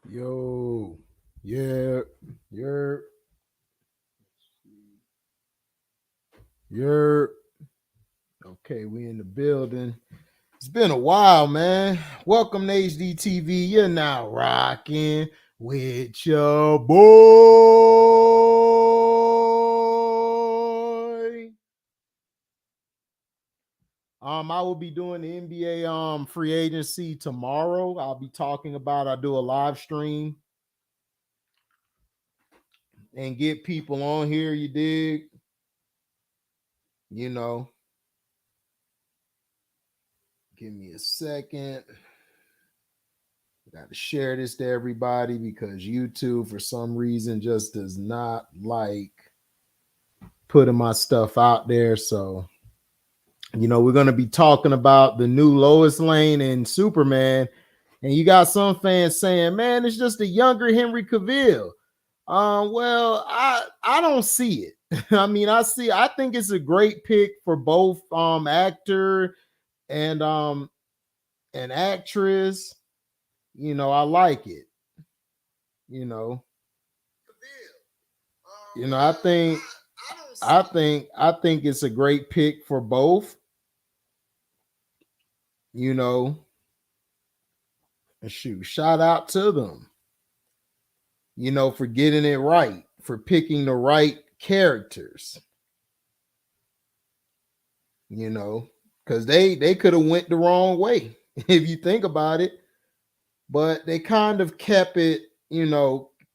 Yo, yeah, you're, you're okay. We in the building. It's been a while, man. Welcome to HDTV. You're now rocking with your boy. I will be doing the NBA free agency tomorrow. I'll be talking about. I do a live stream and get people on here. You dig? You know. Give me a second. Got to share this to everybody because YouTube, for some reason, just does not like putting my stuff out there. So, we're going to be talking about the new Lois Lane and Superman. And you got some fans saying, man, it's just a younger Henry Cavill. Well, I don't see it. I think it's a great pick for both actor and an actress. I like it. You know, I think it's a great pick for both. You know, and shoot, shout out to them. For getting it right, for picking the right characters. Because they could have went the wrong way if you think about it, but they kind of kept it.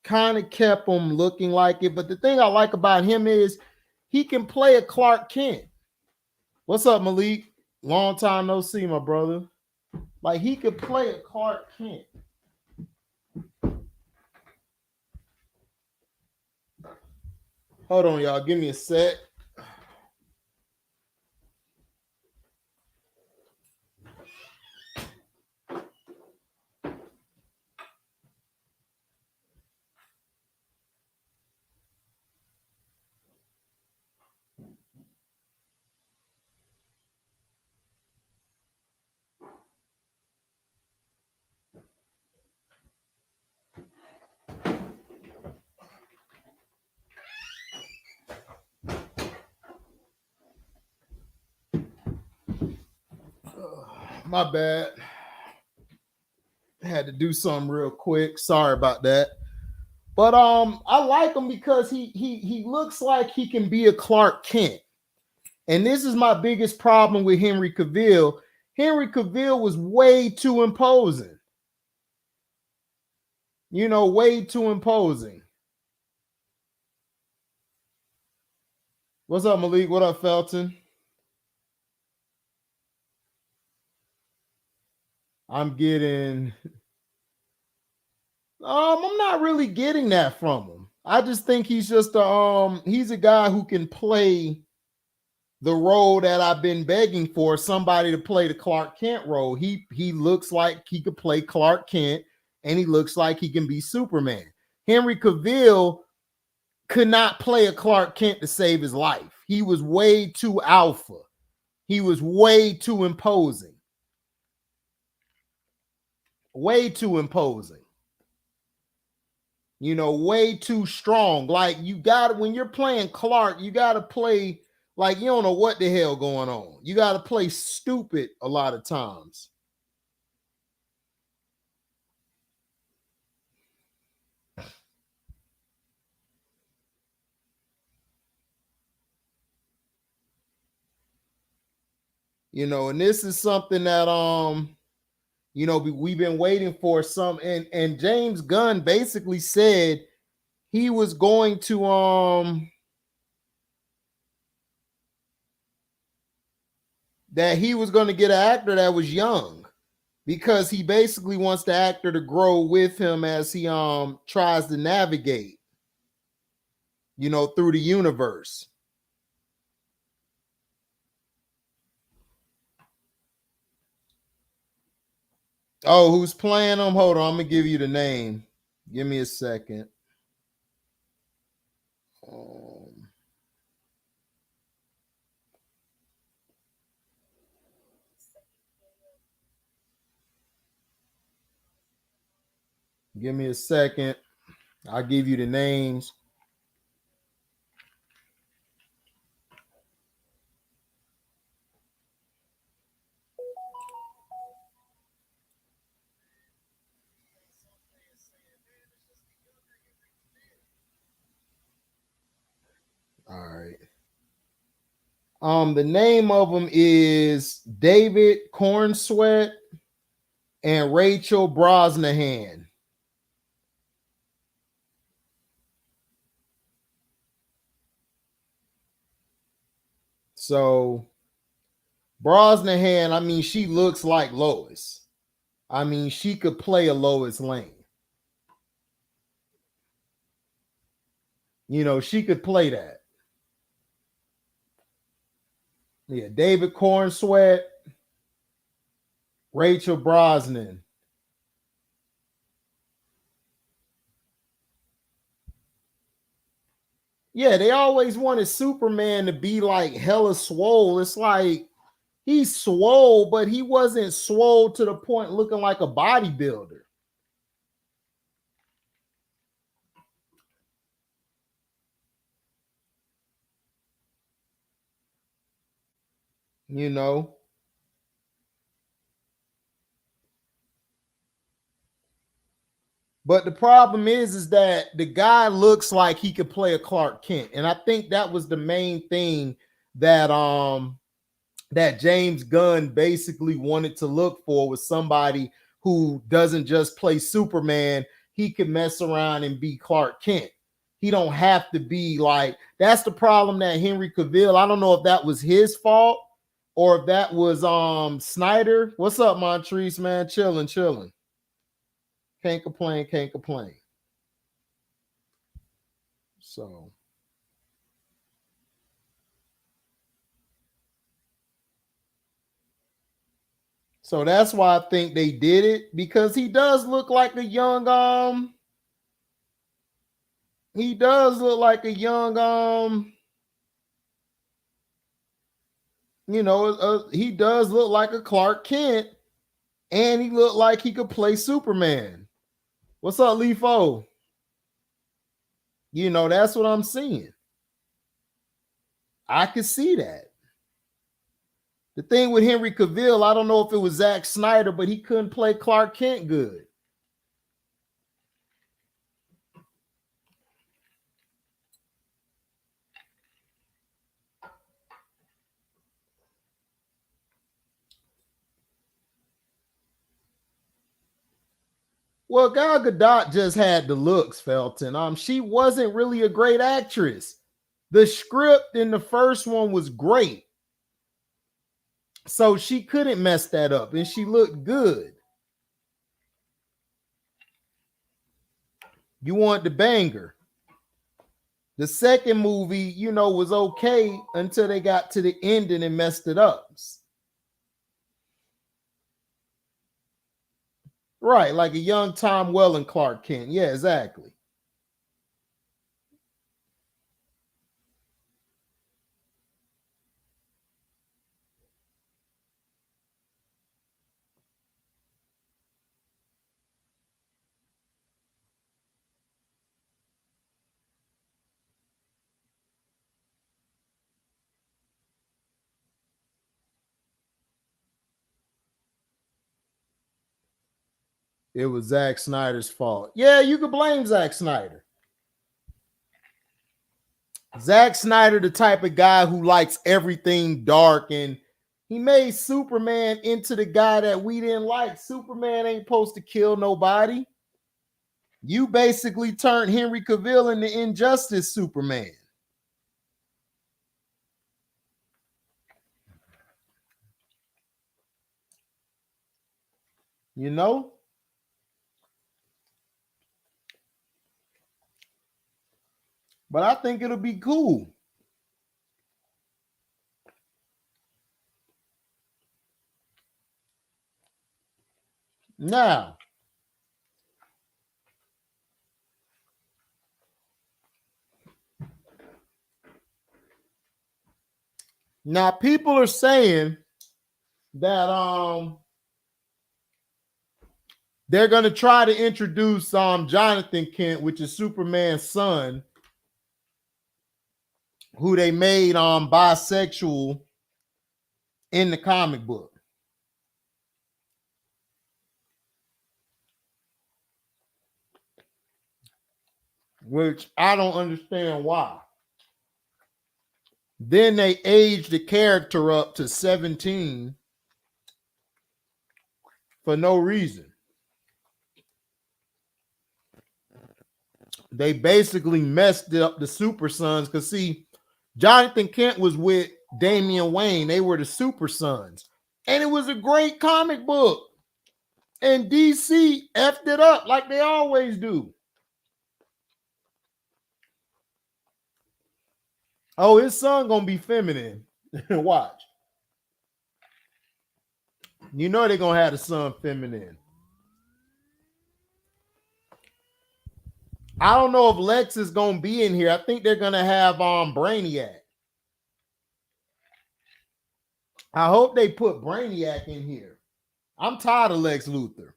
Kind of kept him looking like it. But the thing I like about him is he can play a Clark Kent. What's up, Malik? Long time no see, my brother. Like he could play a Clark Kent. Hold on, y'all. Give me a sec. My bad. Had to do something real quick. Sorry about that. But I like him because he looks like he can be a Clark Kent. And this is my biggest problem with Henry Cavill. Henry Cavill was way too imposing. Way too imposing. What's up, Malik? What up, Felton? I'm getting I'm not really getting that from him. I just think he's just he's a guy who can play the role that I've been begging for, somebody to play the Clark Kent role. He looks like he could play Clark Kent, and he looks like he can be Superman. Henry Cavill could not play a Clark Kent to save his life. He was way too alpha. He was way too imposing. Way too imposing. Way too strong. Like when you're playing Clark, you got to play like you don't know what the hell going on. You got to play stupid a lot of times. And this is something that we've been waiting for some, and James Gunn basically said he was going to that he was going to get an actor that was young, because he basically wants the actor to grow with him as he tries to navigate through the universe. Oh, who's playing him? Hold on, I'm gonna give you the name. Give me a second. Give me a second. I'll give you the names. All right. The name of them is David Cornsweat and Rachel Brosnahan. So Brosnahan, I mean, she looks like Lois. I mean, she could play a Lois Lane. You know, she could play that. Yeah, David Cornsweat, Rachel Brosnan. Yeah, they always wanted Superman to be like hella swole. It's like he's swole, but he wasn't swole to the point looking like a bodybuilder. You know, but the problem is that the guy looks like he could play a Clark Kent, and I think that was the main thing that that James Gunn basically wanted to look for, was somebody who doesn't just play Superman. He could mess around and be Clark Kent. He don't have to be like, that's the problem that Henry Cavill, I don't know if that was his fault or if that was Snyder. What's up, Montrese, man? Chilling. Can't complain. So that's why I think they did it, because he does look like a young he does look like a young he does look like a Clark Kent, and he looked like he could play Superman. What's up, Leafo? You know, that's what I'm seeing. I could see that. The thing with Henry Cavill, I don't know if it was Zack Snyder, but he couldn't play Clark Kent good. Well, Gal Gadot just had the looks, Felton. She wasn't really a great actress. The script in the first one was great, so she couldn't mess that up, and she looked good. You want the banger. The second movie, was okay until they got to the ending and messed it up. Right, like a young Tom Welling Clark Kent. Yeah, exactly. It was Zack Snyder's fault. Yeah, you could blame Zack Snyder. Zack Snyder, the type of guy who likes everything dark, and he made Superman into the guy that we didn't like. Superman ain't supposed to kill nobody. You basically turned Henry Cavill into Injustice Superman. You know? But I think it'll be cool. Now, people are saying that they're going to try to introduce Jonathan Kent, which is Superman's son, who they made bisexual in the comic book. Which I don't understand why. Then they aged the character up to 17 for no reason. They basically messed up the Super Sons because, see, Jonathan Kent was with Damian Wayne. They were the Super Sons. And it was a great comic book. And DC effed it up like they always do. Oh, his son gonna be feminine. Watch. You know they're gonna have the son feminine. I don't know if Lex is gonna be in here. I think they're gonna have Brainiac. I hope they put Brainiac in here. I'm tired of Lex Luthor.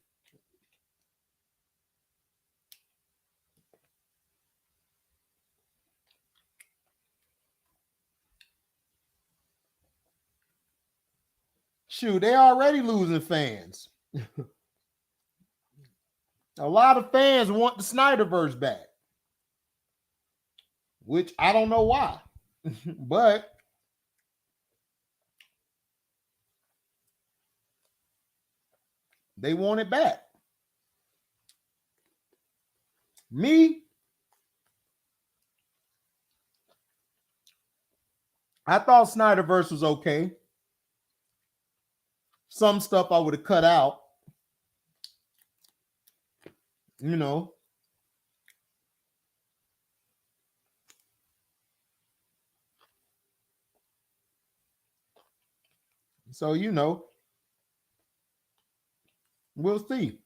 Shoot, they already losing fans. A lot of fans want the Snyderverse back, which I don't know why, but they want it back. Me, I thought Snyderverse was okay. Some stuff I would have cut out, you know. So, you know, we'll see.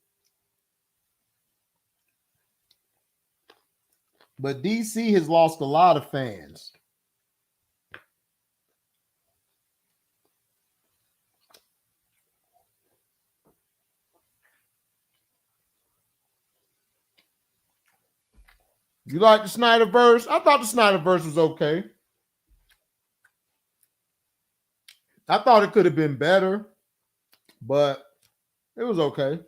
But DC has lost a lot of fans. You like the Snyderverse? I thought the Snyderverse was okay. I thought it could have been better, but it was okay.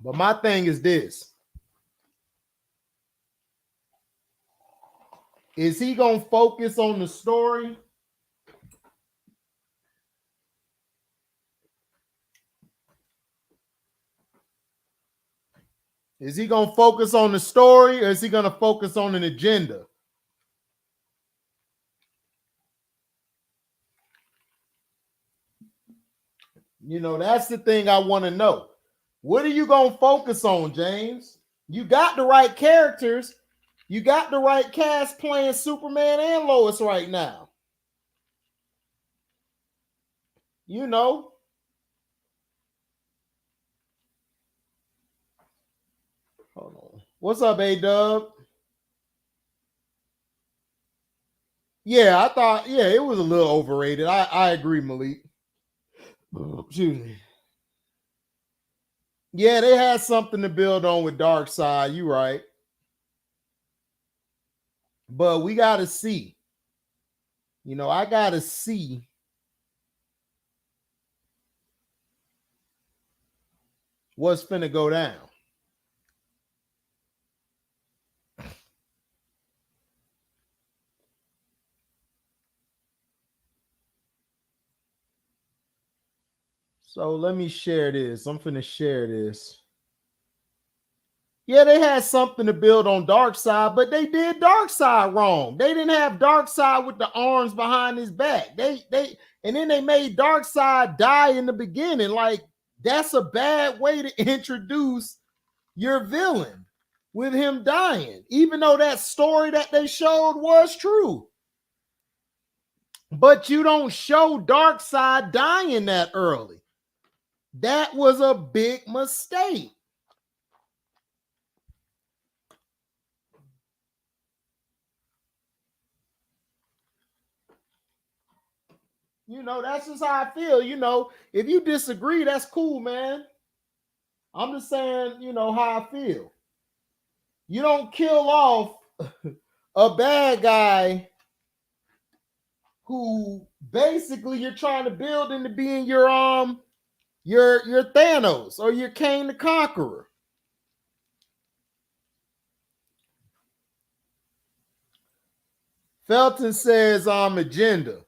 But my thing is this. Is he going to focus on the story? Is he going to focus on the story, or is he going to focus on an agenda? You know, that's the thing I want to know. What are you going to focus on, James? You got the right characters. You got the right cast playing Superman and Lois right now. You know. Hold on. What's up, A-Dub? Yeah, I thought, yeah, it was a little overrated. I agree, Malik. Excuse me. Yeah, they had something to build on with Darkseid. You right. But we got to see. You know, I got to see what's finna go down. So let me share this. I'm finna share this. Yeah, they had something to build on Darkseid, but they did Darkseid wrong. They didn't have Darkseid with the arms behind his back. And then they made Darkseid die in the beginning. Like, that's a bad way to introduce your villain with him dying, even though that story that they showed was true. But you don't show Darkseid dying that early. That was a big mistake. That's just how I feel. If you disagree, that's cool, man. I'm just saying, how I feel. You don't kill off a bad guy who basically you're trying to build into being your Thanos or your Kang the Conqueror. Felton says agenda.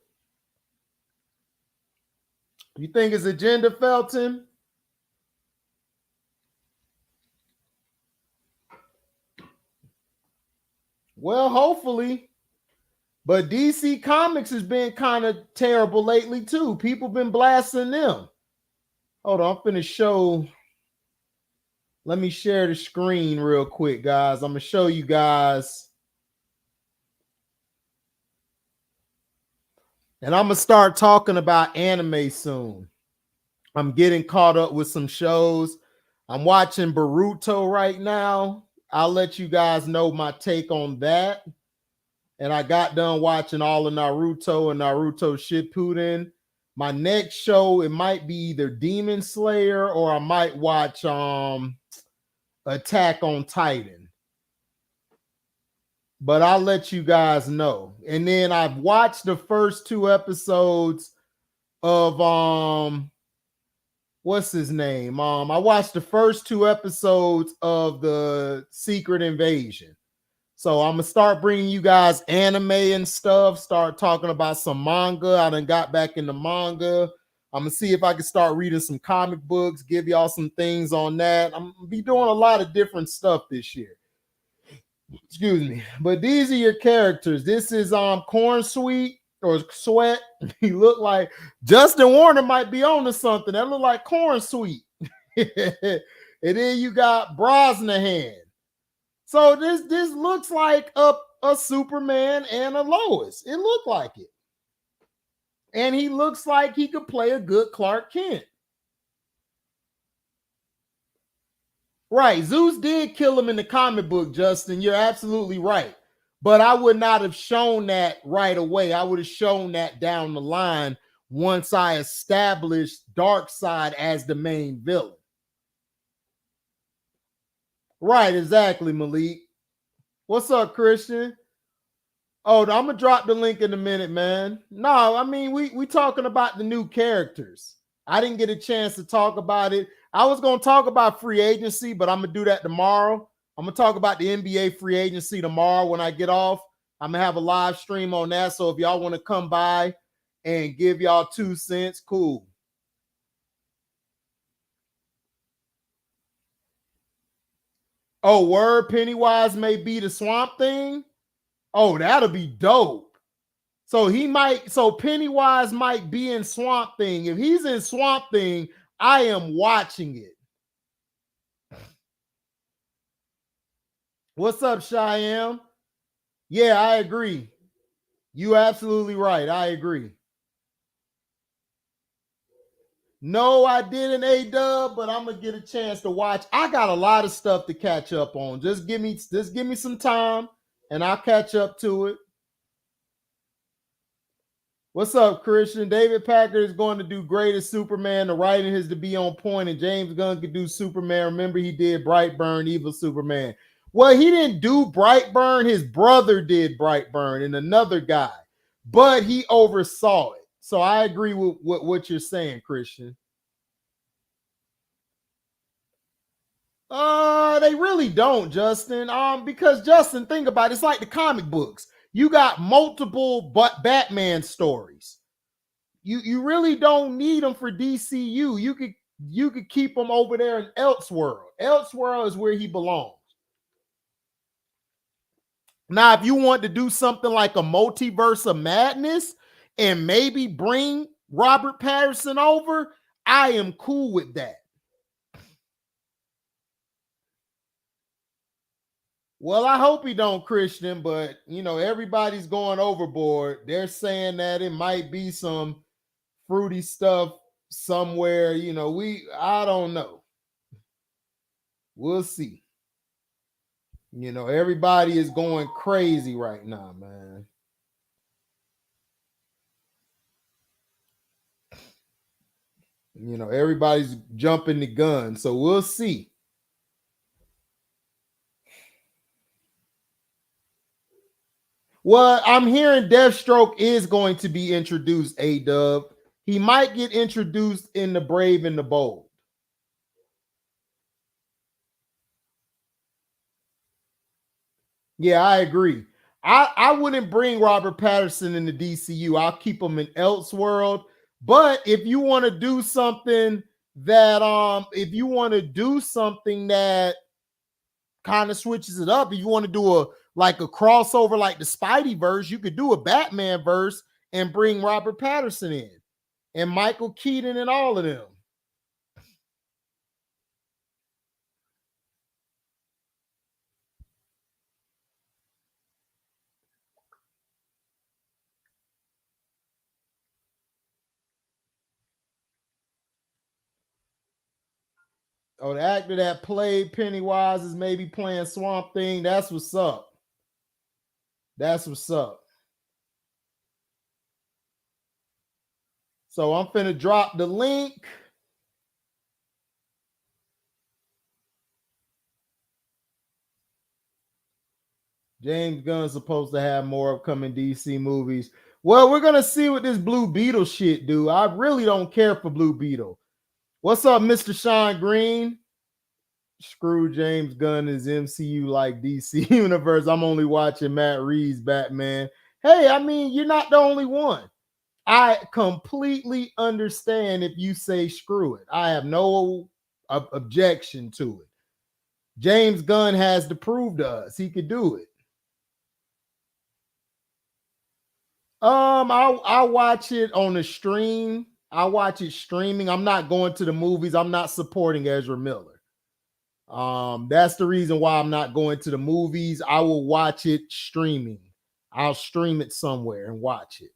You think it's agenda, Felton? Well, hopefully. But DC Comics has been kind of terrible lately, too. People been blasting them. Hold on, I'm finna show. Let me share the screen real quick, guys. I'm gonna show you guys. And I'm gonna start talking about anime soon. I'm getting caught up with some shows. I'm watching Boruto right now. I'll let you guys know my take on that. And I got done watching all of Naruto and Naruto Shippuden. My next show, it might be either Demon Slayer or I might watch Attack on Titan. But I'll let you guys know. And then I've watched the first 2 episodes of what's his name? I watched the first 2 episodes of the Secret Invasion. So I'm gonna start bringing you guys anime and stuff. Start talking about some manga. I done got back into manga. I'm gonna see if I can start reading some comic books. Give y'all some things on that. I'm gonna be doing a lot of different stuff this year. Excuse me. But these are your characters. This is Corn Sweet or Sweat. He looked like Justin Warner might be on to something. That look like Corn Sweet. And then you got Brosnahan. So this looks like a Superman and a Lois. It looked like it. And he looks like he could play a good Clark Kent. Right. Zeus did kill him in the comic book, Justin. You're absolutely right. But I would not have shown that right away. I would have shown that down the line once I established Darkseid as the main villain. Right, exactly, Malik. What's up, Christian? Oh, I'm gonna drop the link in a minute, man. No, I mean we talking about the new characters. I didn't get a chance to talk about it. I was gonna talk about free agency, but I'm gonna do that tomorrow. I'm gonna talk about the NBA free agency tomorrow when I get off. I'm gonna have a live stream on that. So if y'all want to come by and give y'all 2 cents, cool. Oh, word, Pennywise may be the Swamp Thing. Oh, that'll be dope. So Pennywise might be in Swamp Thing. If he's in Swamp Thing, I am watching it. What's up, Cheyenne? Yeah, I agree. You absolutely right. I agree. No, I didn't, A-Dub, but I'm gonna get a chance to watch. I got a lot of stuff to catch up on. Just give me some time and I'll catch up to it. What's up, Christian? David Packard is going to do great as Superman. The writing is to be on point, and James Gunn could do Superman. Remember, he did Brightburn, Evil Superman. Well, he didn't do Brightburn. His brother did Brightburn and another guy, but he oversaw it. So I agree with what you're saying, Christian. They really don't, Justin. Because Justin, think about it, it's like the comic books. You got multiple Batman stories. You really don't need them for DCU. You could keep them over there in Elseworld. Elseworld is where he belongs. Now, if you want to do something like a multiverse of madness and maybe bring Robert Pattinson over, I am cool with that. Well, I hope he don't, Christian, but everybody's going overboard. They're saying that it might be some fruity stuff somewhere. I don't know. We'll see. Everybody is going crazy right now, man. You know, everybody's jumping the gun, so we'll see. Well, I'm hearing Deathstroke is going to be introduced, A-Dub. He might get introduced in The Brave and the Bold. Yeah, I agree. I wouldn't bring Robert Pattinson in the DCU. I'll keep him in Elseworld. But if you want to do something that kind of switches it up, if you want to do a crossover like the Spidey verse, you could do a Batman verse and bring Robert Pattinson in and Michael Keaton and all of them. Oh, the actor that played Pennywise is maybe playing Swamp Thing. That's what's up. That's what's up. So I'm finna drop the link. James Gunn's supposed to have more upcoming DC movies. Well, we're gonna see what this Blue Beetle shit do. I really don't care for Blue Beetle. What's up, Mr. Sean Green? Screw James Gunn is MCU like DC Universe. I'm only watching Matt Reeves' Batman. Hey, I mean, you're not the only one. I completely understand if you say screw it. I have no objection to it. James Gunn has to prove to us he could do it. I'll watch it on the stream. I watch it streaming. I'm not going to the movies. I'm not supporting Ezra Miller. That's the reason why I'm not going to the movies. I will watch it streaming. I'll stream it somewhere and watch it.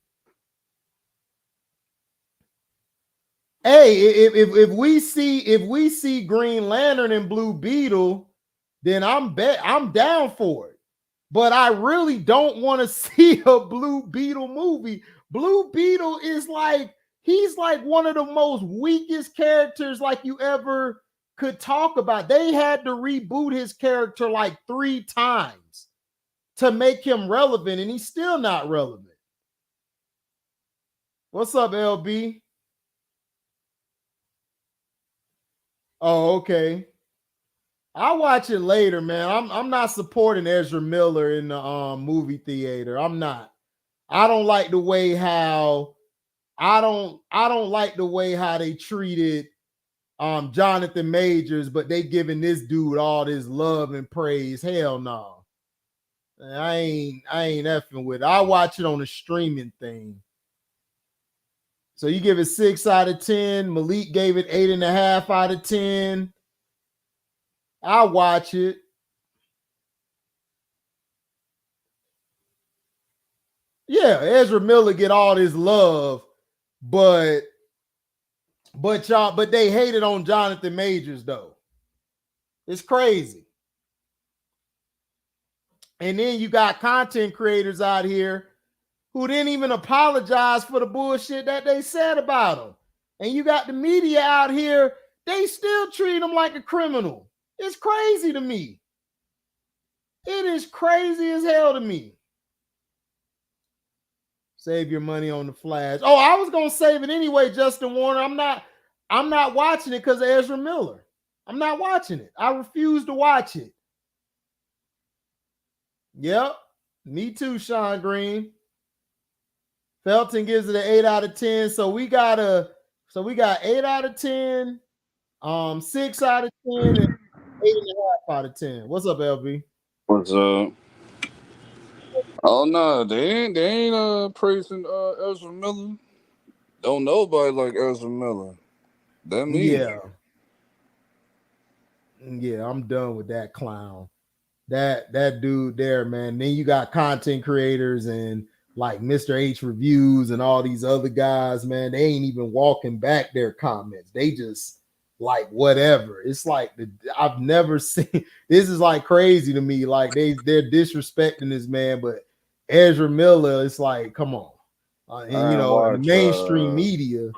Hey, if we see Green Lantern and Blue Beetle, then I'm down for it. But I really don't want to see a Blue Beetle movie. Blue Beetle is he's like one of the most weakest characters like you ever could talk about. They had to reboot his character like 3 times to make him relevant, and he's still not relevant. What's up, LB? Oh, okay. I'll watch it later, man. I'm not supporting Ezra Miller in the movie theater. I'm not. I don't like the way how they treated Jonathan Majors, but they giving this dude all this love and praise. Hell no. I ain't effing with it. I'll watch it on a streaming thing. So you give it 6 out of 10. Malik gave it 8.5 out of 10. I'll watch it. Yeah, Ezra Miller get all this love, but they hated on Jonathan Majors though. It's crazy. And then you got content creators out here who didn't even apologize for the bullshit that they said about him. And you got the media out here, they still treat him like a criminal. It's crazy to me. It is crazy as hell to me. Save your money on the Flash. Oh, I was gonna save it anyway, Justin Warner. I'm not watching it because of Ezra Miller. I'm not watching it. I refuse to watch it. Yep, me too, Sean Green. Felton gives it an 8 out of 10. So we got 8 out of 10, 6 out of 10, and 8.5 out of 10. What's up, LB? What's up? Oh no, they ain't praising Ezra Miller. Don't nobody like Ezra Miller. That me. Yeah, I'm done with that clown. That dude there, man. Then you got content creators and like Mr. H Reviews and all these other guys, man. They ain't even walking back their comments. They just like whatever. It's like I've never seen. This is like crazy to me. Like they're disrespecting this man, but Ezra Miller, it's like, come on. And you know, mainstream media.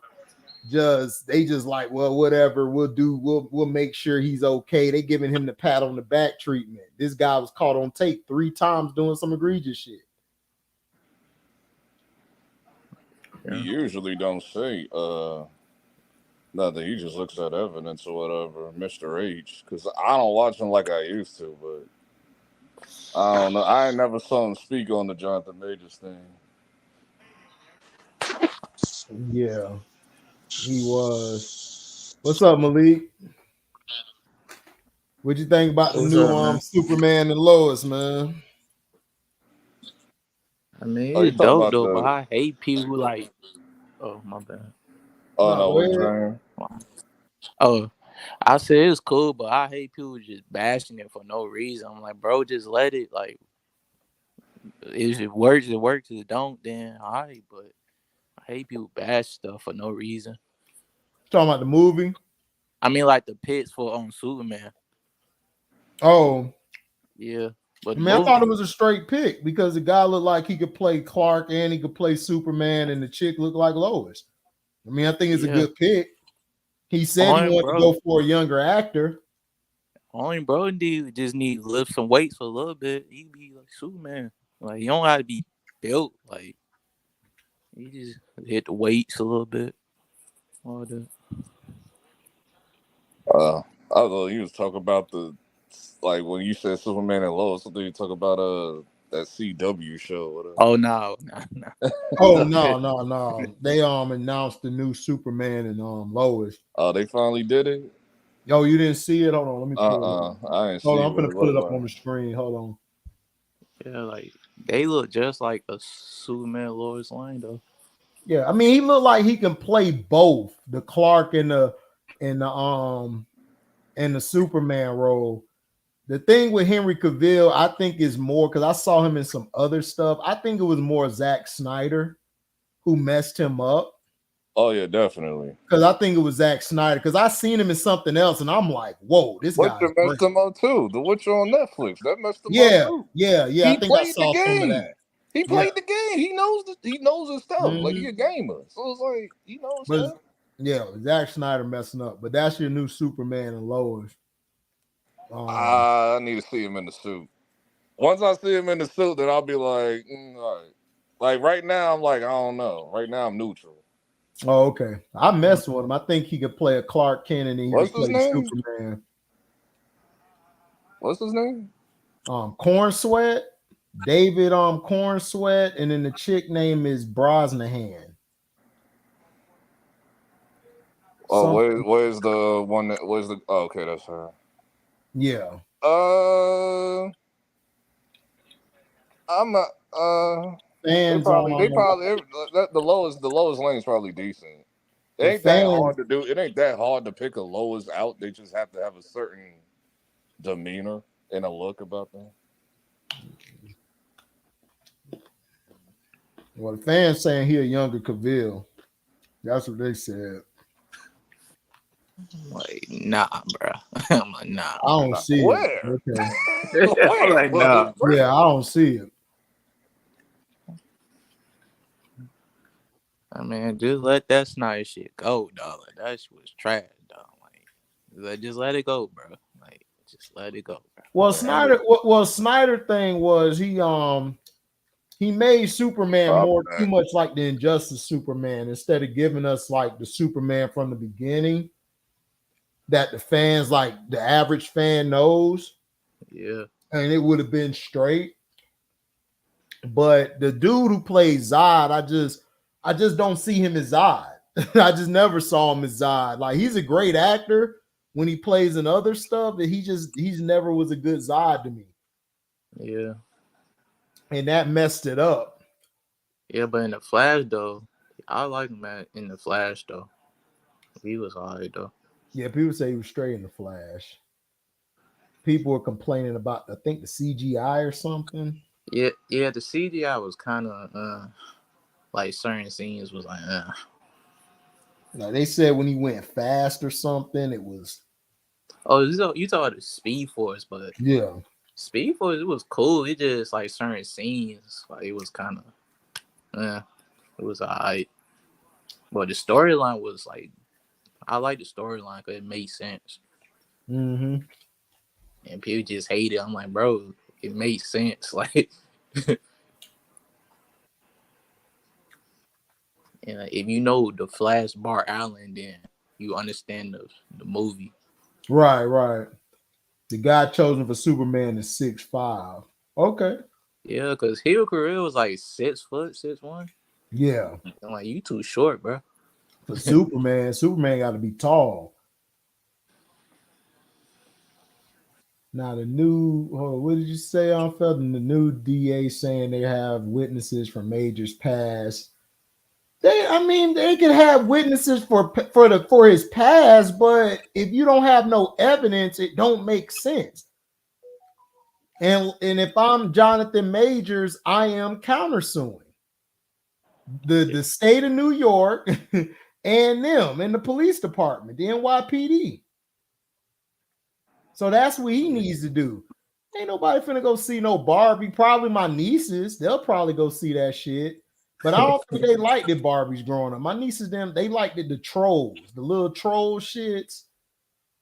they just like, well, whatever, we'll make sure he's okay. They giving him the pat on the back treatment. This guy was caught on tape 3 times doing some egregious shit. He usually don't say nothing. He just looks at evidence or whatever, Mr. H. Because I don't watch him like I used to, but I don't know. I ain't never saw him speak on the Jonathan Majors thing. Yeah, he was. What's up, Malik? What you think about the new Superman and Lois, man? I mean, Oh, you it's talking dope about though, but the? I hate people who like. Oh my bad. Oh No, no, go what you ahead. saying? Oh, I said it's cool, but I hate people just bashing it for no reason. I'm like, bro, just let it. Like, if it works, it works. If it don't, then alright. But I hate people bash stuff for no reason. Talking about the movie? I mean, like the pits for on Superman. Oh, Yeah, but I the mean, I thought it movie. was a straight pick because the guy looked like he could play Clark and he could play Superman, and the chick looked like Lois. I mean, I think it's a Yeah, good pick. He said he only wanted to bro, go for a younger actor. only bro, indeed, just need to lift some weights for a little bit. He be like Superman. Like you don't have to be built. Like you just hit the weights a little bit. All that. I thought you was talking about the like when you said Superman and Lois. I thought you talk about that CW show. Whatever. Oh no, no. Oh no. They announced the new Superman and Lois. Oh, they finally did it. Yo, you didn't see it? Hold on, let me pull it up. I didn't Hold see on, I'm what gonna it put it looked up on like. the screen. Hold on. Yeah, like they look just like a Superman Lois Lane though. Yeah, I mean, he looked like he can play both the Clark and the Superman role. The thing with Henry Cavill, I think, is more because I saw him in some other stuff. I think it was more Zack Snyder who messed him up. Oh yeah, definitely. Because I think it was Zack Snyder. Because I seen him in something else, and I'm like, whoa, this guy's Witcher great. messed him up too. The Witcher on Netflix that messed him up Yeah, too. yeah. I He think I played the saw some of that. game. He Yeah. played the game. He knows his stuff. Like he Mm-hmm. a gamer, so it's like he knows But stuff. yeah, Zack Snyder messing up. But that's your new Superman and Lois. I need to see him in the suit. Once I see him in the suit, then I'll be like, all right. Like right now, I'm like, I don't know. Right now, I'm neutral. Oh, okay. I messed with him. I think he could play a Clark Kent and he What's could his play name? Superman. What's his name? Corn Sweat, David Corn Sweat, and then the chick name is Brosnahan. Oh, Something. where's the one that where's the? Oh, okay, that's her. Yeah. I'm not. Fans They probably the lowest lane is probably decent. It the ain't that fans hard to do. It ain't that hard to pick a lowest out. They just have to have a certain demeanor and a look about them. well, the fans saying he a younger Cavill. That's what they said. Like, nah, bro. I'm like, nah. I don't see it. Where? Okay. I'm Where? like, nah. Yeah, I don't see it. I mean, just let that Snyder shit go, dog. Like, that shit was trash, dog. Like, just let it go, bro. Like, just let it go, bro. Well, Snyder thing was he made Superman more too much like the Injustice Superman instead of giving us like the Superman from the beginning that the fans, like the average fan, knows. Yeah. And it would have been straight. But the dude who plays Zod, I just don't see him as Zod. I just never saw him as Zod. Like he's a great actor when he plays in other stuff, but he's never was a good Zod to me. Yeah. And that messed it up. Yeah, but in the Flash though, I like him in the Flash though. He was alright though. Yeah, people say he was straight in the Flash. People were complaining about, I think, the CGI or something. Yeah, the CGI was kind of like certain scenes was like Like they said when he went fast or something, it was. Oh, you talking about the Speed Force, but Yeah. Speed Force, it was cool. It just like certain scenes, like it was kind of, it was alright. But the storyline was like, I like the storyline because it made sense. Mm-hmm. And people just hate it. I'm like, bro, it made sense. Like, and if you know the Flash Bar Allen, then you understand the movie. Right. The guy chosen for Superman is 6'5". Okay. Yeah, because Hero Career was like 6 foot, 6'1". Yeah. I'm like, you too short, bro. For Superman got to be tall. Now the new, what did you say, Felt the new DA saying they have witnesses from Major's past. They can have witnesses for his past, but if you don't have no evidence, it don't make sense. And if I'm Jonathan Majors, I am countersuing the state of New York and them and the police department, the NYPD. So that's what he needs to do. Ain't nobody finna go see no Barbie. Probably my nieces. They'll probably go see that shit. But I don't think they liked the Barbies growing up. My nieces, they liked the trolls, the little troll shits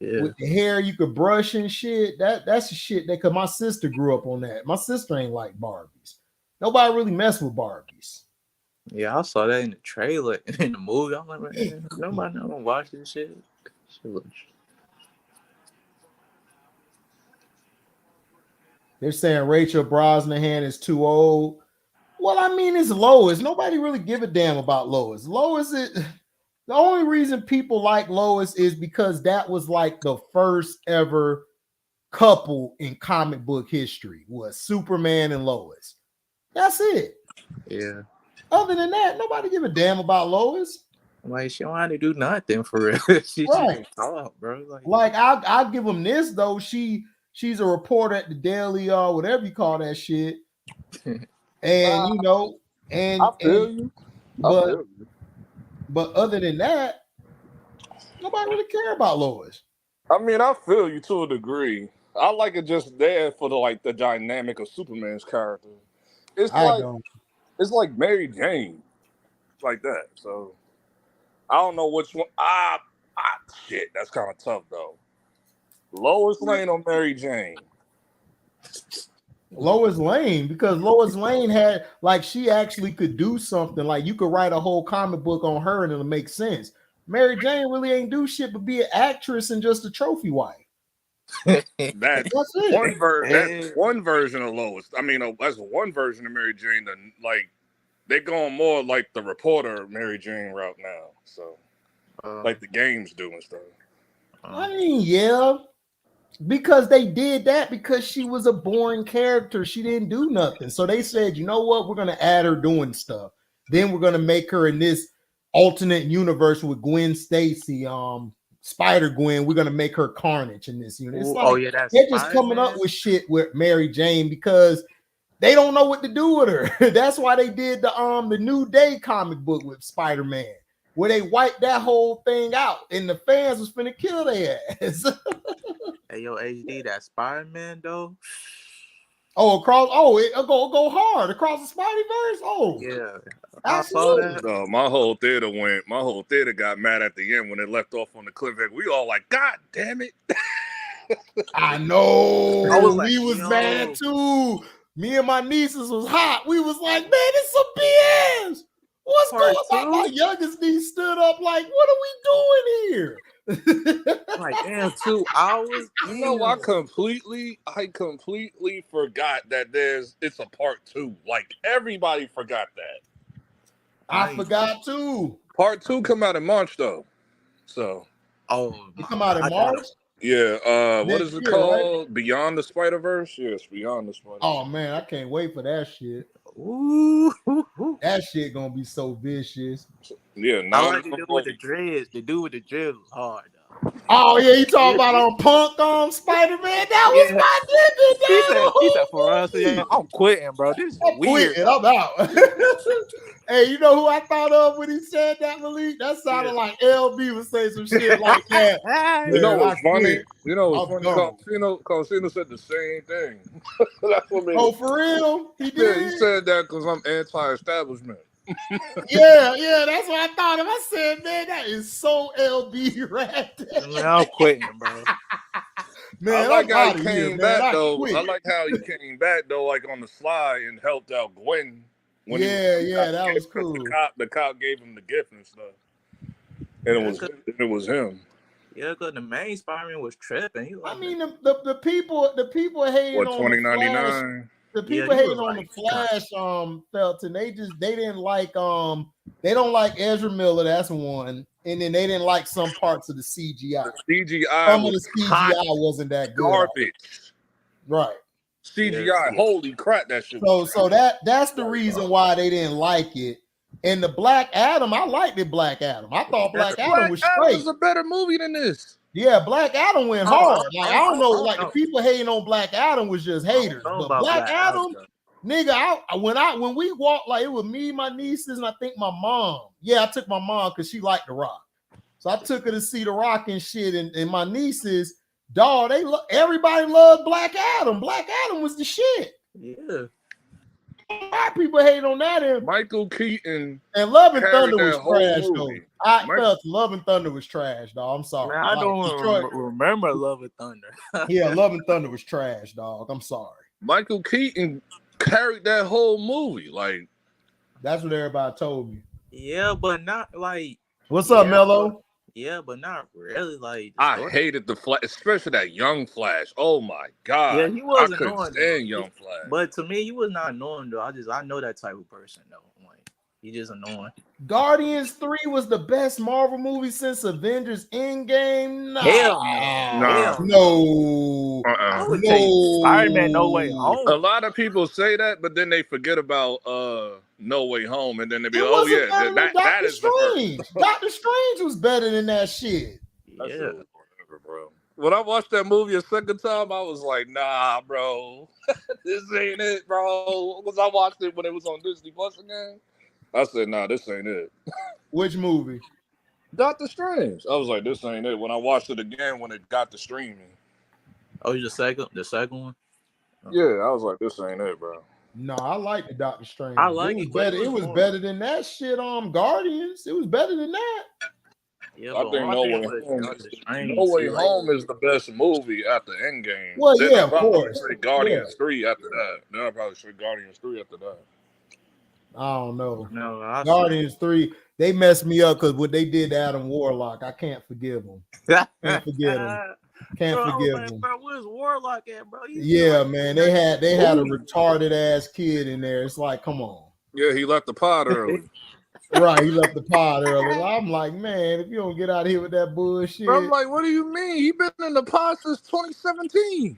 with the hair you could brush and shit. That's the shit that, cause my sister grew up on that. My sister ain't like Barbies. Nobody really mess with Barbies. Yeah, I saw that in the trailer and in the movie. I'm like, man, nobody gonna watch this shit. They're saying Rachel Brosnahan is too old. Well, I mean, it's Lois. Nobody really give a damn about Lois. Lois is the only reason people like Lois is because that was like the first ever couple in comic book history was Superman and Lois. That's it. Yeah. Other than that, nobody give a damn about Lois. Like, she don't have to do nothing for real. She right. Just talk, bro. Like I'll give them this though. She's a reporter at the Daily whatever you call that shit. And you know, and I feel you. But other than that, nobody really care about Lois. I mean, I feel you to a degree. I like it just there for the dynamic of Superman's character. It's like Mary Jane, like that. So I don't know which one. Shit, that's kind of tough though. Lois Lane or Mary Jane? Lois Lane, because Lois Lane had she actually could do something. Like you could write a whole comic book on her and it'll make sense. Mary Jane really ain't do shit but be an actress and just a trophy wife. That's one version of Lois. I mean, that's one version of Mary Jane. They're going more like the reporter Mary Jane route now. So, like the games do and stuff. I mean, yeah, because they did that because she was a boring character. She didn't do nothing. So they said, you know what? We're going to add her doing stuff. Then we're going to make her in this alternate universe with Gwen Stacy, Spider-Gwen. We're going to make her Carnage in this unit. It's like, they're just coming up with shit with Mary Jane because they don't know what to do with her. That's why they did the New Day comic book with Spider-Man, where they wiped that whole thing out and the fans was finna kill their ass. Hey, yo, HD, that Spider-Man though. Oh, go hard across the Spideyverse. Oh, yeah, I saw that. No, my whole theater got mad at the end when it left off on the cliffhanger. We all like, God damn it! I know. We was mad too. Me and my nieces was hot. We was like, man, it's some BS. What's going on? My youngest niece stood up like, what are we doing here? Like, damn, 2 hours. You know, I completely forgot that it's a part 2. Like everybody forgot that. I forgot too. Part 2 come out in March though. So it come out in March? Yeah. What is it called? Right? Beyond the Spider-Verse? Yes, Beyond the Spider-Verse. Oh man, I can't wait for that shit. Ooh. That shit gonna be so vicious. Yeah, I like the dude with the dreads. The dude with the dreads was hard though. Oh yeah, you talking about on Punk Spider-Man? That was my nigga. He said for us, yeah, I'm quitting, bro. This is weird. I'm out. Hey, you know who I thought of when he said that, Malik? That sounded like LB would say some shit like that. You know what's funny? You know what's funny? Cosino said the same thing. That's what for real? He did? Yeah, he said that because I'm anti-establishment. Yeah, that's what I thought of. I said, man, that is so LB right there. Man, I'm quitting, bro. Man, I like I'm how out he of here, came man. back I though. quit. I like how he came back though, like on the slide and helped out Gwen when he Yeah, that was cool. The cop gave him the gift and stuff, and it was him. Yeah, because the main Spider-Man was tripping. He I mean, the people hating What, on the Flash. $20.99? The Yeah, people he hating was on like, the Flash, Felton, they didn't like they don't like Ezra Miller, that's one, and then they didn't like some parts of the CGI. The CGI Some of was the CGI wasn't that good. garbage. Right. CGI, Yeah. holy crap, that shit. So that's the reason why they didn't like it. And the Black Adam, I liked the Black Adam. I thought Black Adam was Adam straight. is a better movie than this. Yeah, Black Adam went hard. Like I don't know, like know. the people hating on Black Adam was just haters. But Black Adam, nigga, when we walked, like it was me, my nieces, and I think my mom. Yeah, I took my mom because she liked The Rock. So I took her to see The Rock and shit. And my nieces, dog, everybody loved Black Adam. Black Adam was the shit. Yeah. Why people hate on that? And Michael Keaton and Love and carried Thunder was that whole trash, movie. though. I felt Love and Thunder was trash, dog. I'm sorry. Man, I don't remember Love and Thunder. Yeah, Love and Thunder was trash, dog. I'm sorry. Michael Keaton carried that whole movie. Like, that's what everybody told me. Yeah, but not like. What's up, Mello? Yeah, but not really. Like, I hated the Flash, especially that young Flash. Oh my god! Yeah, he was I couldn't annoying. stand young Flash. But to me, he was not annoying though. I know that type of person though. Like, he just annoying. Guardians 3 was the best Marvel movie since Avengers Endgame. Nah. Hell no. No. I would take Spider-Man No Way Home. A lot of people say that, but then they forget about No Way Home, and then they be that is Strange. Doctor Strange was better than that shit. Yeah. Whatever, bro. When I watched that movie a second time, I was like, nah, bro. This ain't it, bro. Because I watched it when it was on Disney Plus again. I said, nah, this ain't it. Which movie? Doctor Strange. I was like, this ain't it. When I watched it again, when it got to streaming. Oh, the second one? Yeah, I was like, this ain't it, bro. No, I like the Doctor Strange. I like it. It was better than that shit on Guardians. It was better than that. Yeah, I think No Way Home is the best movie after Endgame. Well, then yeah, of course. Guardians 3 after that. Then I'll probably say Guardians 3 after that. I don't know. No, Guardians 3, they messed me up because what they did to Adam Warlock, I can't forgive them. Can't forgive them. Can't forgive them. Bro, where's Warlock at, bro? Yeah, man. They had a retarded ass kid in there. It's like, come on. Yeah, he left the pod early. Right, he left the pod early. I'm like, man, if you don't get out of here with that bullshit. Bro, I'm like, what do you mean? He been in the pod since 2017.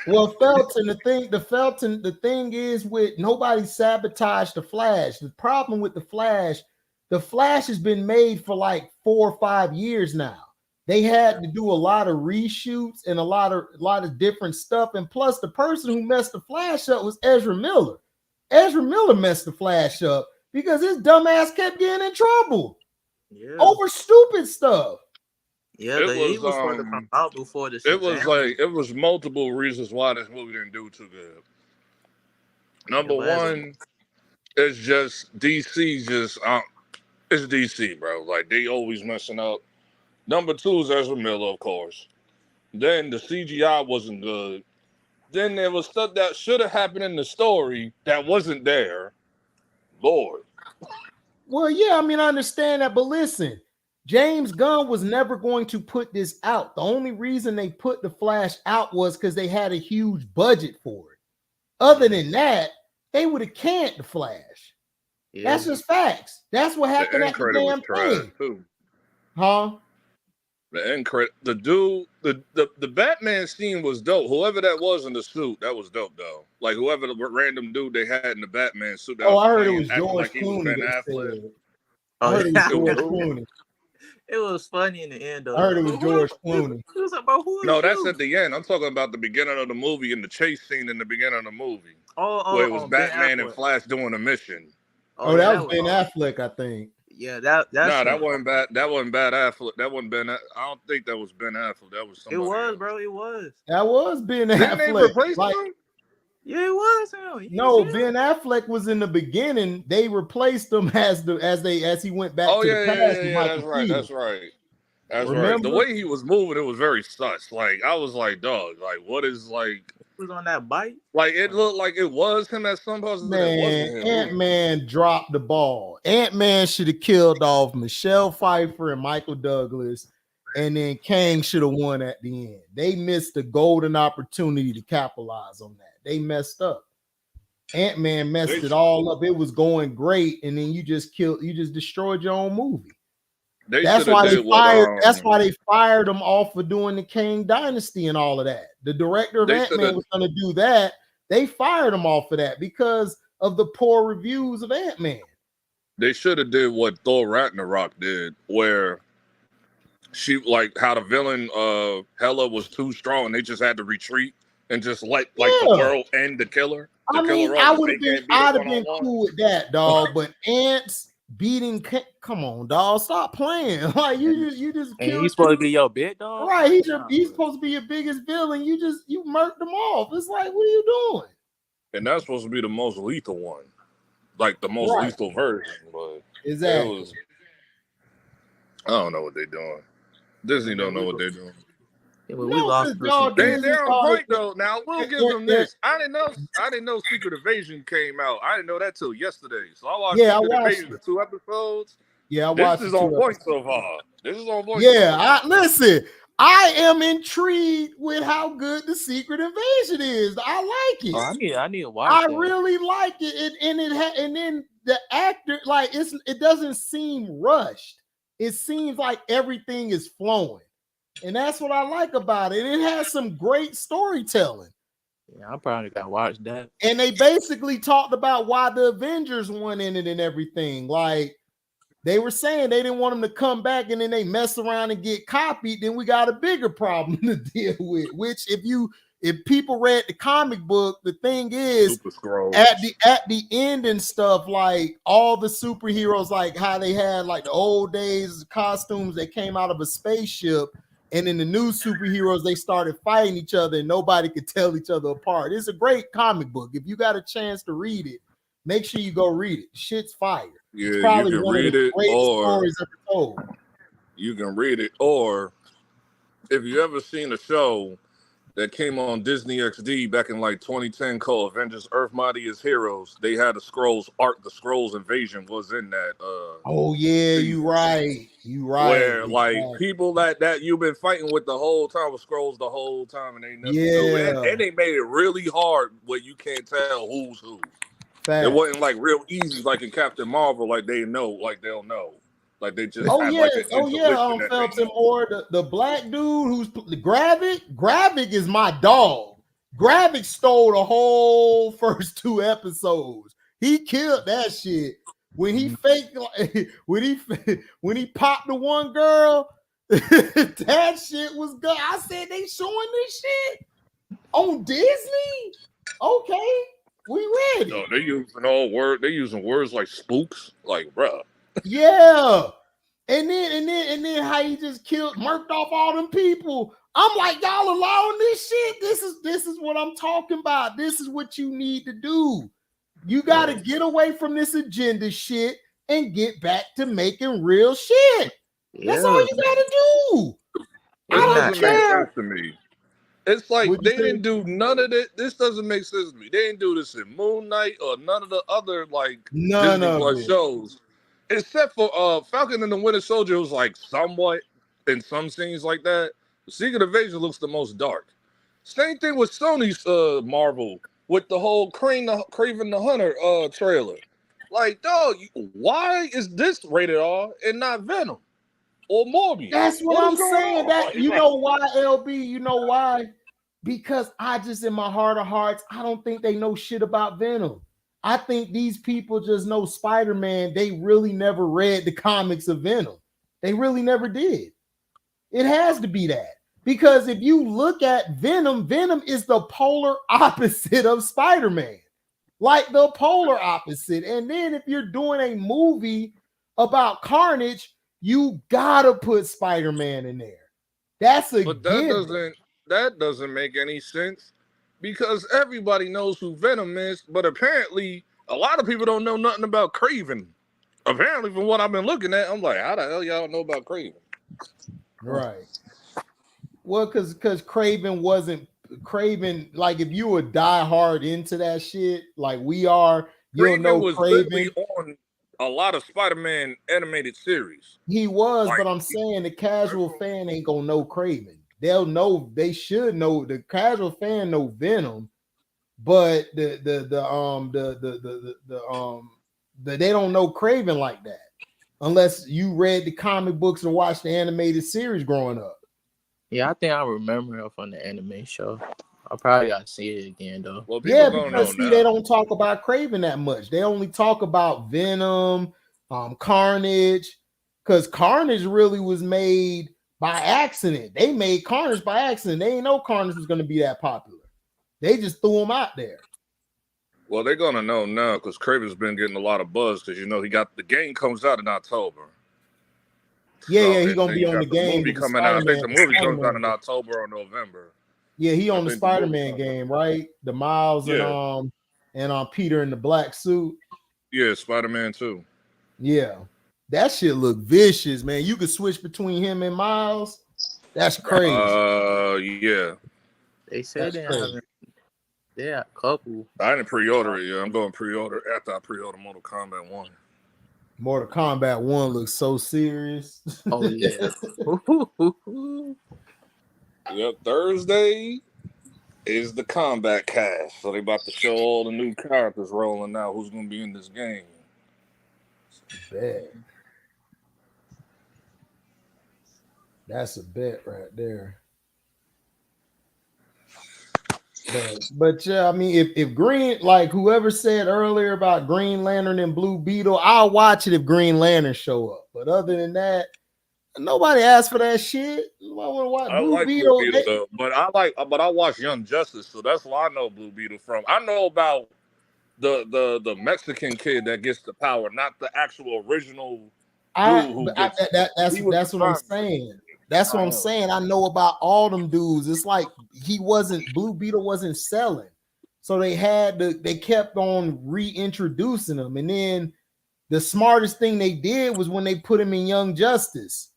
Well, Felton, the thing is with nobody sabotaged the Flash. The problem with the Flash has been made for like 4 or 5 years now. They had to do a lot of reshoots and a lot of different stuff. And plus, the person who messed the Flash up was Ezra Miller. Ezra Miller messed the Flash up because his dumb ass kept getting in trouble over stupid stuff. Yeah, he was supposed to come out before this. It was multiple reasons why this movie didn't do too good. Number one, it's just DC. It's DC, bro. Like they always messing up. Number two is Ezra Miller, of course. Then the CGI wasn't good. Then there was stuff that should have happened in the story that wasn't there. Lord. Well, yeah, I mean, I understand that, but listen, James Gunn was never going to put this out. The only reason they put the Flash out was because they had a huge budget for it. Other than that, they would have canned the Flash. Yeah. That's just facts. That's what happened at the damn thing. Too. Huh? The end credit, the dude, the Batman scene was dope. Whoever that was in the suit, that was dope though. Like whoever the random dude they had in the Batman suit. I heard it was George Clooney. I heard it was George Clooney. It was funny in the end though. I heard it was George Clooney. No, that's at the end. I'm talking about the beginning of the movie and the chase scene in the beginning of the movie. Where it was Batman and Flash doing a mission. That was Ben Affleck, I think. Yeah, that wasn't bad. That wasn't bad Affleck. That wasn't Ben. I don't think that was Ben Affleck. That was somebody. It was, else. Bro. It was. That was Ben Affleck. Didn't they replace him? Yeah, it was him. No, Ben Affleck was in the beginning. They replaced him as he went back to the past. That's right. That's right. That's Remember? right. The way he was moving, it was very sus. Like I was like, dog, like what is like? He was on that bike. Like it looked like it was him at some parts, but it wasn't him. Ant-Man dropped the ball. Ant-Man should have killed off Michelle Pfeiffer and Michael Douglas, and then Kang should have won at the end. They missed a golden opportunity to capitalize on that. They messed up. Ant-Man messed it all up. It was going great, and then you just destroyed your own movie. That's why they fired him off for doing the Kang Dynasty and all of that. The director of Ant-Man was going to do that. They fired him off for that because of the poor reviews of Ant-Man. They should have did what Thor Ragnarok did, where she like how the villain Hela was too strong and they just had to retreat and just let the world end the killer. I mean, I'd have been cool with that, dog. But ants beating, come on, dog, stop playing. Like you just killed. He's supposed to be your big dog, right? He's supposed to be your biggest villain. You murked him off. It's like, what are you doing? And that's supposed to be the most lethal one, like the most lethal version. But exactly, I don't know what they're doing. Disney don't know what they're doing. Yeah, we lost. They're on point though. Now we'll give them this. I didn't know Secret Invasion came out. I didn't know that till yesterday. So I watched Secret Invasion, the 2 episodes. Yeah, I watched. This is on point so far. This is on point. Yeah, listen. I am intrigued with how good the Secret Invasion is. I like it. Oh, I need to watch. I really like it, and then the actor, like it doesn't seem rushed. It seems like everything is flowing. And that's what I like about it. It has some great storytelling. Yeah, I probably got to watch that. And they basically talked about why the Avengers went in it and everything. Like they were saying they didn't want them to come back and then they mess around and get copied. Then we got a bigger problem to deal with. Which if people read the comic book, the thing is at the end and stuff, like all the superheroes, like how they had like the old days costumes that came out of a spaceship. And in the new superheroes, they started fighting each other and nobody could tell each other apart. It's a great comic book. If you got a chance to read it, make sure you go read it. Shit's fire. Yeah, it's probably you can one read of the it greatest or stories ever told. You can read it, or if you ever seen a show that came on Disney XD back in like 2010 called Avengers Earth Mightiest Heroes, they had the Skrulls arc. The Skrulls invasion was in that. Oh yeah, you right. Where like people that you've been fighting with the whole time with Skrulls the whole time, and they never knew it. And they made it really hard where you can't tell who's who. Fact. It wasn't like real easy like in Captain Marvel, like they'll know. Like they just Felton Moore, the black dude who's the Gravik is my dog. Gravik stole the whole first 2 episodes. He killed that shit when he faked when he popped the one girl. That shit was good. I said they showing this shit on Disney. Okay, we ready. No, they're using words like spooks, like bruh. Yeah, and then how he just murked off all them people. I'm like, y'all allowing this shit? This is what I'm talking about. This is what you need to do. You got to get away from this agenda shit and get back to making real shit. That's all you got to do. It doesn't make sense to me. It's like they didn't do none of it. This doesn't make sense to me. They didn't do this in Moon Knight or none of the other like Disney Plus shows. Except for Falcon and the Winter Soldier was like somewhat in some scenes like that. The Secret Invasion looks the most dark. Same thing with Sony's Marvel with the whole Craven the Hunter trailer. Like, dog, why is this rated R and not Venom or Morbius? That's what I'm saying. That you know why, LB? You know why? Because I just in my heart of hearts, I don't think they know shit about Venom. I think these people just know Spider-Man. They really never read the comics of Venom. They really never did. It has to be that. Because if you look at Venom, Venom is the polar opposite of Spider-Man. Like the polar opposite. And then if you're doing a movie about Carnage, you gotta put Spider-Man in there. That's a But that doesn't make any sense. because everybody knows who Venom is, but apparently a lot of people don't know nothing about Kraven. Apparently, from what I've been looking at, I'm like, how the hell y'all know about Kraven? Right. Well, because Craven, like if you were die hard into that shit, like we are, you'll Kraven know was literally Craven. on a lot of Spider-Man animated series. He was, Like, but I'm saying the casual fan ain't gonna know Craven. They'll know, they should know, the casual fan know Venom, but they don't know Craven like that unless you read the comic books and watched the animated series growing up. Yeah, I think I remember her from the anime show. I probably gotta see it again though. well, people Yeah, gonna know because see, now. they don't talk about Craven that much. They only talk about Venom, Carnage, because Carnage really was made by accident. They made Carnage by accident. They didn't know Carnage was going to be that popular. They just threw him out there. Well, they're gonna know now because Kraven's been getting a lot of buzz because he got the game comes out in October. Yeah, So, yeah, he and gonna then be you on the got the game movie with the coming out. I think Spider-Man. the movie comes out in Spider-Man. October or November. Yeah, he I on the think the movie Spider-Man comes out. game, right? The Miles Yeah, and Peter in the black suit. yeah, Spider-Man 2. Yeah, that shit look vicious, man. You could switch between him and Miles. That's crazy. Yeah. They said they have a couple. I didn't pre-order it yet. I'm going pre-order after I pre-order Mortal Kombat 1. Mortal Kombat 1 looks so serious. Oh yeah. Yep, Thursday is the combat cast. So they about to show all the new characters rolling out who's gonna be in this game. Bet. That's a bet right there. But yeah, I mean, if Green, like whoever said earlier about Green Lantern and Blue Beetle, I'll watch it if Green Lantern show up. But other than that, nobody asked for that shit. I want to watch I Blue like Blue Beetle. Beetle though, but I watch Young Justice, so that's where I know Blue Beetle from. I know about the Mexican kid that gets the power, not the actual original dude who gets. That's what I'm saying. That's what I'm saying. I know about all them dudes. It's like Blue Beetle wasn't selling. So they kept on reintroducing them. And then the smartest thing they did was when they put him in Young Justice,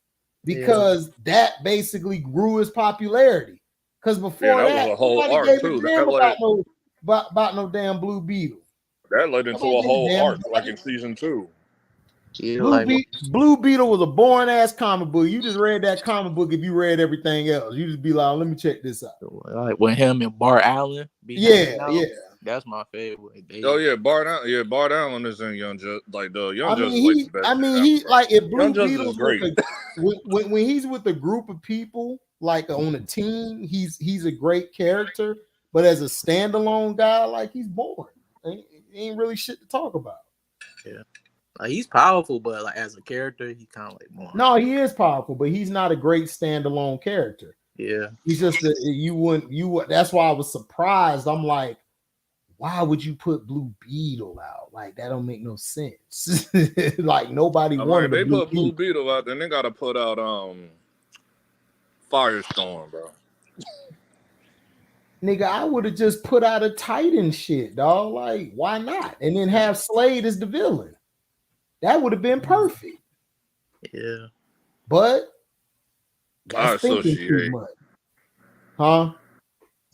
because that basically grew his popularity. Because before that that, was a whole nobody arc gave a too. damn about no damn Blue Beetle. That led into Nobody a gave a whole damn. arc, like in season 2. Yeah, Blue Beetle was a boring ass comic book. You just read that comic book if you read everything else. You just be like, let me check this out. like when him and Bart Allen be Yeah. That's my favorite. Oh yeah, Bart Allen is in Young Justice. Like the Young Justice is like the best. He like if Blue Young Justice Beetle is great. when he's with a group of people, like on a team, he's a great character. But as a standalone guy, like he's boring. Ain't really shit to talk about. Yeah. Like he's powerful, but like as a character, he kind of like more. No, he is powerful, but he's not a great standalone character. Yeah, he's just that's why I was surprised. I'm like, why would you put Blue Beetle out? Like that don't make no sense. Like nobody wanted. They put Blue Beetle out, then they gotta put out Firestorm, bro. Nigga, I would have just put out a Titan shit, dog. Like, why not? And then have Slade as the villain. That would have been perfect. Yeah. But I associate. Huh?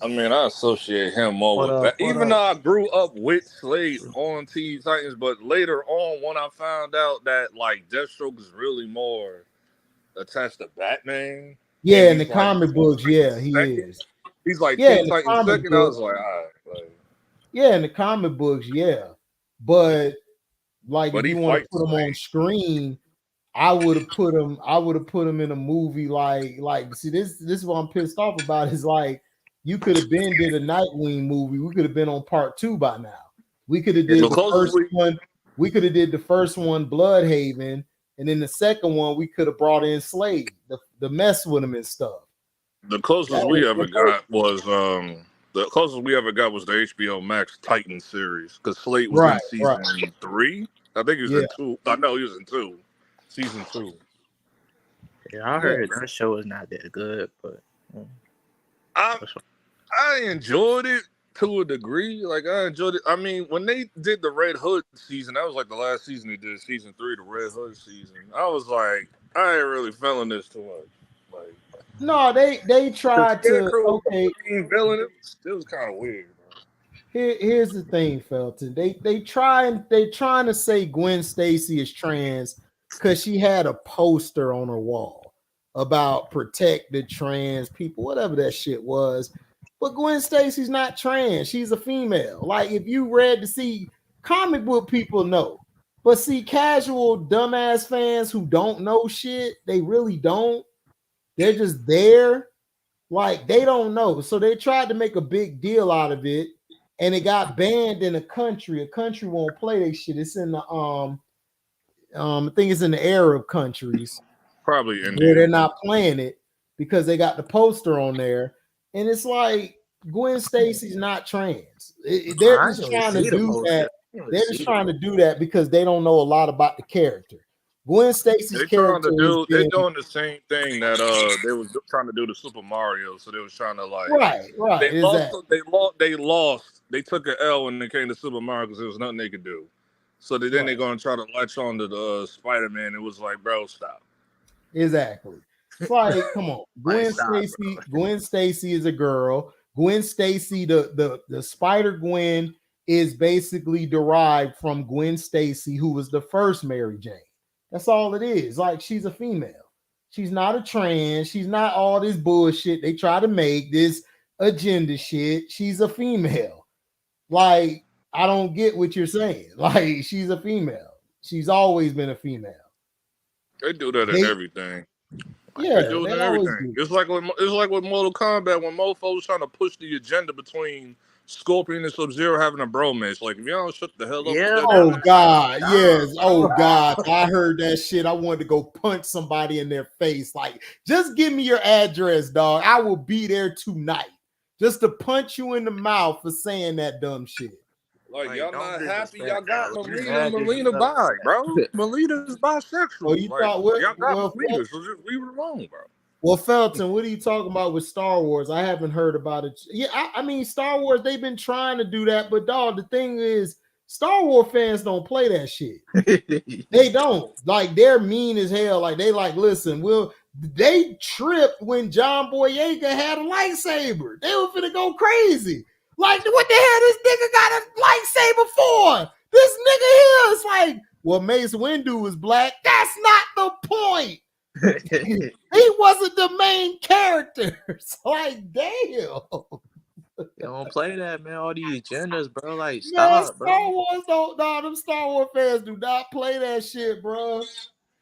I mean, I associate him more with that. Even though I grew up with Slade on Teen Titans, but later on when I found out that like Deathstroke is really more attached to Batman. Yeah, in the comic books, yeah, he is. He's like Teen Titans second. I was like, all right. Yeah, in the comic books, yeah. But like if you want to put him on screen, I would have put him in a movie like see this is what I'm pissed off about is like you could have did a Nightwing movie. We could have been on part 2 by now. We could have did the first one. We could have did the first one, Bloodhaven, and then the second one we could have brought in Slade, the mess with him and stuff. The closest we ever got was the HBO Max Titan series because Slade was in season 3. I think he was in 2. I know he was in 2. Season 2. Yeah, I heard that show is not that good, but I enjoyed it, to a degree. Like I enjoyed it. I mean, when they did the Red Hood season, that was like the last season they did, season 3, the Red Hood season. I was like, I ain't really feeling this too much. Like, no, they the tried to. Scarecrow was Okay, the main villain. It was kind of weird. here's the thing, Felton. They're trying to say Gwen Stacy is trans because she had a poster on her wall about protect the trans people, whatever that shit was. But Gwen Stacy's not trans. She's a female. Like if you read to see comic book people know. But see, casual dumbass fans who don't know shit, they really don't. They're just there. Like they don't know. So they tried to make a big deal out of it. And it got banned in a country. A country won't play that shit. It's in the I think it's in the Arab countries. Probably India. Where they're not playing it because they got the poster on there. And it's like Gwen Stacy's not trans. They're just trying to do that. They're just trying to do that because they don't know a lot about the character. Gwen Stacy's character they're doing the same thing that they was trying to do to Super Mario. So they was trying to like right. They lost. They took an L when they came to Super Mario because there was nothing they could do. So then they're gonna try to latch on to the Spider-Man. It was like, bro, stop. Exactly. It's like, come on. Gwen Stacy is a girl. Gwen Stacy, the Spider Gwen is basically derived from Gwen Stacy, who was the first Mary Jane. That's all it is. Like, she's a female. She's not a trans. She's not all this bullshit they try to make, this agenda shit. She's a female. Like, I don't get what you're saying. Like, she's a female. She's always been a female. They do that in everything. Yeah, they do it in everything. It's like with Mortal Kombat when Mofo was trying to push the agenda between Scorpion and Sub-Zero having a bromance. Like, if y'all don't shut the hell up. Yeah. Oh God, yes. Oh God, I heard that shit. I wanted to go punch somebody in their face. Like, just give me your address, dog. I will be there tonight, just to punch you in the mouth for saying that dumb shit. Like y'all not happy. Y'all got Melina bi, bro. Melina's bisexual. Oh, you thought what? Y'all got Melina, so just leave it alone, bro. Well, Felton, what are you talking about with Star Wars? I haven't heard about it. Yeah, I mean, Star Wars, they've been trying to do that, but dog, the thing is, Star Wars fans don't play that shit. They don't. Like, they're mean as hell. Like, they like, listen, they tripped when John Boyega had a lightsaber. They were finna go crazy. Like, what the hell this nigga got a lightsaber for? This nigga here is like, well, Mace Windu was black. That's not the point. He wasn't the main character. It's like, damn. They don't play that, man. All these agendas, bro. Like, stop, bro. Star Wars don't. No, them Star Wars fans do not play that shit, bro.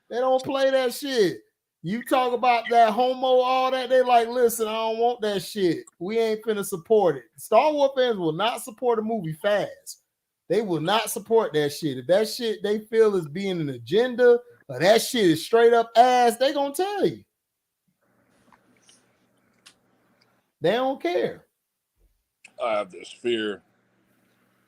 They don't play that shit. You talk about that homo, all that. They like, listen, I don't want that shit. We ain't finna support it. Star Wars fans will not support a movie fast. They will not support that shit. If that shit they feel is being an agenda or that shit is straight up ass, they gonna tell you. They don't care. I have this fear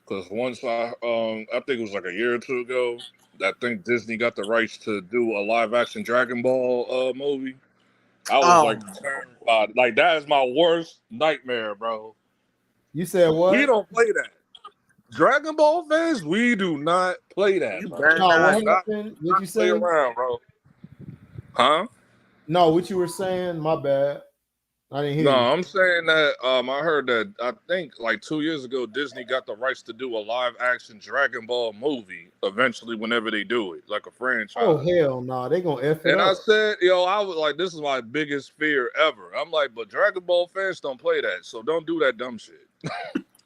because once I think it was like a year or two ago, I think Disney got the rights to do a live action Dragon Ball movie. I was like terrified. Like, that is my worst nightmare, bro. You said what? We don't play that. Dragon Ball fans, we do not play that. What you say around, bro? Huh? No, what you were saying? My bad. I didn't hear. No, I'm saying that I heard that I think like 2 years ago Disney got the rights to do a live action Dragon Ball movie eventually whenever they do it, like a franchise. Oh hell no, they gonna F it and up. I said, I was like, this is my biggest fear ever. I'm like, but Dragon Ball fans don't play that, so don't do that dumb shit.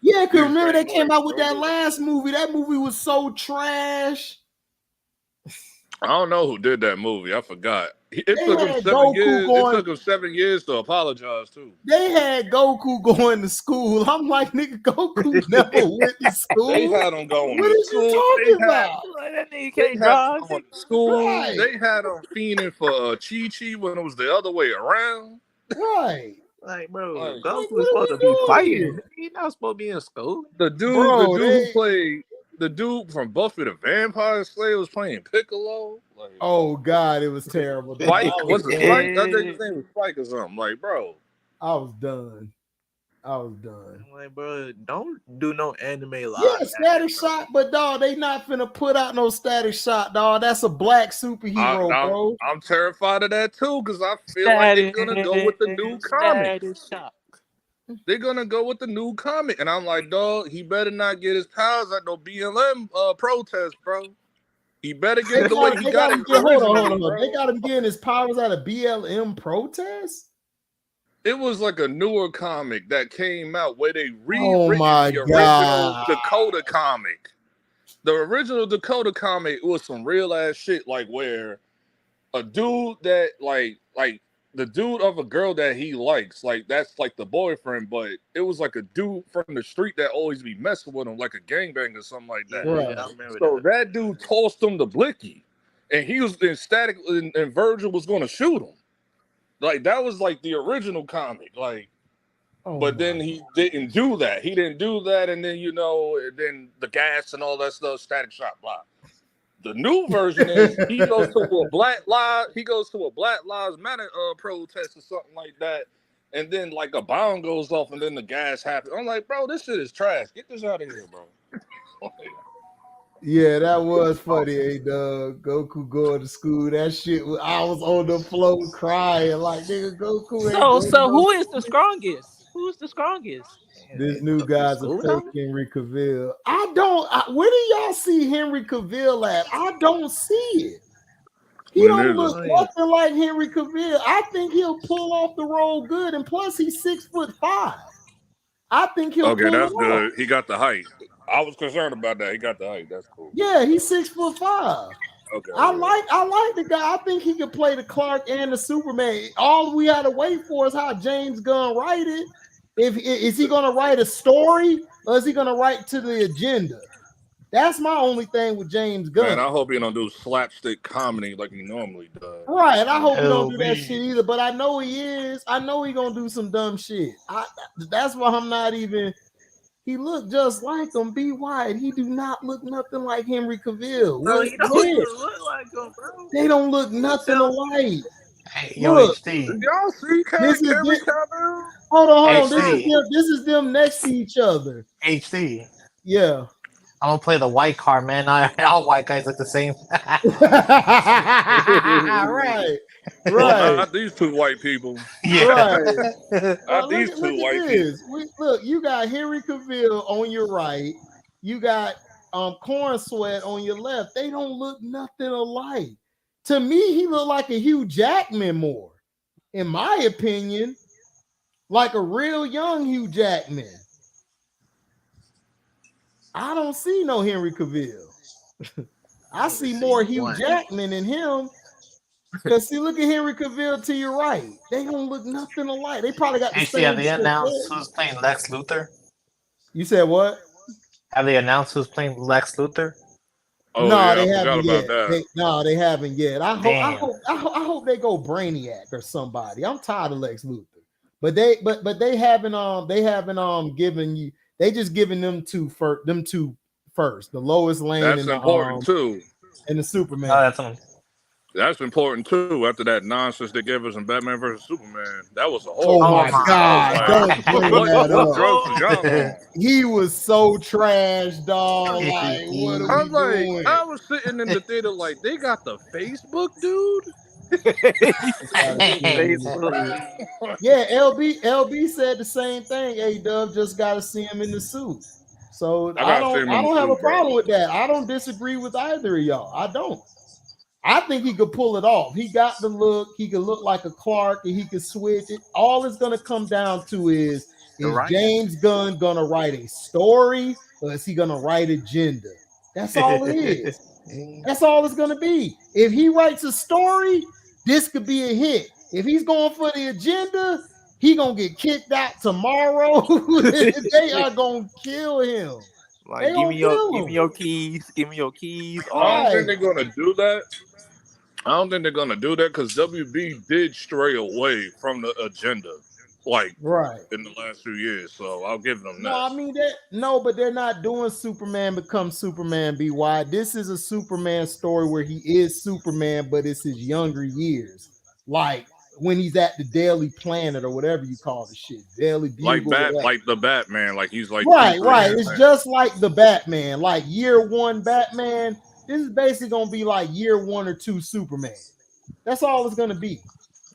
Yeah, because remember they came out with that last movie. That movie was so trash. I don't know who did that movie. I forgot. It took him 7 years. It took him 7 years to apologize too. They had Goku going to school. I'm like, nigga, Goku never went to school. They had him going what to is school. You talking about? That nigga can't drive. Going to school. Right. They had him fiending for Chi-Chi when it was the other way around. Right. Like, bro, Goku was supposed to be fighting. He's not supposed to be in school. The dude who played the dude from Buffy the Vampire Slayer was playing Piccolo. Like, oh God, it was terrible. Spike, what's it? Spike? I think his name was Spike or something. Like, bro, I was done. I was done. I'm like, bro, don't do no anime live. Yeah, Static Shock, but dog, they not finna put out no Static Shock, dog. That's a black superhero, bro. I'm terrified of that too, because I feel like they're gonna go with the new comic. They're gonna go with the new comic, and I'm like, dog, he better not get his powers at no BLM protest, bro. He better get the way he got it. Hold on. They got him getting his powers at a BLM protest. It was like a newer comic that came out where they rewritten the original Dakota comic. The original Dakota comic was some real ass shit, like where a dude that like the dude of a girl that he likes, like that's like the boyfriend, but it was like a dude from the street that always be messing with him, like a gangbang or something like that. Yeah, I remember so that dude tossed him the blicky, and he was in static, and Virgil was going to shoot him. Like that was like the original comic, like. But then he didn't do that. He didn't do that, and then then the gas and all that stuff, Static Shock, blah. The new version is he goes to a Black Lives Matter protest or something like that, and then like a bomb goes off, and then the gas happens. I'm like, bro, this shit is trash. Get this out of here, bro. Yeah, that was funny, dog. Goku going to school. That shit, I was on the floor crying like, nigga, Goku. So who is the strongest? Who's the strongest? This new guy's a fake Henry Cavill. Where do y'all see Henry Cavill at? I don't see it. He don't look nothing like Henry Cavill. I think he'll pull off the role good, and plus he's 6'5". I think he'll pull that's it good. off. He got the height. I was concerned about that. He got the height. That's cool. Yeah, he's 6'5". Okay. I like the guy. I think he could play the Clark and the Superman. All we had to wait for is how James Gunn write it. Is he gonna write a story or is he gonna write to the agenda? That's my only thing with James Gunn. Man, I hope he don't do slapstick comedy like he normally does. Right, I hope he don't do that shit either. But I know he is. I know he gonna do some dumb shit. That's why I'm not even. He looked just like him. Be Wyatt. He do not look nothing like Henry Cavill. Bro, he don't look like him, bro. They don't look nothing alike. Hey, yo, Steve. Y'all see Henry Cavill? Hold on. This is them next to each other. HD. Yeah. I'm gonna play the white card, man. All white guys look the same. Right. Not these two white people. Yeah. Right. Not these two white people. Look, you got Henry Cavill on your right. You got Corn Sweat on your left. They don't look nothing alike. To me, he looked like a Hugh Jackman more, in my opinion, like a real young Hugh Jackman. I don't see no Henry Cavill. I see more Hugh Jackman in him. Because see, look at Henry Cavill to your right. They don't look nothing alike. They probably got the same. Have they announced who's playing Lex Luthor? You said what? Have they announced who's playing Lex Luthor? Oh, no, yeah, they haven't yet. They haven't yet. I hope they go Brainiac or somebody. I'm tired of Lex Luthor. But they haven't given you. They just giving them two first. The Lois Lane. That's and important too. And the Superman. That's important too. After that nonsense they gave us in Batman versus Superman, that was a whole. Oh my God! Don't bring that up. He was so trash, dog. Like, what are we doing? I was sitting in the theater like, they got the Facebook dude. Yeah, LB said the same thing. A-Dub just got to see him in the suit. So I don't have a problem with that. I don't disagree with either of y'all. I don't. I think he could pull it off. He got the look. He could look like a Clark, and he could switch it. All it's going to come down to is James Gunn going to write a story, or is he going to write agenda? That's all it is. That's all it's going to be. If he writes a story, this could be a hit. If he's going for the agenda, he going to get kicked out tomorrow. They are going to kill him. Like, give me your keys. Give me your keys. I don't think they're going to do that. I don't think they're going to do that because WB did stray away from the agenda, like in the last few years. So I'll give them that. No, I mean but they're not doing Superman become Superman. BY. This is a Superman story where he is Superman, but it's his younger years. Like when he's at the Daily Planet or whatever you call the shit, Daily Bugle. Like the Batman, like he's like right. It's just like the Batman, like year one Batman. This is basically gonna be like year 1 or 2 Superman. That's all it's gonna be.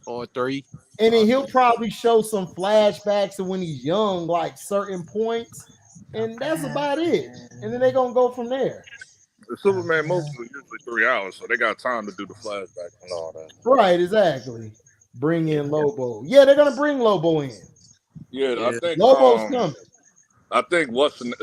Or 3. And then he'll probably show some flashbacks of when he's young, like certain points, and that's about it. And then they're gonna go from there. The Superman movies are usually 3 hours, so they got time to do the flashbacks and all that. Right, exactly. Bring in Lobo. Yeah, they're gonna bring Lobo in. Yeah, I think Lobo's coming. I think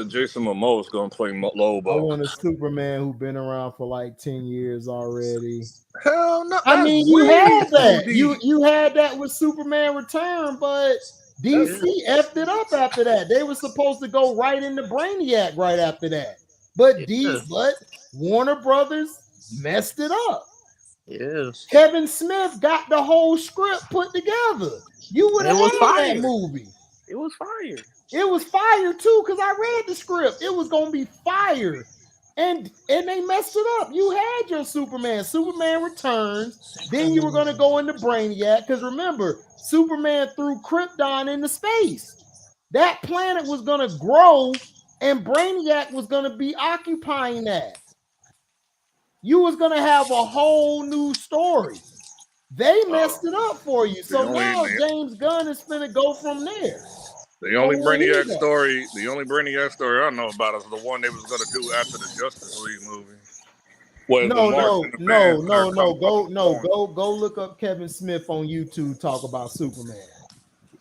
Jason Momoa is gonna play Lobo. I want a Superman who's been around for like 10 years already. Hell no! I mean, you had that. You had that with Superman Return, but DC effed it up after that. They were supposed to go right into Brainiac right after that, but but Warner Brothers messed it up. Yes. Kevin Smith got the whole script put together. You would have had that movie. It was fire. It was fire too, because I read the script. It was gonna be fire. And they messed it up. You had your Superman Returns. Then you were going to go into Brainiac. Because remember, Superman threw Krypton into space. That planet was going to grow, and Brainiac was going to be occupying that. You was going to have a whole new story. They messed it up for you. So now James Gunn is going to go from there. The only Brainiac story I know about is the one they was gonna do after the Justice League movie. Go look up Kevin Smith on YouTube. Talk about Superman.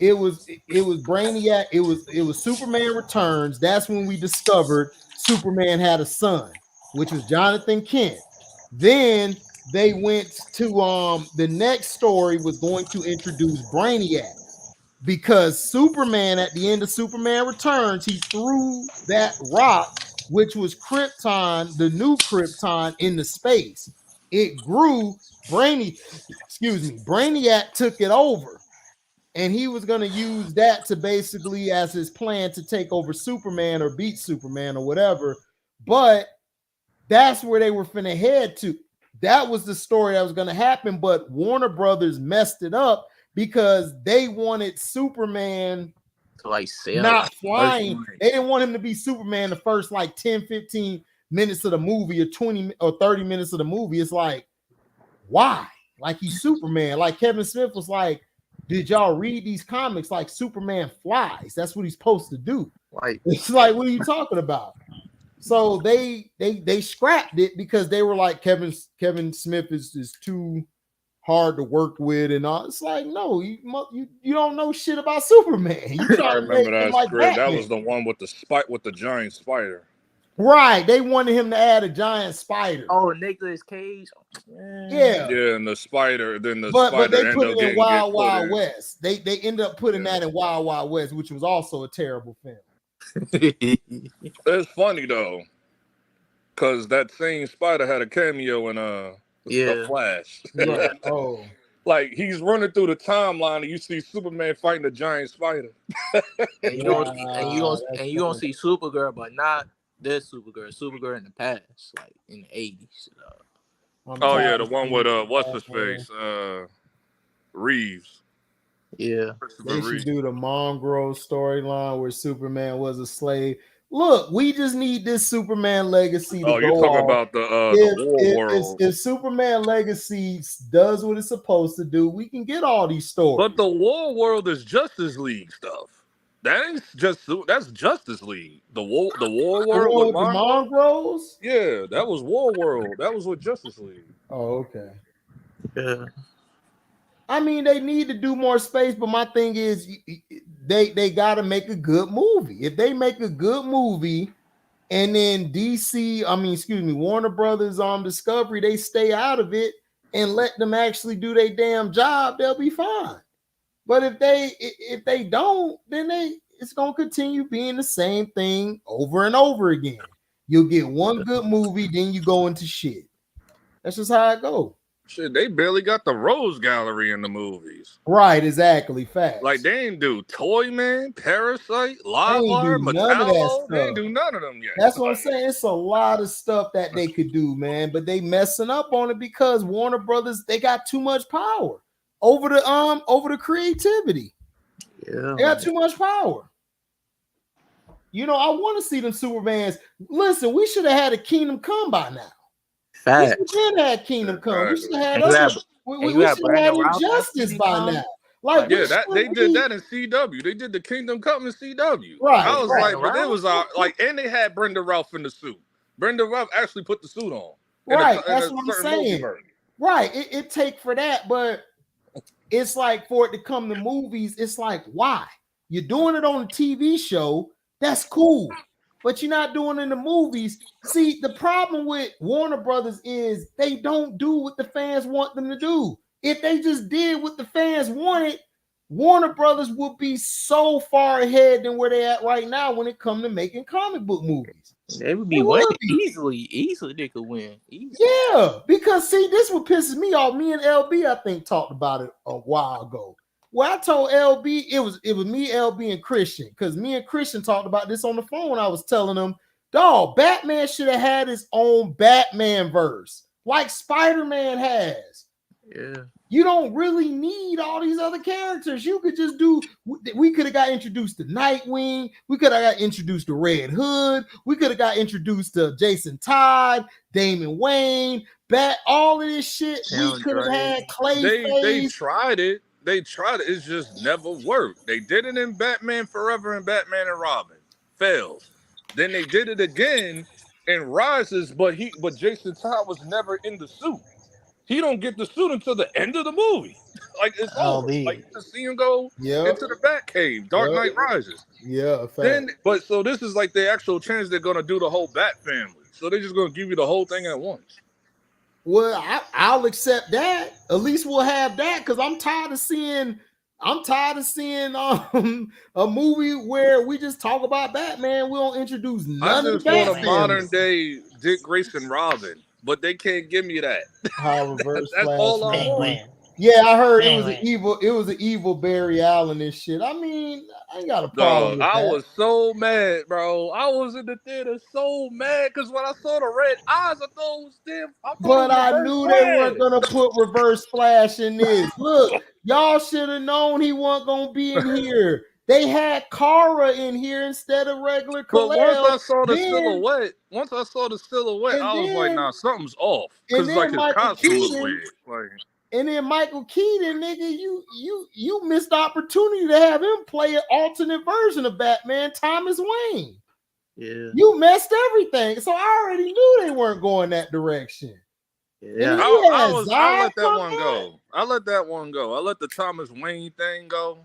It was Brainiac. It was Superman Returns. That's when we discovered Superman had a son, which was Jonathan Kent. Then they went to the next story was going to introduce Brainiac. Because Superman, at the end of Superman Returns, he threw that rock, which was Krypton, the new Krypton, into space. It grew. Brainiac took it over. And he was going to use that to basically as his plan to take over Superman or beat Superman or whatever. But that's where they were finna head to. That was the story that was going to happen. But Warner Brothers messed it up. Because they wanted Superman to like sell not flying. They didn't want him to be Superman the first like 10, 15 minutes of the movie or 20 or 30 minutes of the movie. It's like, why? Like he's Superman. Like Kevin Smith was like, did y'all read these comics? Like Superman flies. That's what he's supposed to do. Like it's like, what are you talking about? So they scrapped it because they were like, Kevin Smith is too hard to work with and all. It's like, no, you don't know shit about Superman. You I remember that like script. Batman. That was the one with the giant spider. Right. They wanted him to add a giant spider. Oh, Nicolas Cage. Yeah. Yeah, and the spider. Then but spider they put it in Wild Wild West. They ended up putting that in Wild Wild West, which was also a terrible film. It's funny though, because that same spider had a cameo in a Flash. Right. Oh, like he's running through the timeline and you see Superman fighting a giant spider. and you gonna see Supergirl, but not this Supergirl in the past, like in the 80s. Oh yeah, the one with what's his face? Reeves. Yeah. They should do the Mongrel storyline where Superman was a slave. Look, we just need this Superman legacy to go you're talking about the War World. If Superman Legacy does what it's supposed to do, we can get all these stories. But the War World is Justice League stuff. That's Justice League. The War World with the Mongrels? Yeah, that was War World. That was with Justice League. Oh, okay. Yeah. I mean, they need to do more space, but my thing is they got to make a good movie. If they make a good movie and then Warner Brothers on Discovery, they stay out of it and let them actually do their damn job, they'll be fine. But if they don't, then it's going to continue being the same thing over and over again. You'll get one good movie, then you go into shit. That's just how it goes. Shit, they barely got the Rose Gallery in the movies. Right, exactly. Facts. Like they ain't do Toy Man, Parasite, Live Wire, Metallo. They ain't do none of them yet. That's what I'm saying. It's a lot of stuff that they could do, man. But they messing up on it because Warner Brothers, they got too much power. over the creativity. Yeah, They got too much power. You know, I want to see them Supermans. Listen, we should have had a Kingdom Come by now. Facts. We should have had Kingdom Come. We should have had And you have, we you have should have had Brandon Routh as Injustice King by Kong. now. Like, yeah, that they did that in CW. They did the Kingdom Come in CW. Right, I was right. like, but it was like, and they had Brenda Ralph in the suit. Brenda Ralph actually put the suit on. Right, that's what I'm saying. Multiverse. Right, it take for that, but it's like for it to come to movies, it's like, why? You're doing it on a TV show, that's cool, but you're not doing it in the movies. See, the problem with Warner Brothers is they don't do what the fans want them to do. If they just did what the fans wanted, Warner Brothers would be so far ahead than where they're at right now when it comes to making comic book movies. They would be winning easily. They could win. Easily. Yeah, because see, this what pisses me off. Me and LB, I think, talked about it a while ago. Well, I told LB it was me, LB, and Christian, because me and Christian talked about this on the phone. I was telling him, dog, Batman should have had his own Batman verse, like Spider-Man has. Yeah. You don't really need all these other characters. You could just do, we could have got introduced to Nightwing. We could have got introduced to Red Hood. We could have got introduced to Jason Todd, Damian Wayne, all of this shit. We could have had Clayface. They tried it. They tried it. It's just never worked. They did it in Batman Forever and Batman and Robin. Fails. Then they did it again in Rises, but Jason Todd was never in the suit. He don't get the suit until the end of the movie. Like, it's over. Like, you just see him go into the Batcave, Dark Knight Rises. Yeah, so this is like the actual chance they're gonna do the whole Bat family. So they're just gonna give you the whole thing at once. Well, I'll accept that. At least we'll have that, because I'm tired of seeing a movie where we just talk about Batman. We don't introduce none of the Bat want a modern day Dick Grayson Robin. But they can't give me that. Reverse That's all I want. Yeah, I heard it was an evil Barry Allen and shit. I mean, I ain't got a problem with that. I was so mad, bro. I was in the theater so mad because when I saw the red eyes, I thought it was them. But I knew they weren't gonna put Reverse Flash in this. Look, y'all should have known he wasn't gonna be in here. They had Kara in here instead of regular Kal-El. But once I saw the silhouette, I was like, nah, something's off. Because like his costume was weird. Like, and then Michael Keaton, nigga, you missed the opportunity to have him play an alternate version of Batman, Thomas Wayne. Yeah. You messed everything. So I already knew they weren't going that direction. Yeah. I let that one go. I let the Thomas Wayne thing go.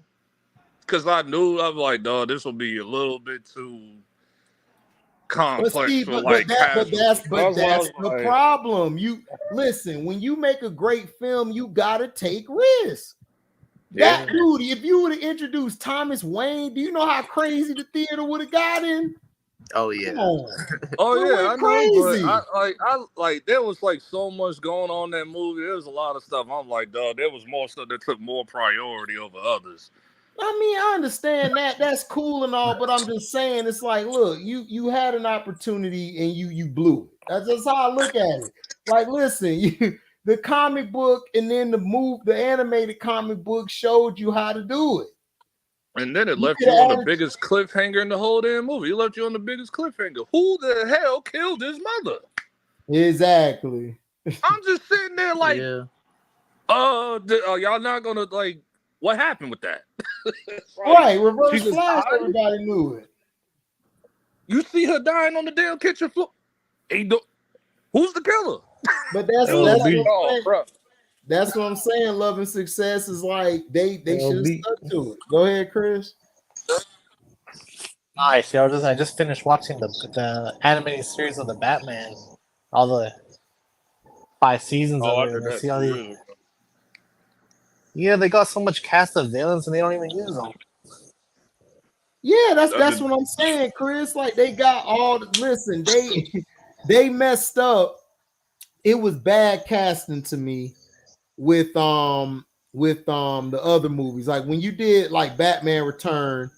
Because I knew, I was like, dog, this will be a little bit too complex but that's the problem. You listen, when you make a great film, you gotta take risks. That dude, if you would have introduced Thomas Wayne, do you know how crazy the theater would have gotten? Oh yeah. I know. But there was like so much going on in that movie. There was a lot of stuff. I'm like, dog, there was more stuff that took more priority over others. I mean, I understand that. That's cool and all, but I'm just saying, it's like, look, you had an opportunity and you blew it. That's just how I look at it. Like, listen, the comic book and then the animated comic book showed you how to do it. And then it left you on the biggest cliffhanger in the whole damn movie. It left you on the biggest cliffhanger. Who the hell killed his mother? Exactly. I'm just sitting there like, y'all not gonna like, what happened with that? Right, Reverse Flash, everybody knew it. You see her dying on the damn kitchen floor. Who's the killer? But that's what I'm saying. Love and Success is like they should have stuck to it. Go ahead, Chris. Nice. I just finished watching the animated series of the Batman, all the 5 seasons of it. See all these. Yeah, they got so much cast of villains and they don't even use them. Yeah, that's what I'm saying, Chris. Like they got listen, they messed up. It was bad casting to me with the other movies. Like when you did like Batman Return,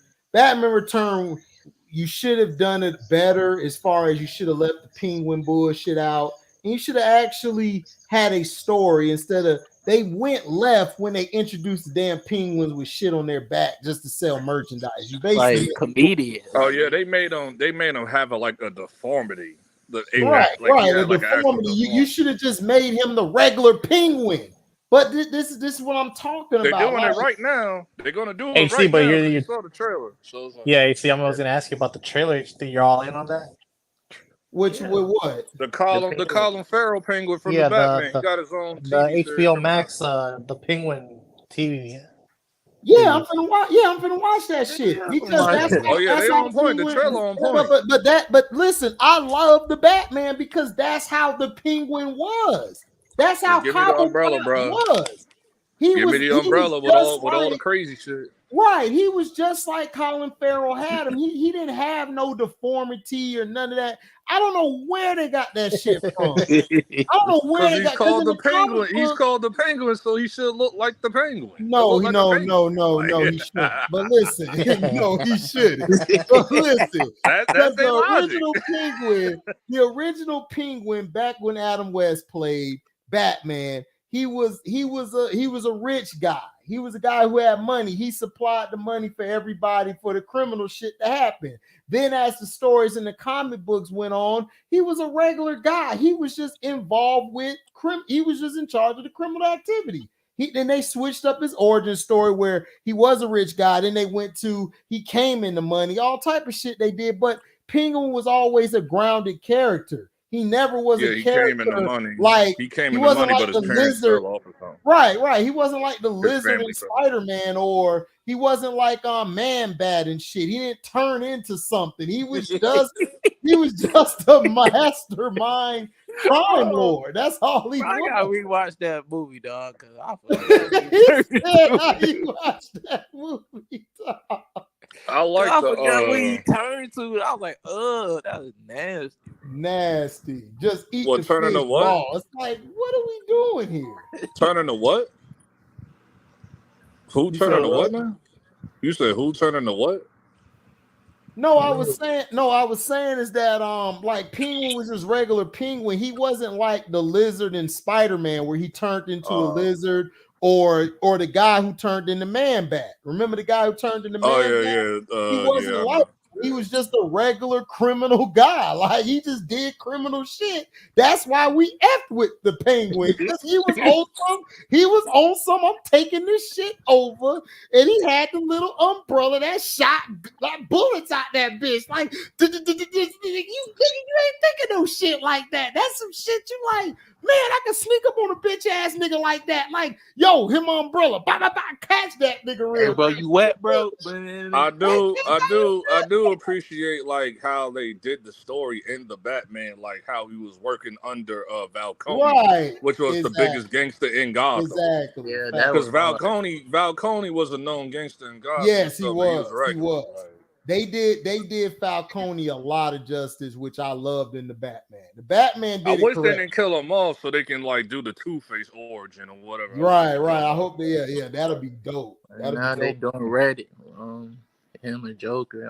you should have done it better as far as you should have left the Penguin bullshit out. And you should have actually had a story instead of They went left when they introduced the damn penguins with shit on their back just to sell merchandise. You basically like comedian. Oh yeah, they made him have a deformity. right, He the had like an actual deformity. You deformity. should have just made him the regular penguin. But this is what I'm talking They're about. doing it right now. They're gonna do it AC, right but now. you're You saw the trailer. So it's like, yeah, AC. I was gonna ask you about the trailer. You think you're all in on that? With what? The Colin Farrell penguin from the Yeah, Batman. He got his own the TV series HBO coming out. Max, the Penguin TV. Yeah, I'm finna watch. Yeah, I'm finna watch that shit because that's Oh yeah, that's they how on point. The Penguin, trailer on point. but listen, I love the Batman because that's how the Penguin was. That's how Give me the Colin umbrella, Farrell bro. was. Give me the umbrella with all the crazy shit. Right, he was just like Colin Farrell had him. He didn't have no deformity or none of that. I don't know where they got that shit from. I don't know where they got. He's called the Penguin. He's called the Penguin, so he should look like the Penguin. No, he shouldn't. But listen, no, he shouldn't. But listen, that's the original Penguin, back when Adam West played Batman, he was a rich guy. He was a guy who had money. He supplied the money for everybody for the criminal shit to happen. Then as the stories in the comic books went on, he was a regular guy. He was just involved with he was just in charge of the criminal activity. Then they switched up his origin story where he was a rich guy. Then they went to he came into money, all type of shit they did. But Penguin was always a grounded character. He never was a character came in the money. Like he came he in the wasn't money, like but the his parents lizard. fell off or something. Right. He wasn't like the lizard in fell. Spider-Man, or he wasn't like Man-Bat and shit. He didn't turn into something. He was just a mastermind crime lord. That's all he was. I gotta rewatch that movie, dog. Cause I how you watch that movie, dog. I forgot what he turned to. I was like, that was nasty. Nasty. Just eat the turn into what? raw. It's like, what are we doing here? Turn into what? Who turned into what now? You said who turned into what? No, I was saying is that like Penguin was just regular Penguin. He wasn't like the lizard in Spider-Man where he turned into a lizard, or the guy who turned into Man-Bat. Remember the guy who turned into Man-Bat? He wasn't like he was just a regular criminal guy. Like he just did criminal shit. That's why we effed with the Penguin, because he was on some. He was on some. I'm taking this shit over, and he had the little umbrella that shot like bullets out that bitch. Like you ain't thinking no shit like that. That's some shit you like. Man, I can sneak up on a bitch ass nigga like that. Like, yo, him umbrella, catch that nigga real. Hey, bro, you wet, bro? I do appreciate like how they did the story in the Batman, like how he was working under Falcone, which was the biggest gangster in Gotham. Exactly. Yeah, because Falcone was a known gangster in Gotham. Yes, he was. He was. They did Falcone a lot of justice, which I loved in the Batman. The Batman did. I wish they didn't kill him off so they can like do the Two-Face origin or whatever. Right. I hope that'll be dope. Now they doing Reddit. Him and Joker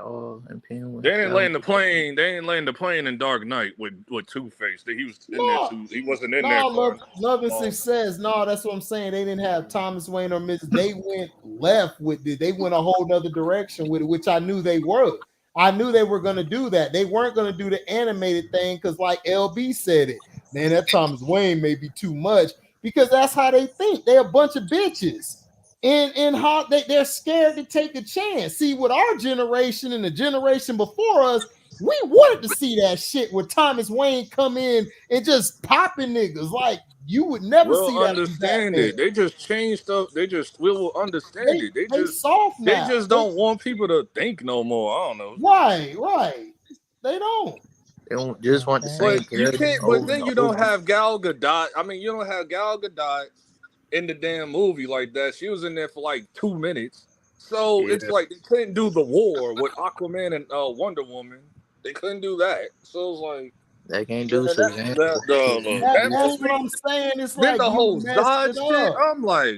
and Penguin. They didn't land the plane. They didn't land the plane in Dark Knight with Two-Face. He was in there too. He wasn't in there. Love and Success. No, that's what I'm saying. They didn't have Thomas Wayne or Miss. They went left with it. They went a whole nother direction with it, which I knew they were. I knew they were going to do that. They weren't going to do the animated thing because, like LB said it, man, that Thomas Wayne may be too much, because that's how they think. They're a bunch of bitches. And how they're scared to take a chance. See, with our generation and the generation before us, we wanted to see that shit where Thomas Wayne come in and just popping niggas. Like, you would never see that. Understand it. They just changed stuff. We will understand it. They just soft now. They just don't want people to think no more. I don't know. Right. They don't. They don't just want the same. But you can't. But then you don't have Gal Gadot. I mean, you don't have Gal Gadot in the damn movie like that. She was in there for like 2 minutes. So it's like they couldn't do the war with Aquaman and Wonder Woman. They couldn't do that. So it's like they can't do Shazam. That's what I'm saying. It's then like the whole Zod shit. I'm like,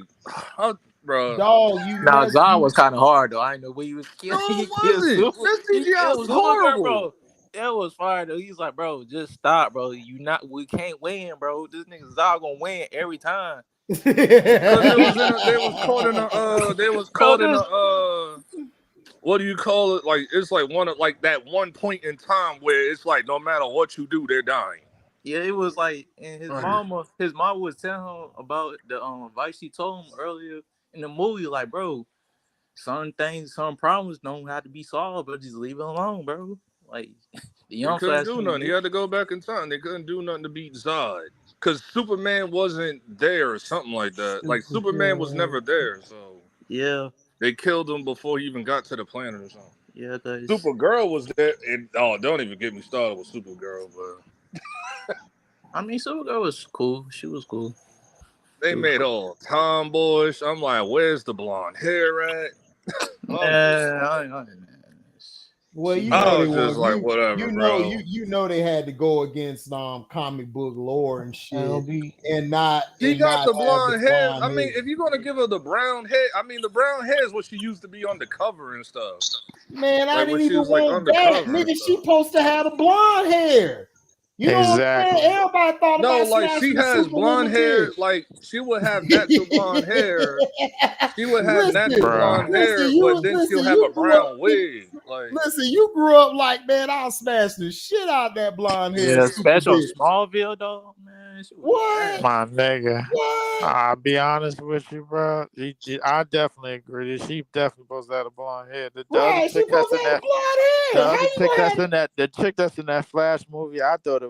bro. Dog, Zod was kind of hard though. I didn't know where he was killing. No, it was horrible, bro. That was fire though. He's like, bro, just stop, bro. We can't win, bro. This nigga Zod gonna win every time. Because they was caught in a what do you call it? Like it's like one of like that one point in time where it's like no matter what you do, they're dying. Yeah, it was like, and his mom was telling him about the advice she told him earlier in the movie. Like, bro, some problems don't have to be solved, but just leave it alone, bro. Like, the young He couldn't Flash do nothing. He had to go back in time. They couldn't do nothing to beat Zod because Superman wasn't there or something like that. Like Superman was never there, so yeah, they killed him before he even got to the planet or something. yeah, cause Supergirl was there. And, don't even get me started with Supergirl, but I mean, Supergirl was cool. She was cool. they made all tomboyish. I'm like, where's the blonde hair at? Well, you I know they was just were. like, whatever, you bro. know, you know they had to go against comic book lore and shit, and She got the blonde hair. blonde I mean, hair. if you're gonna give her the brown hair, I mean, the brown hair is what she used to be on the cover and stuff. Man, I Like didn't when she even was like want that. undercover. Nigga, she supposed to have the blonde hair. You know what I'm saying? Everybody thought No, about like she has blonde hair. dick. Like she would have natural blonde hair. She would have natural blonde hair, but then she'll have a brown wig. Like, listen, you grew up like, man, I'll smash the shit out that blonde hair. Yeah, special Smallville though, man. What? My nigga. What? I'll be honest with you, bro. I definitely agree that she definitely supposed to have a blonde hair. The other chick that's in that, the chick that's in that Flash movie, I thought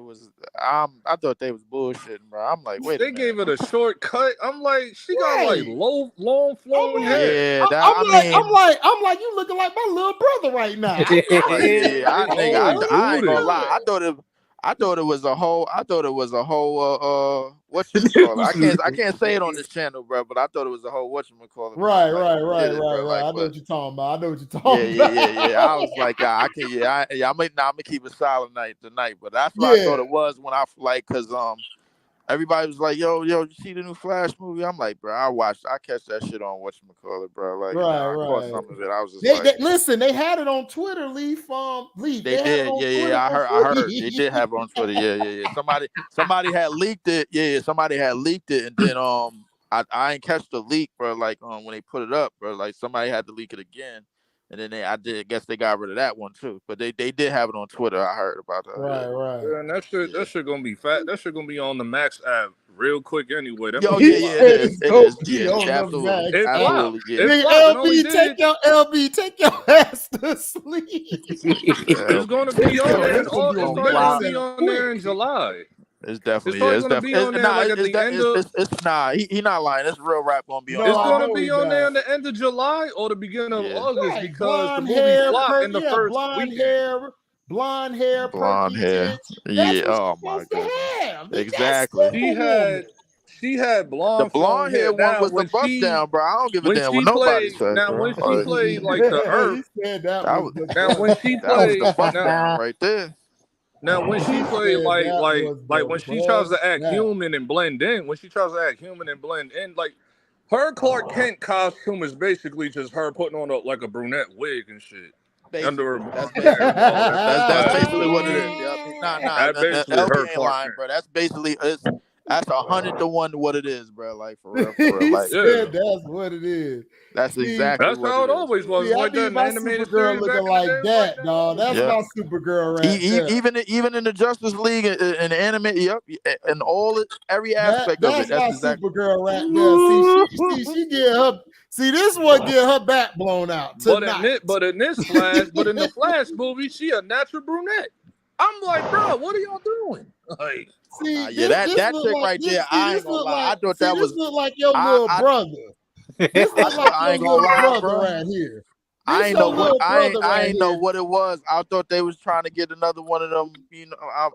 they was bullshitting, bro. I'm like, wait a minute. They gave it a short cut. I'm like, she got like long flowing hair. Yeah, I'm like, you looking like my little brother right now. I ain't gonna lie. I thought it was a whole. What you call it? I can't say it on this channel, bro. But I thought it was a whole whatchamacallit. Right. I know what you're talking about. Yeah. I was like, I can. I'm gonna keep it silent tonight. But that's what I thought it was when I because everybody was like, yo, you see the new Flash movie? I'm like, bro, I catch that shit on whatchamacallit, bro. Like, I caught some of it. I was just listen, they had it on Twitter, Leaf. They did, I heard. They did have it on Twitter. Yeah. Somebody had leaked it. Yeah, somebody had leaked it, and then I ain't catch the leak, bro. Like when they put it up, bro. Like somebody had to leak it again. And then I guess they got rid of that one too. But they did have it on Twitter. I heard about that. Right. Yeah, and that shit gonna be fat. That shit gonna be on the Max app real quick anyway. That it is. Yeah, absolutely. LB, take your ass to sleep. It's gonna be on there. It's gonna be on there in July. It's definitely gonna be on there like at the end of. He not lying. It's real rap gonna be on. It's gonna be on there in the end of July or the beginning of August because the movie flopped in the first weekend. Blonde hair. Yeah. Oh my god. Exactly. She had blonde. The blonde hair one was the bust down, bro. I don't give a damn what nobody said. Now when she played like the Earth, now when she played the bust down right there. Now when she played like when she tries to act human and blend in, like her Clark Kent costume is basically just her putting on a brunette wig and shit. Under her. That's basically what it is. That's basically her Clark line, bro. That's basically that's 100 to 1 to what it is, bro. Like for real. Like, that's what it is. That's exactly. That's how it always was. Like that in animated girl looking like that, dog. That's my Supergirl right Even in the Justice League and the anime, and every aspect of it. That's exactly Supergirl right there. See, she get her. See, this one get her back blown out tonight. But in the Flash movie, she a natural brunette. I'm like, bro, what are y'all doing? Like, that chick right there. I ain't gonna lie. I thought that was look like your little brother. This look like I ain't gonna lie, bro. Right here. I ain't know what it was. I thought they was trying to get another one of them. You know, I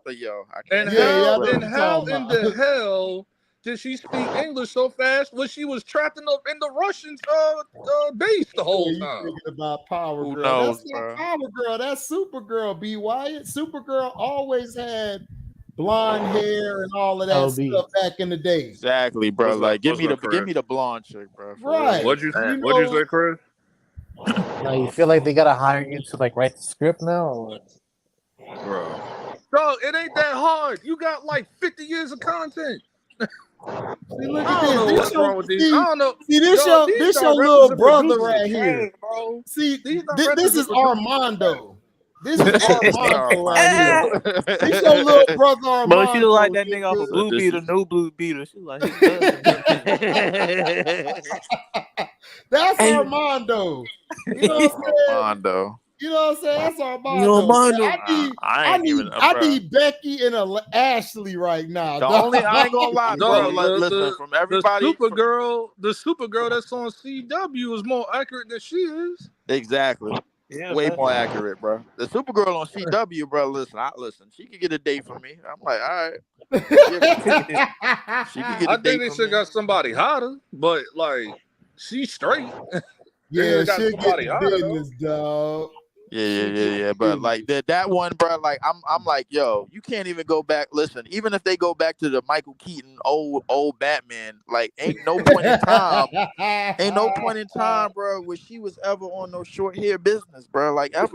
can't. And how in the hell did she speak English so fast when she was trapped in the Russian base the whole time? You thinking about Power Girl? Who knows, that's not Power Girl. That's Supergirl. B. Wyatt. Supergirl always had blonde hair and all of that stuff back in the day. Exactly, bro. Like, give me the blonde chick, bro. Right. What'd you say, Chris? Now you feel like they gotta hire you to like write the script now, or what? Bro, it ain't that hard. You got like 50 years of content. See, look I at don't know this. what's wrong with these. I don't know. See, this Dog, your little brother right the here. game, bro. See, These not this is represent Armando. This is It's Armando right here. Armando. This your little brother Armando. But she look like that nigga off a nigga. Blue Beetle, no Blue Beetle. She like his cousin. That's Armando. You know what I'm saying? Armando. You know what I'm saying? That's Armando. You Armando. I need Becky and Ashley right now. I ain't gonna lie, bro. Listen, from everybody, the Supergirl that's on CW is more accurate than she is. Exactly. Yeah, way more accurate, bro. The Supergirl on CW, bro. Listen. She could get a date from me. I'm like, all right. She could get a date. I think they should got somebody hotter, but like she's straight. Yeah, she get the business, dog. Yeah. But like that one, bro. Like I'm like, yo, you can't even go back. Listen, even if they go back to the Michael Keaton old Batman, like ain't no point in time, bro, where she was ever on no short hair business, bro. Like ever.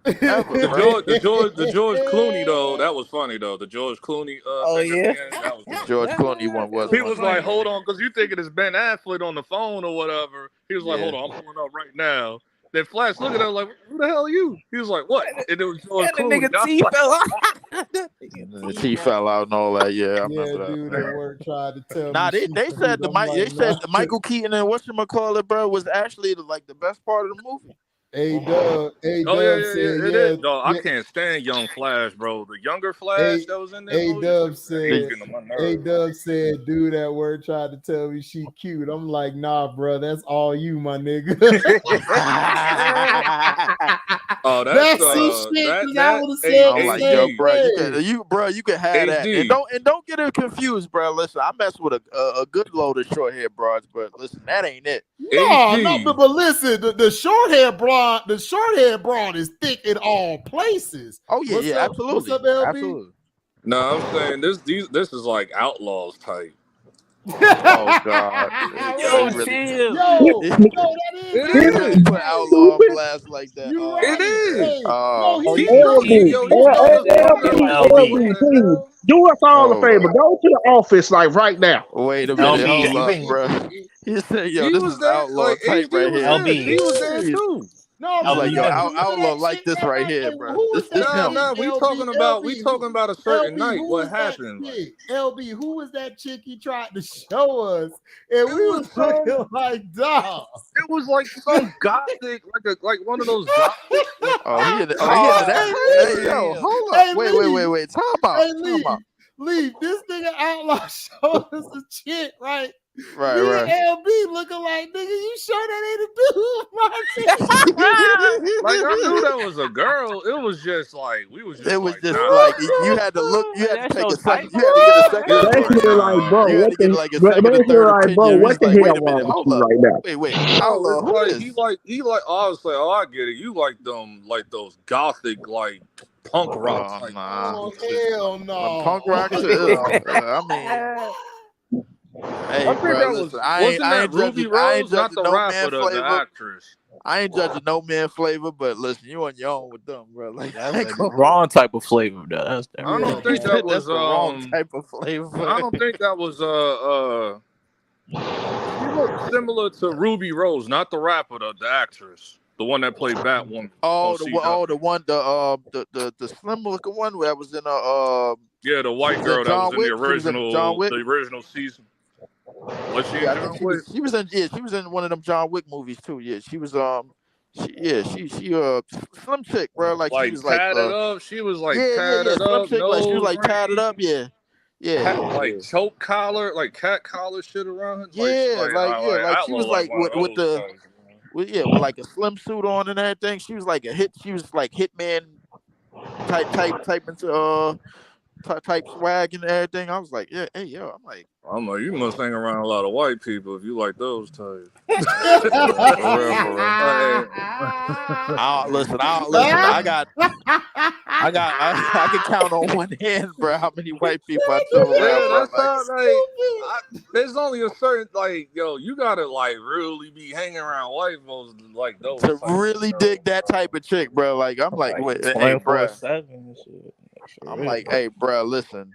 The George Clooney though, that was funny though. The George Clooney that was funny. George Clooney one was. He was like, hold on, because you thinking it's Ben Affleck on the phone or whatever. He was like, hold on, I'm pulling up right now. Then Flash look at him like, who the hell are you? He was like, what? And it was George Clooney. Nigga teeth fell out. The teeth fell out and all that. Yeah, I remember that. Dude at work tried to tell Nah, me. they said the Michael Keaton and whatchamacallit, bro, was actually the best part of the movie. A-Dub said, it is. No, I can't stand young Flash, bro. The younger Flash that was in there. A-Dub said, dude at work tried to tell me she cute. I'm like, nah, bro, that's all you, my nigga. Oh, that's shit. I would have said, I'm like, yo, bro, you can have that, and don't get it confused, bro. Listen, I mess with a good load of short hair broads, but listen, that ain't it. No, but listen, the short hair broad is thick in all places. Oh yeah, absolutely. What's up, LB? Absolutely. No, I'm saying this is like Outlaws type. Oh God! Yo, that is. It is. Put Outlaw on blast like that. It is. LB, do us all a favor. Go to the office like right now. Wait a minute, hold up, bro. He said, "Yo, this is Outlaw type right here." LB, he was there too. No, I was like, yo, Outlaw like this right here, bro. This him. We talking about a certain night. What happened? LB, who was that chick he tried to show us? And we was looking like dogs. It was like some gothic, like one of those gothic. Oh, he into that? Hey, yo, hold up. Wait. Time out. Leave. This nigga Outlaw showed us a chick, right? Right. LB looking like, nigga, you sure that ain't a dude, my Like I knew that was a girl. It was just like we was. It was just like you had to look. You had to take a second. You had to get a second. Basically, like, bro, you had to get like a second or third opinion. What the like, hell wait a minute, hold up. right now? Wait. Outlaw, who is? He like. I was like, oh, I get it. You like them, like those gothic, like punk rock. Oh, hell no. Punk rock too. I mean. Hey, I ain't Ruby judging, Rose, not the rapper, the actress. I ain't judging no man flavor, but listen, you on your own with them, bro. Like that's the wrong type of flavor, though. That's I don't think that was the wrong type of flavor. I don't think that was She looked similar to Ruby Rose, not the rapper, the actress, the one that played Batwoman. The slim looking one that was in the white girl that was in the original season. Was she? She was in one of them John Wick movies too. Yeah, she was she slim chick, bro. Like she was tatted up. She was like tatted up. Chick, like she was like tatted up. Yeah. Like choke collar, like cat collar shit around her. Like she was like with like a slim suit on and everything. She was like hitman type into type swag and everything. I was like, I'm like, you must hang around a lot of white people if you like those types. Listen. I can count on one hand, bro, how many white people I told. There's only a certain you gotta really be hanging around white folks like those to really dig that type of chick, bro. Like I'm like, wait, hey, bro. I'm like, hey, bro, listen.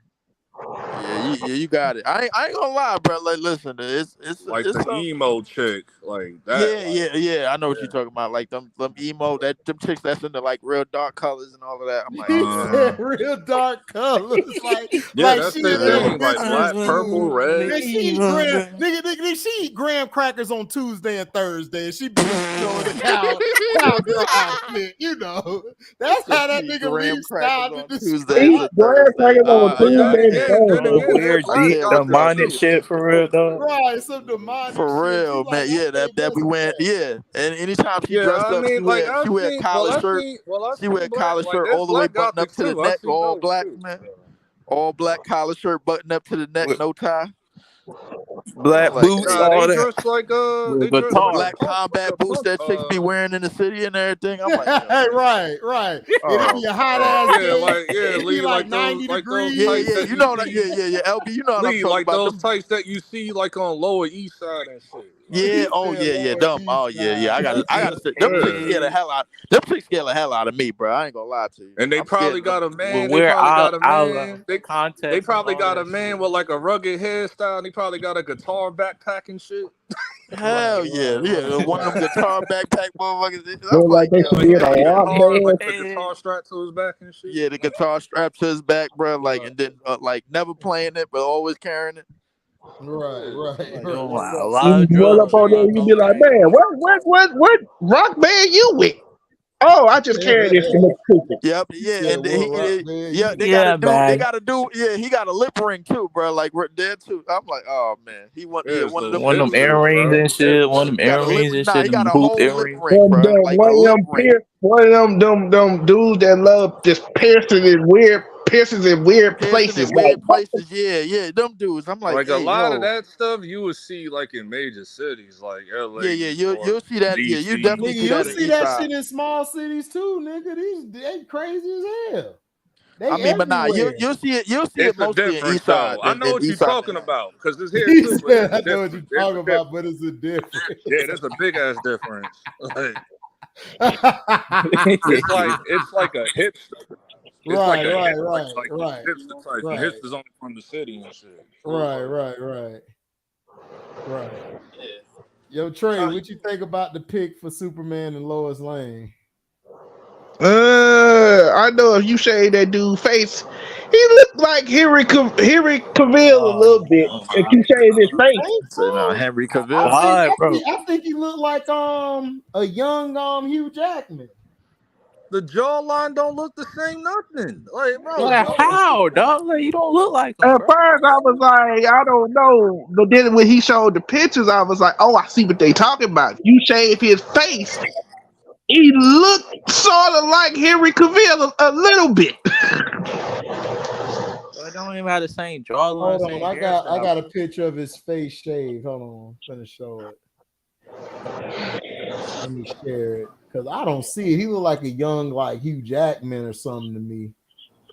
Yeah, you got it. I ain't gonna lie, bro. Like, listen, it's like the emo chick, like that. Yeah. I know what you're talking about. Like them emo, them chicks that's into like real dark colors and all of that. I'm like, He said real dark colors, like that's she their in there thing, with like Mr. black, purple, red. Man, she eat graham, nigga, she eat graham crackers on Tuesday and Thursday. She be on the cowgirl outfit, you know. That's how that nigga Reeves styled it this Tuesdays and Thursdays. Weird, deep, demonic shit for real though. Right, some demonic for real, shit. man. Yeah, that we went. Yeah, and anytime she dressed up, she wear collar shirt. She wear collar shirt all the way buttoned up to the neck, all black, man. All black collar shirt buttoned up to the neck, no tie. Black boots, all they that. dress like With they dress the guitar. black combat boots that chicks be wearing in the city and everything. I'm like, right. It'd be a hot ass day. It'd be like 90 degrees. Yeah. You know that. Yeah. LB, you know what I'm talking like about. Those tights that you see like on Lower East Side and shit. Yeah. Oh yeah. Dumb. Oh yeah. I gotta say, them chicks scare the hell out. Them chicks scare the hell out of me, bro. I ain't gonna lie to you. And they probably got a man. They probably got a man with like a rugged hairstyle. And he probably got a guitar backpack and shit. Hell yeah. One of them guitar backpack motherfuckers. Like they should be in a rock band. Like the guitar strap to his back and shit. Yeah, the guitar strap to his back, bro. Like, and then like never playing it, but always carrying it. Right. A lot of You roll up on there, you be like, man, what rock band you with? Oh, I just carried this to look stupid. Yep, they gotta do. Yeah, he got a lip ring too, bro. Like we're dead too. I'm like, oh man, he one of them earrings and shit. One of them earrings and shit. He got a whole lip ring, One of them dudes that love just piercings in weird places. Yeah, them dudes. I'm like a lot of that stuff you would see like in major cities like LA. Yeah, you'll see that. DC. Yeah, you definitely see that. You'll see that shit in small cities too, nigga. They crazy as hell. I mean, but nah, you'll see it. You'll see it mostly in East Side. I know what you're talking about because this here too. I know what you're talking about, but it's a difference. Yeah, there's a big ass difference. It's like a hipster. Right. Hipster type. Right. Hipsters only from the city and shit. Right. Yeah. Yo, Trey, what you think about the pick for Superman and Lois Lane? I know if you shave that dude's face, he looked like Henry Cavill a little bit. If you shave his face, Henry Cavill. I think he looked like a young Hugh Jackman. The jawline don't look the same, nothing. Like, bro, how, dog? Like, you don't look like him, at first I was like, I don't know. But then when he showed the pictures, I was like, oh, I see what they talking about. You shave his face, he looked sort of like Henry Cavill a little bit. I don't even have the same jawline. Hold on, I got a picture of his face shaved. Hold on, I'm gonna show it. Let me share it because I don't see it. He look like a young, like Hugh Jackman or something to me.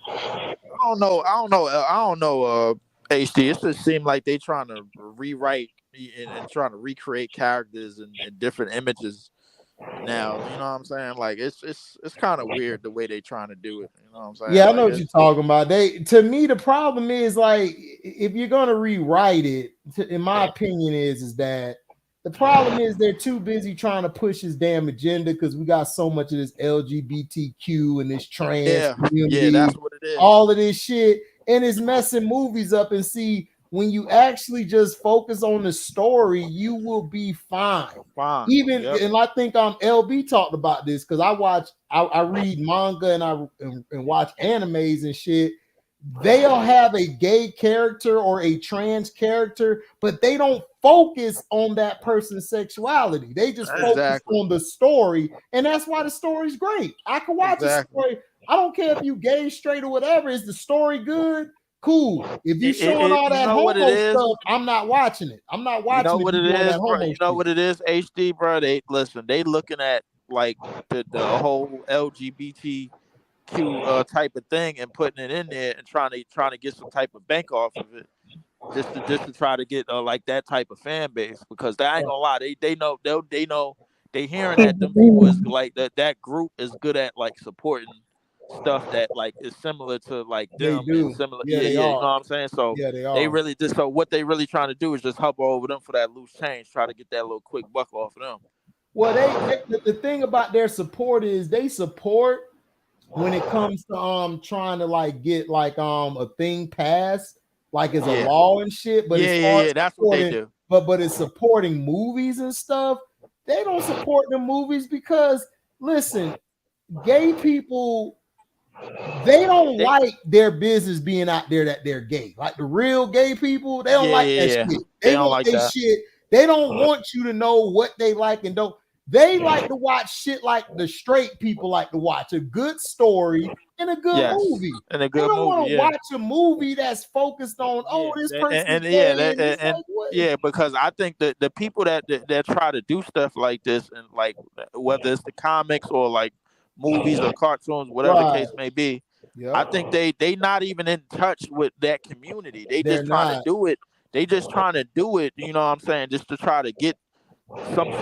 I don't know. HD. It just seemed like they trying to rewrite and trying to recreate characters and different images. Now, you know what I'm saying? Like it's kind of weird the way they trying to do it. You know what I'm saying? Yeah, I know what you're talking about. To me, the problem is like if you're gonna rewrite it, in my opinion, is that the problem is they're too busy trying to push his damn agenda because we got so much of this LGBTQ and this trans community, that's what it is. All of this shit, and it's messing movies up. And see, when you actually just focus on the story, you will be fine. And I think LB talked about this because I read manga and watch animes and shit. They'll have a gay character or a trans character, but they don't focus on that person's sexuality. They just focus on the story, and that's why the story's great. I can watch a story. I don't care if you gay, straight, or whatever. Is the story good? Cool. If you're showing all that homo stuff, I'm not watching it. I'm not watching it. You know what it is, bro? You know what it is, HD, bro? They looking at like the whole LGBTQ type of thing and putting it in there and trying to get some type of bank off of it, just to try to get like that type of fan base, because they ain't gonna lie, they know they hearing that them people is like that group is good at like supporting stuff that like is similar to like They them and do. similar. Yeah, Yeah, they yeah. You are. know what I'm saying? So Yeah, they they are. really just so what they really trying to do is just hover over them for that loose change, try to get that little quick buck off of them. Well, the thing about their support is they support when it comes to trying to like get like a thing passed, like as a Yeah. law and shit. But as far as That's what they supporting, do. but it's supporting movies and stuff. They don't support the movies because listen, gay people, they don't like their business being out there that they're gay. Like the real gay people, they don't like that shit. They They don't want like their that. shit. They don't want you to know what they like and don't. They like to watch shit like the straight people like to watch a good story and a good movie. And a They good don't want movie. to watch a movie that's focused on this person and gay. And it's like, what? because I think that the people that try to do stuff like this and like whether it's the comics or like movies or cartoons, whatever the case may be, I think they not even in touch with that community. They're just trying to do it. They just trying to do it. You know what I'm saying? Just to try to get some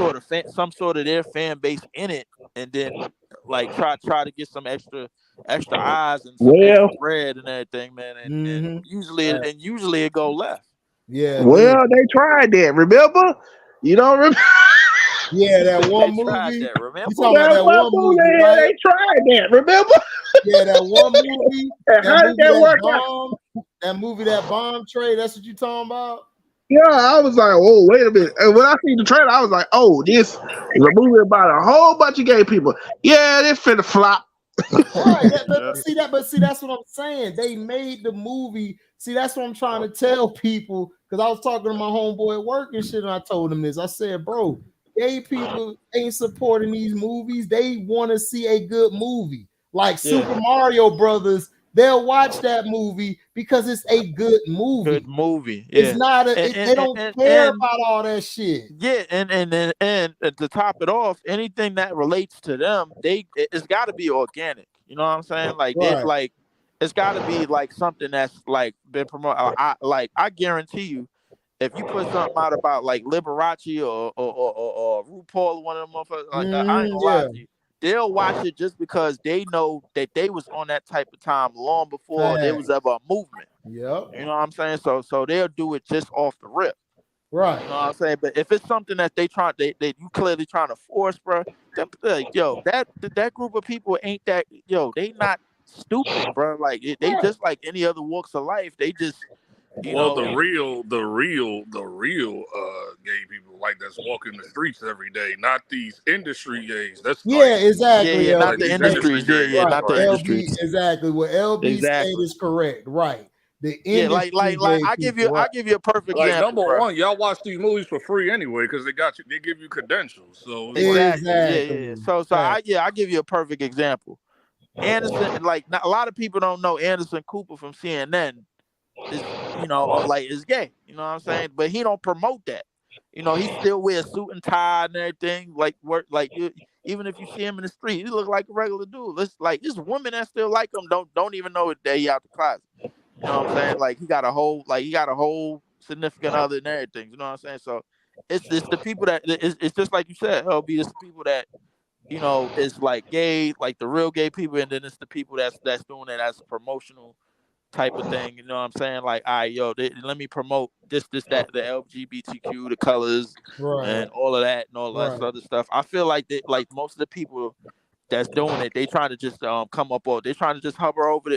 sort of their fan base in it, and then like try to get some extra eyes and some extra bread and everything, man. And usually it go left. Yeah. Well, they tried that. Remember? You don't remember? Yeah, that one They tried movie. that, remember? You talking about that one movie, right? They tried that. Remember? Yeah, that one movie. How did that work out? That movie, that bomb trade. That's what you talking about? Yeah, I was like, oh, wait a minute. And when I seen the trailer, I was like, oh, this is a movie about a whole bunch of gay people. Yeah, this finna flop. Right. But see, that's what I'm saying. They made the movie. See, that's what I'm trying to tell people. Because I was talking to my homeboy at work and shit, and I told him this. I said, bro, gay people ain't supporting these movies. They want to see a good movie. Like Super Mario Brothers. They'll watch that movie because it's a good movie. Good movie. Yeah. It's not they don't care about all that shit. Yeah, and to top it off, anything that relates to them, it's got to be organic. You know what I'm saying? Like it's got to be like something that's like been promoted. I guarantee you, if you put something out about like Liberace or RuPaul, one of them motherfuckers, like I ain't gonna lie to you. They'll watch it just because they know that they was on that type of time long before there was ever a movement. Yep. You know what I'm saying? So they'll do it just off the rip. Right. You know what I'm saying? But if it's something that they you clearly trying to force, bro, like, yo, that group of people ain't that, they not stupid, bro. Like they just like any other walks of life. They just the real gay people like that's walking the streets every day, not these industry gays. That's exactly. Yeah, not the industries. Yeah, not the industries. Exactly. What LB said is correct. Right. The industry I give you a perfect example. Like number bro. one, y'all watch these movies for free anyway because they give you credentials. So exactly. Yeah. So I give you a perfect example. Anderson, like a lot of people don't know Anderson Cooper from CNN is, is gay. You know what I'm saying? But he don't promote that. He still wears suit and tie and everything. Like work, like even if you see him in the street, he look like a regular dude. It's like this women that still like him don't even know that he out the closet. You know what I'm saying? Like he got a whole significant other and everything. You know what I'm saying? So it's the people that it's just like you said, LB. It's the people that is like gay, like the real gay people, and then it's the people that's doing it as a promotional type of thing. You know what I'm saying? Like, all right, let me promote this, that, the LGBTQ, the colors, and all of that and all that other stuff. I feel like most of the people that's doing it, they trying to just come up or they trying to just hover over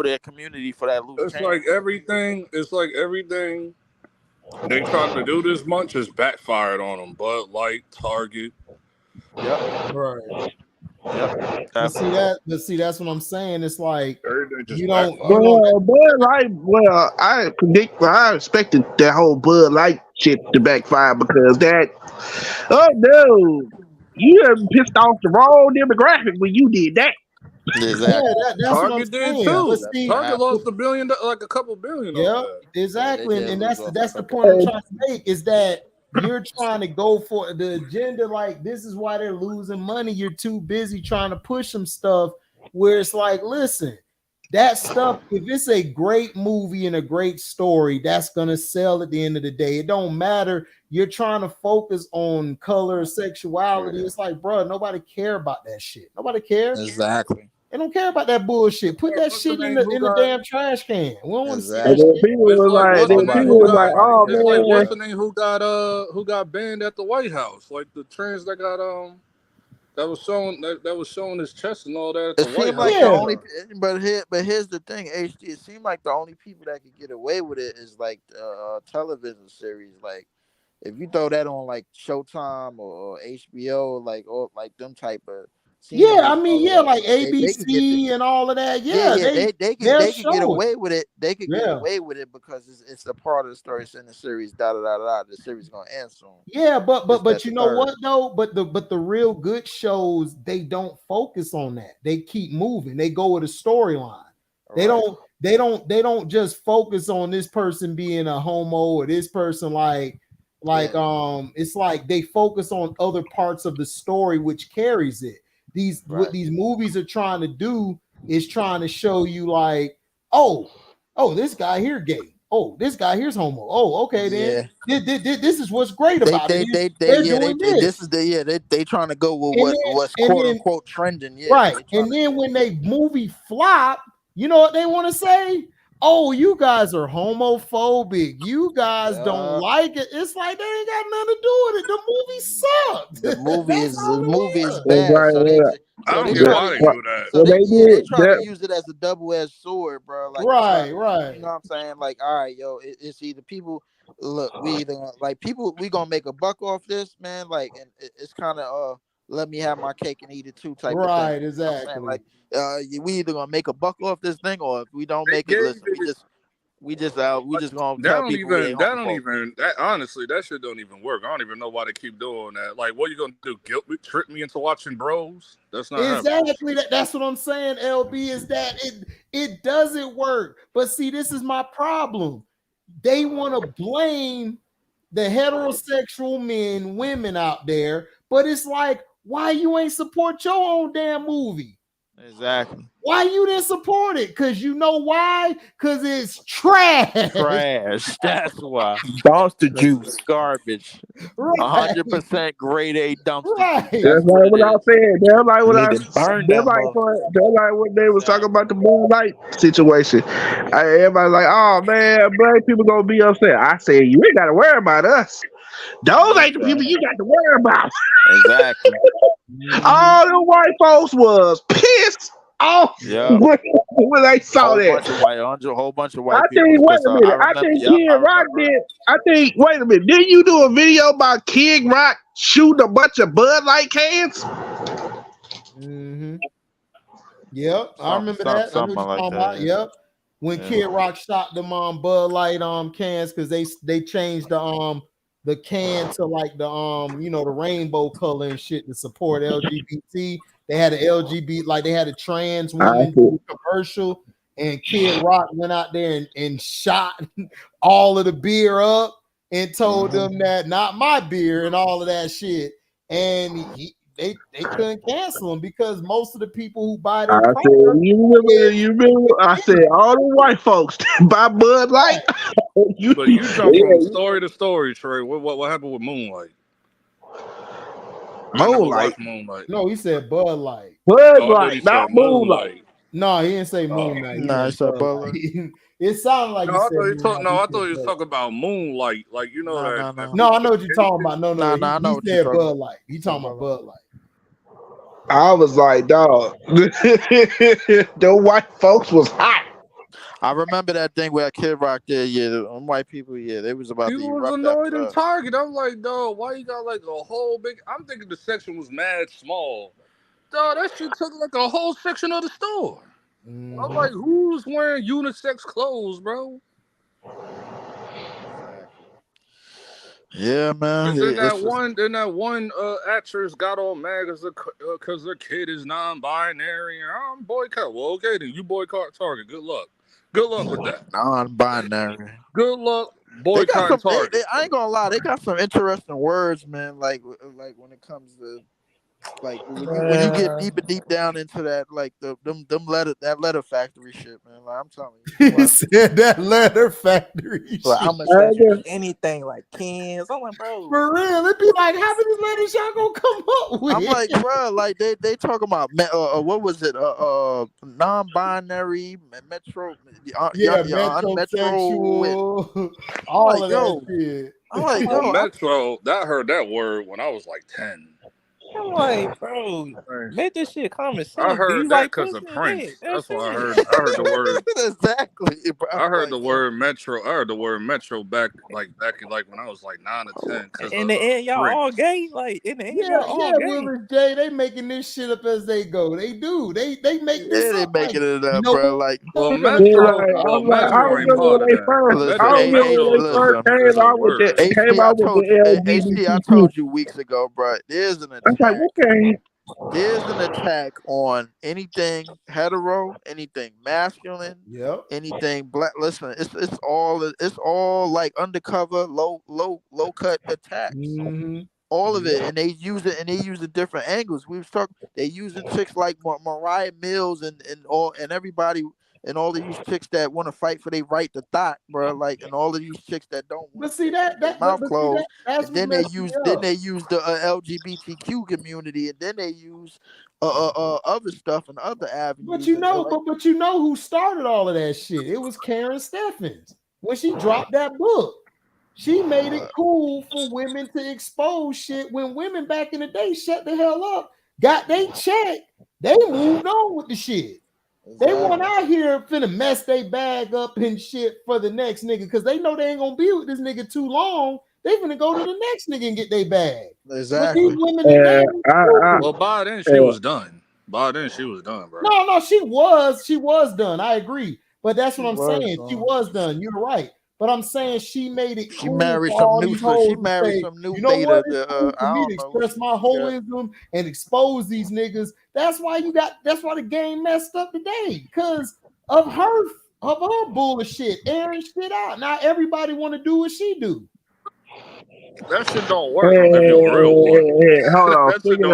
their community for that loose change. Like everything they trying to do this much has backfired on them. Bud Light, Target. Yep. Right. Yep. See that's what I'm saying. It's like you don't. Bud Light. Well, I expected that whole Bud Light shit to backfire because that. Oh no, you have pissed off the wrong demographic when you did that. Exactly. Yeah, that's Target what I'm did too. Target lost $1 billion, like a couple billion. Yeah, exactly, and that's the point I'm trying to make is that you're trying to go for the agenda. Like this is why they're losing money. You're too busy trying to push some stuff where it's like, listen, that stuff. If it's a great movie and a great story, that's gonna sell at the end of the day. It don't matter. You're trying to focus on color, sexuality. It's like, bro, nobody care about that shit. Nobody cares. Exactly. They don't care about that bullshit. Put that What's the shit in name? the Who in the got? damn trash can. We don't want to see And that Exactly. then shit. people It's was like like, what's the then name? Nobody, people Who was got? like, nobody oh It's cares. like what's man, the name? Who got banned at the White House? Like the trans that got that was showing his chest and all that at the It White seemed House like the one Yeah, only, time. but here's the thing, HD. It seemed like the only people that could get away with it is like television series. Like if you throw that on like Showtime or HBO, like or like them type of yeah. I CNA and mean, all of yeah, that, like they could get the ABC and all of that. yeah Yeah, yeah they'll they could get show it. away with it. They could get Yeah. away with it because it's a part of the story. It's in the series. Da da da da. The series gonna end soon. Yeah, but This that you the know third. what though? But the real good shows, they don't focus on that. They keep moving. They go with a storyline. They Right. don't just focus on this person being a homo or this person Yeah. it's like they focus on other parts of the story which carries it. What Right. these movies are trying to do is trying to show you like, oh, this guy here gay. Oh, this guy here's homo. Oh, okay, then Yeah. this is what's great about it. They're doing This this. is the they trying to go with And what's then and quote then unquote trending. Yeah. right. They trying And to then when they movie flop, you know what they want to say? Oh, you guys are homophobic. You guys don't yeah. like it. It's like they ain't got nothing to do with it. The movie sucked. That's The all it movie is was. that's bad. right. Yeah. I So don't they get try why to they What, do that. so what they they yeah they did, try to that, use it as a double edged sword, bro. Like to try Right, to you right. know what I'm saying? Like all right, yo, it's either people look we either like people we gonna make a buck off this man, like and it's kind of let me have my cake and eat it too type of thing. Right, You know what I'm saying? exactly. Like we either gonna make a buck off this thing or if we don't They make it, gave listen, it. we just gonna That tell don't people we even. ain't That don't homophobic. even. That honestly, that shit don't even work. I don't even know why they keep doing that. Like, what you gonna do? Guilt me, trick me into watching Bros? That's not happening. Exactly. That's what I'm saying, LB, is that it doesn't work. But see, this is my problem. They want to blame the heterosexual men, women out there, but it's like, why you ain't support your own damn movie? Exactly. Why you didn't support it? Because you know why? Because it's trash. Trash. That's why. Dumpster juice. Garbage. Right. 100% grade A dumpster juice. Right. That's that's what like it what I is. said. Need to burn that mother. That's like what they was talking Exactly. about the Bud Light situation. Everybody like, oh man, black people gonna be upset. I said, you ain't gotta worry about us. Those ain't the people Exactly. you got to worry about. Exactly. Mhm. All the white folks was pissed off Yep. when they saw that. Whole bunch of I white people think, was wait pissed a off. I minute. I remember. think Yep. Kid I Rock remember. did. Wait a minute. Didn't you do a video about Kid Rock shooting a bunch of Bud Light cans? Mhm. Yep, I remember that. I know what Something you're like talking that. about. Yep. When Yeah. Kid Rock shot them Bud Light cans because they changed the can to like the the rainbow color and shit to support LGBT. They had an LGBT, like they had a trans I woman see. do a commercial, and Kid Rock went out there and shot all of the beer up and told Mhm. them that not my beer and all of that shit. And they couldn't cancel him because most of the people who buy I their said, product you remember? I said, all the white folks buy Bud Light. But you jump from Yeah, story to story, Trey. What happened with Moonlight? I never Moonlight. watched Moonlight. no, he said Bud Light. Bud Oh, I thought he Light, not said Moonlight. Moonlight. No, he didn't say Oh. Moon Knight. He Nah, said it's a Bud butler. Light. It sounded like No, he I said thought he Moon talk. Knight. No, He I said thought he was Bud Light. talking about Moonlight. Like you know Nah, that nah, that nah. No, I movie know with what you're the gay talking chick? about. No, Nah, he, I know he what you're said talking Bud about. Light. He It's a talking about butler. Bud Light. I was like, dog, the white folks was hot. I remember that thing where Kid Rock did. Yeah, them white people. Yeah, they was about to People was erupt after annoyed in that. Target. I'm like, dog, why you got like a whole big? I'm thinking the section was mad small. Dog, that shit took like a whole section of the store. I'm Mhm. like, who's wearing unisex clothes, bro? Exactly. Yeah, man. And then It's just that one actress got all mad because her kid is non-binary. And I'm boycott. Well, okay, then you boycott Target. Good luck. Good luck with that. non-binary. Good luck They got boycotting some. Target. I ain't gonna lie. They got some interesting words, man. Like when it comes to Like when you get deep down into that, like them letter factory shit, man. Like I'm telling you, He said that letter factory Like, shit. I'm gonna send you anything like cans. I'm like, bro, For real, it'd be like, how many letters y'all gonna come up with? I'm like, bro, like they talk about what was it? Non-binary metro, metrosexual, all like, of yo, that shit. I'm like, Well, yo, Metro, I heard that word when I was like 10. I'm like, bro, make this shit common sense. I Do you heard that like because pussy? of Prince. Yeah, That's why I it. heard. I heard the word. exactly. Bro. I heard like, the word Metro. I heard the word Metro back in like when I was like 9 or 10. Because In the end, y'all all gay. Like in the end, y'all all gay. Willis J, they making this shit up as they go. They do. They make this they up. making it up, you know, bro. Like, well, Yeah, Metro. like, Well, I'm like, I Metro ain't remember part when of they that. first, listen, I remember when they listen. first came Is a out with word. the came out with the LGBTQ. You weeks ago, bro. There's an I was like, attack. okay. There's an attack on anything hetero, anything masculine, anything black. Listen, it's all like undercover, low cut attacks. Mm-hmm. All of it, and they use it different angles. We was talking. They using chicks like Mariah Mills and everybody. And all of these chicks that want to fight for their right to thought, bro, like, and all of these chicks that don't want to keep their mouth closed, that's and then they use the LGBTQ community, and then they use other stuff and other avenues. But you know who started all of that shit? It was Karen Steffens when she dropped that book. She made it cool for women to expose shit when women back in the day shut the hell up, got they check, they moved on with the shit. They weren't out here finna mess they bag up and shit for the next nigga because they know they ain't gonna be with this nigga too long. They finna go to the next nigga and get their bag. Exactly. These women today, well, by then she was done. By then she was done, bro. No, she was done. I agree, but that's what I'm saying. She was done. You're right. But I'm saying she made it. She married some new. She married some new beta. For me to express my holism and expose these niggas. That's why the game messed up today because of her bullshit, airing shit out. Now everybody want to do what she do. That shit don't work. I'm gonna do a real one. Hold on. Speaking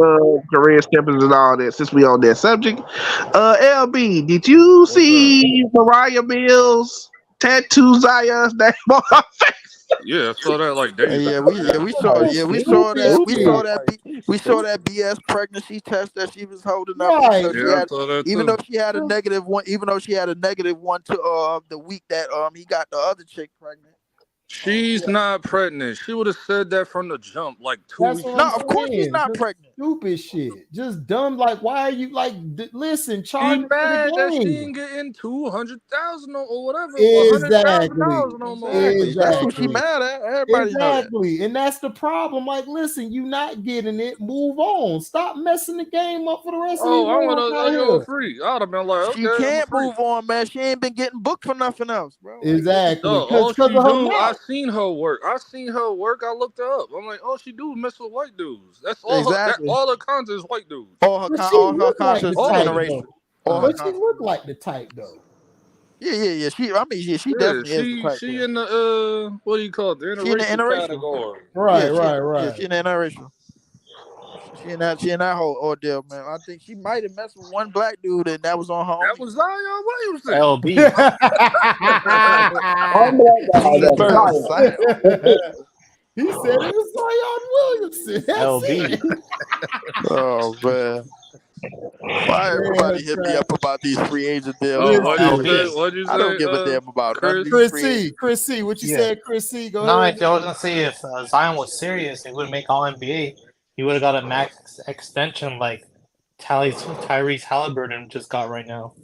of career steppers and all that, since we on that subject, LB, did you see Mariah Mills tattoo Zaya's name on her face? Yeah, I saw that like days. We saw that BS pregnancy test that she was holding up. Even though she had a negative one to the week that he got the other chick pregnant. She's not pregnant. She would have said that from the jump, like 2 weeks. No, of course she's not pregnant. Stupid shit, just dumb. Like, why are you like? Listen, Charlie, mad that she ain't getting 200,000 or whatever. Exactly. That's what she mad at. Everybody exactly, and that's the problem. Like, listen, you not getting it. Move on. Stop messing the game up for the rest of the I want to free. I'd have been like, okay, she can't move on, man. She ain't been getting booked for nothing else, bro. Exactly. All she do, I seen her work. I looked her up. I'm like, all she do is mess with white dudes. That's all. Exactly. All her content is white dudes. All her content is generation. But she look like the type though. Yeah. She definitely is the type. She in the what do you call it? The interracial category. Right. Yeah, she in the interracial. She in that whole ordeal, man. I think she might have messed with one black dude, and that was on her. That was Zion Williamson. LB. He said it was Zion Williamson. LB. Oh man. Why everybody hit me up about these free agent deals? What'd you say? I don't give a damn about Chris C. What you said, Chris C? Go ahead. I was gonna say if Zion was serious, he would make All NBA. He would have got a max extension like Tyrese Halliburton just got right now,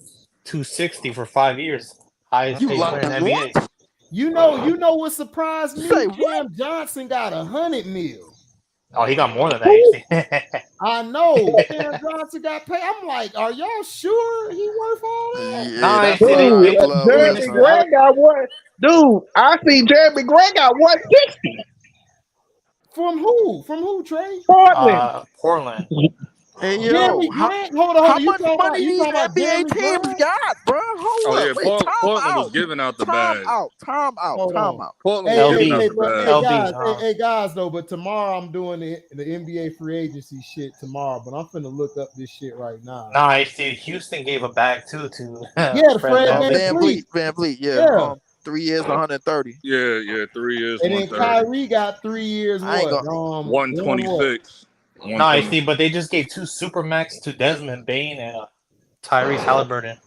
$260 for 5 years, highest paid player in the NBA. You know what surprised me? Cam Johnson got $100 million. Oh, he got more than that. I know. Cam Johnson got paid. I'm like, are y'all sure he worth all that? Jeremy Grant got what? Dude, I see Jeremy Grant got 160. From who? Trey? Portland. Portland. Hey Jeremy yo, Grant. Hold on. how You much talking about money these NBA Jeremy teams Grant? got, bro? Oh Hold up, yeah, wait, Portland was giving out the bag. time Hold on. out. Portland was giving out LB, the bag. Hey LB. guys, hey guys, though. But tomorrow I'm doing the NBA free agency shit tomorrow. But I'm finna look up this shit right now. Nah, I see. Houston gave a bag too to Yeah, Fred Fred Van Vliet, Yeah. 3 years, 130. Yeah, 3 years, And then 130. Kyrie got 3 years. I ain't What? gonna- 126. No, I see, but they just gave 2 supermax to Desmond Bain and Tyrese Halliburton.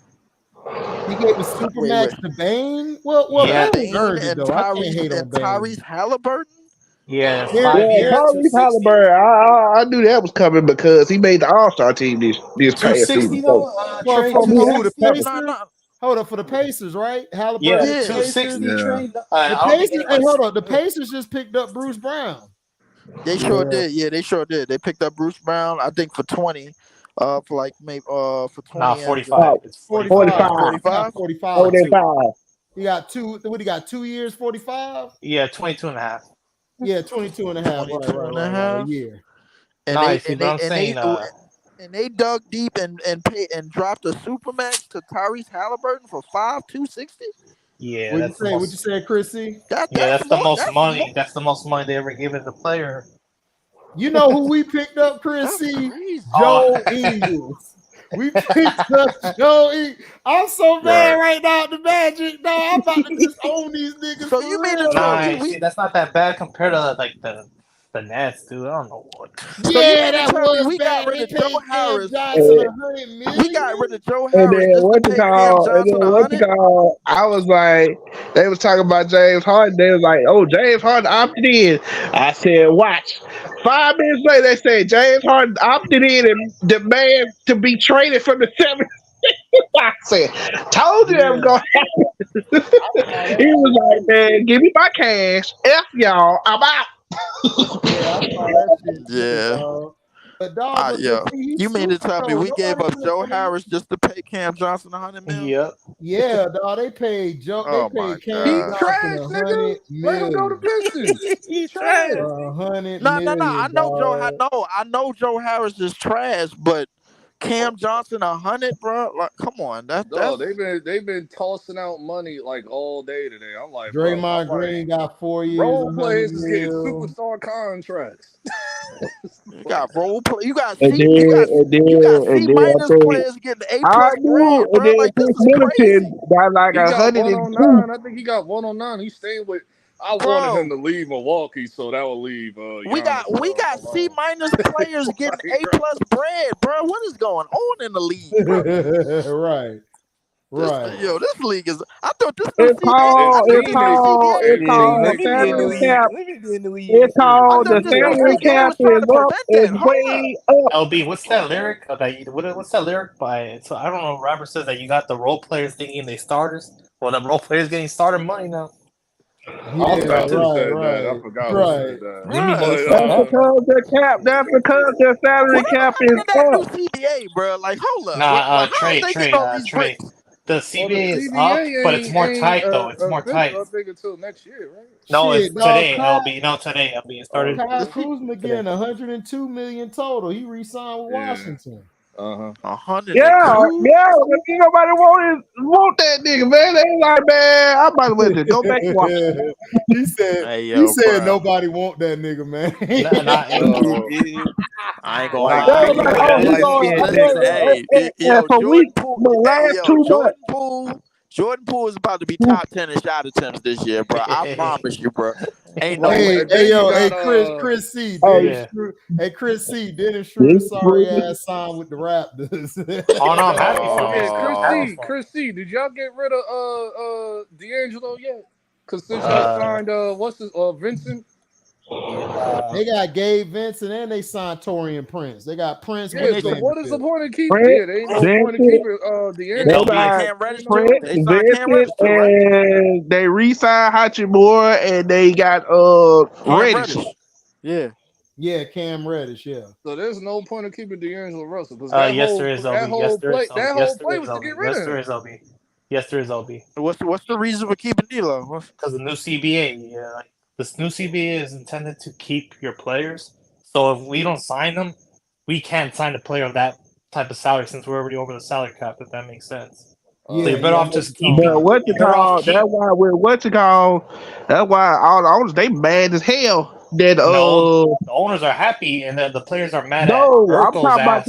He gave a supermax to Bain. Well, Yeah. Bain earned it though. I can't hate on Bain. Tyrese Halliburton. Yeah, Yeah, 5 years, Tyrese 260. Halliburton, I knew that was coming because he made the All-Star team this past 260 season. though. Well, Trade for who? The 260. Pacers? Hold up, for the Pacers, right? Halliburton. Yeah, the 260 Pacers. trade. The Pacers. Hey, hold on. The Pacers just picked up Bruce Brown. They sure did. Yeah, they sure did. They picked up Bruce Brown, I think, for 20. For like maybe for 20. Nah, 45. It's 45. 45. 45. 45. He got 2. What he got? 2 years, 45. Yeah, 22 and a half. Yeah, 22 and a half. 22 and a Right, half. a year. And Nice. they dug deep and paid and dropped a supermax to Tyrese Halliburton for 260. Yeah, What you say, Chris C? That's the most money. That's the most money they ever given the player. You know who we picked up, Chris C? Joe Ingles. We picked up Joe Ingles. I'm so mad right now at the Magic. No, I'm about to just own these niggas. So you mean to tell me that's not that bad compared to like the Nets, dude. I don't know what. Yeah, that was we got rid of Joe Harris. We got rid of Joe And Harris. then what you call? I was like, they was talking about James Harden. They was like, oh, James Harden opted in. I said, watch. 5 minutes later, they said James Harden opted in and demand to be traded from the 7th. I said, told you that was gonna happen. He was like, man, give me my cash. F y'all, I'm out. Yeah. But dog, you mean to tell me we gave up Joe Harris just to pay Cam Johnson $100 million? Yep. Yeah, dog. They paid Joe. They paid Cam Johnson trash, nigga. Let him go to Pistons. He's trash. $100 No. million, I know Joe Harris is trash, but Cam Johnson 100, bro. Like, come on, that's they've been tossing out money like all day today. I'm like, Draymond Green got 4 years. Role players is getting superstar contracts. You got role play. You got C minus players getting A+ grade, bro. Like this is crazy. Got like he got 102. 109. I think he got 109. He's staying with. I wanted him to leave Milwaukee, so that will leave. We got C- players getting A+ bread, bro. What is going on in the league, bro? Right. This league is. I thought this was the salary cap is up. It's way up. LB, what's that lyric? What's that lyric by? So I don't know. Robert says that you got the role players thinking they starters. Well, the role players getting starter money now. Yeah, I forgot who said that. I forgot who said that. That's because their salary cap is up. CBA, bro. Like, hold up. Nah, trade. The CBA is up, but it's more tight though. It's more tight. I think until next year, right? No, it's today. LB. No, today. LB. It started. Kyle Kuzma getting $102 million total. He re-signed with Washington. 100. Yeah. Nobody want that nigga, man. They like, man, I might as well just go back to Washington. He said nobody want that nigga, man. I ain't gonna lie. Jordan Poole is about to be top 10 in shot attempts this year, bro. I promise you, bro. Ain't no way. Chris C. Chris C. Dennis Schroeder, sorry ass signed with the Raptors. I'm happy for Chris C. Did y'all get rid of D'Angelo yet? Because since y'all signed Vincent. They got Gabe Vincent and they signed Torian Prince. They got Prince. Yeah, so what is the point of keeping? There ain't no point of keeping D'Angelo. And they re-signed Hachimura and they got Reddish. Yeah, Cam Reddish. Yeah. So there's no point of keeping D'Angelo Russell because yes, there is. That whole play was to get rid of him. Yes, there is. LB. What's the reason for keeping D'Lo? Because the new CBA. Yeah. This new CBA is intended to keep your players. So if we don't sign them, we can't sign a player of that type of salary since we're already over the salary cap. If that makes sense. Yeah, So you're better off just keeping. But what you call? That's why That's why all the owners they mad as hell. That No, the owners are happy, and the players are mad at no, I'm Urkel's talking about ass.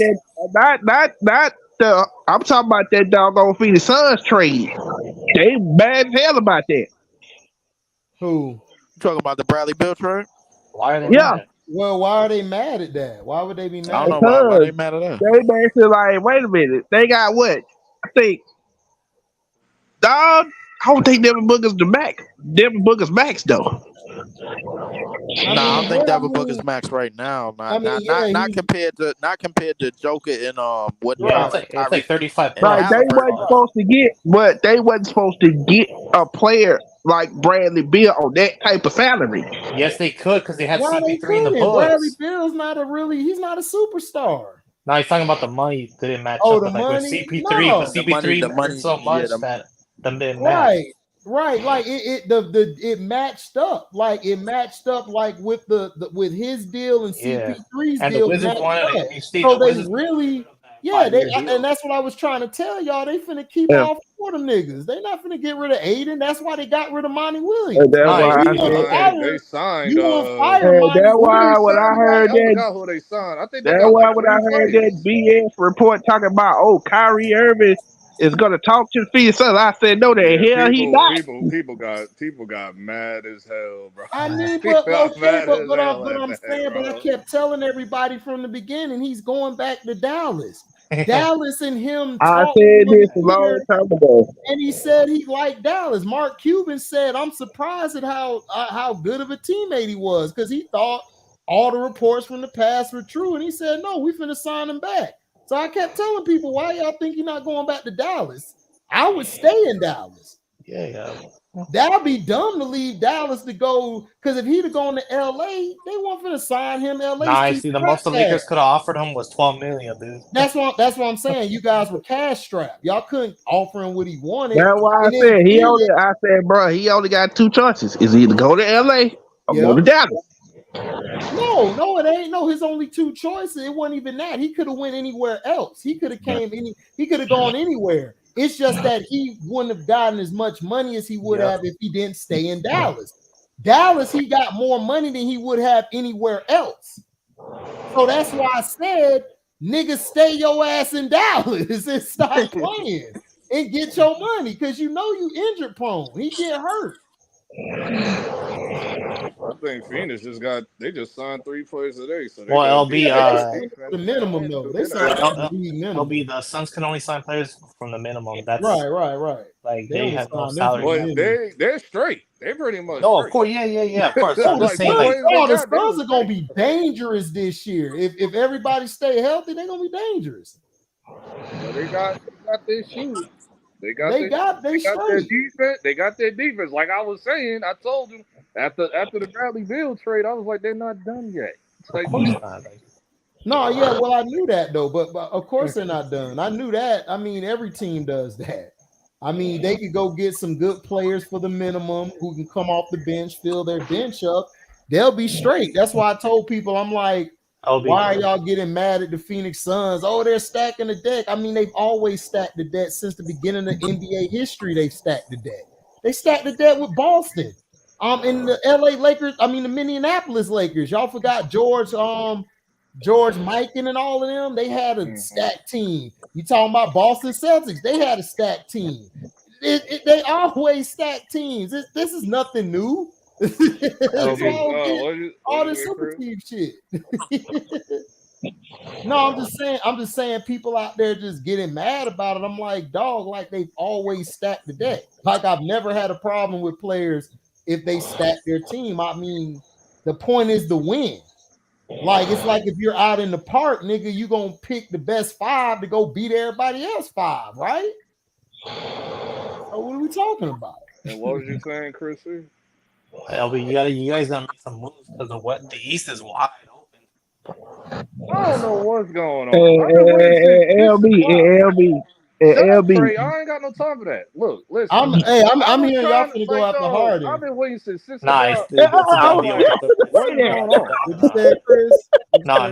that. Not the. I'm talking about that doggone Phoenix Suns trade. They mad as hell about that. Who? You talking about the Bradley Beal trade? Why are they Yeah. mad? Well, why are they mad at that? Why would they be mad? I don't know why they mad at that. They basically like, wait a minute, they got what? I think, dog. I don't think Devin Booker's the max. Devin Booker's max though. I don't think Devin Booker's max right now. Not compared to Joker and what? Yeah, it's like 35. Like they wasn't supposed to get, but they wasn't supposed to get a player like Bradley Beal on that type of salary. Yes, they could because they had CP3 in the couldn't? books. Bradley Beal's he's not a superstar. No, he's talking about the money didn't match Oh, up the with, like, with money? CP3, No. but CP3 mattered so much that them didn't match. Right. Like it matched up. Like it matched up like with with his deal and CP3's and deal. The Wizards wanted to so they really and that's what I was trying to tell y'all. They finna keep off for them niggas. They not finna get rid of Aiden. That's why they got rid of Monty Williams. They signed. That's why when I heard that, forgot who they signed. I think that's why when I heard that BS report talking about Kyrie Irving is gonna talk to the Phoenix Suns, I said no, the hell he not. People got mad as hell, bro. I mean, but I'm saying, but I kept telling everybody from the beginning he's going back to Dallas. Dallas and him. I said this a long time ago, and he said he liked Dallas. Mark Cuban said, "I'm surprised at how good of a teammate he was because he thought all the reports from the past were true." And he said, "No, we finna sign him back." So I kept telling people, "Why y'all think you're not going back to Dallas? I would stay in Dallas." Yeah. That'd be dumb to leave Dallas to go because if he'd have gone to LA, they weren't gonna sign him. LA. Nah, see, the most the Lakers could have offered him was $12 million, dude. That's what I'm saying. You guys were cash strapped. Y'all couldn't offer him what he wanted. That's why I said, bro, he only got two choices: is either go to LA or go to Dallas. No, it ain't. No, his only two choices. It wasn't even that. He could have went anywhere else. He could have He could have gone anywhere. It's just that he wouldn't have gotten as much money as he would have if he didn't stay in Dallas. Dallas, he got more money than he would have anywhere else. So that's why I said, niggas, stay your ass in Dallas and stop playing and get your money because you know you injured prone. He get hurt. I think Phoenix just signed 3 players today. So LB the minimum though. They signed LB, the Suns can only sign players from the minimum. That's right. Like they have no salary. Well, they're straight. They pretty much. No, of course, yeah. Of course, I'm just saying. The Suns are gonna be dangerous this year. If everybody stay healthy, they're gonna be dangerous. Well, they got their shoes. They got their defense. They got their defense. Like I was saying, I told you after the Bradley Beal trade, I was like, they're not done yet. It's like, well, I knew that though, but of course they're not done. I knew that. I mean, every team does that. I mean, they could go get some good players for the minimum who can come off the bench, fill their bench up. They'll be straight. That's why I told people, I'm like, why are y'all getting mad at the Phoenix Suns? Oh, they're stacking the deck. I mean, they've always stacked the deck since the beginning of NBA history. They've stacked the deck. They stacked the deck with Boston. In the LA Lakers, the Minneapolis Lakers. Y'all forgot George Mikan and all of them. They had a stacked team. You talking about Boston Celtics? They had a stacked team. They always stack teams. This is nothing new. All this super team shit. No, I'm just saying people out there just getting mad about it. I'm like, dog, like they've always stacked the deck. Like I've never had a problem with players if they stack their team. I mean, the point is to win. Like it's like if you're out in the park, nigga, you gonna pick the best 5 to go beat everybody else 5, right? So what are we talking about? And what was you saying, Chris? LB, you guys gotta make some moves because of what the East is wide open. I don't know what's going on. LB. I ain't got no time for that. Look, listen. I'm hearing y'all finna go after Harden. I've been waiting since 6 Nice. What's going on? What you said, Chris? No,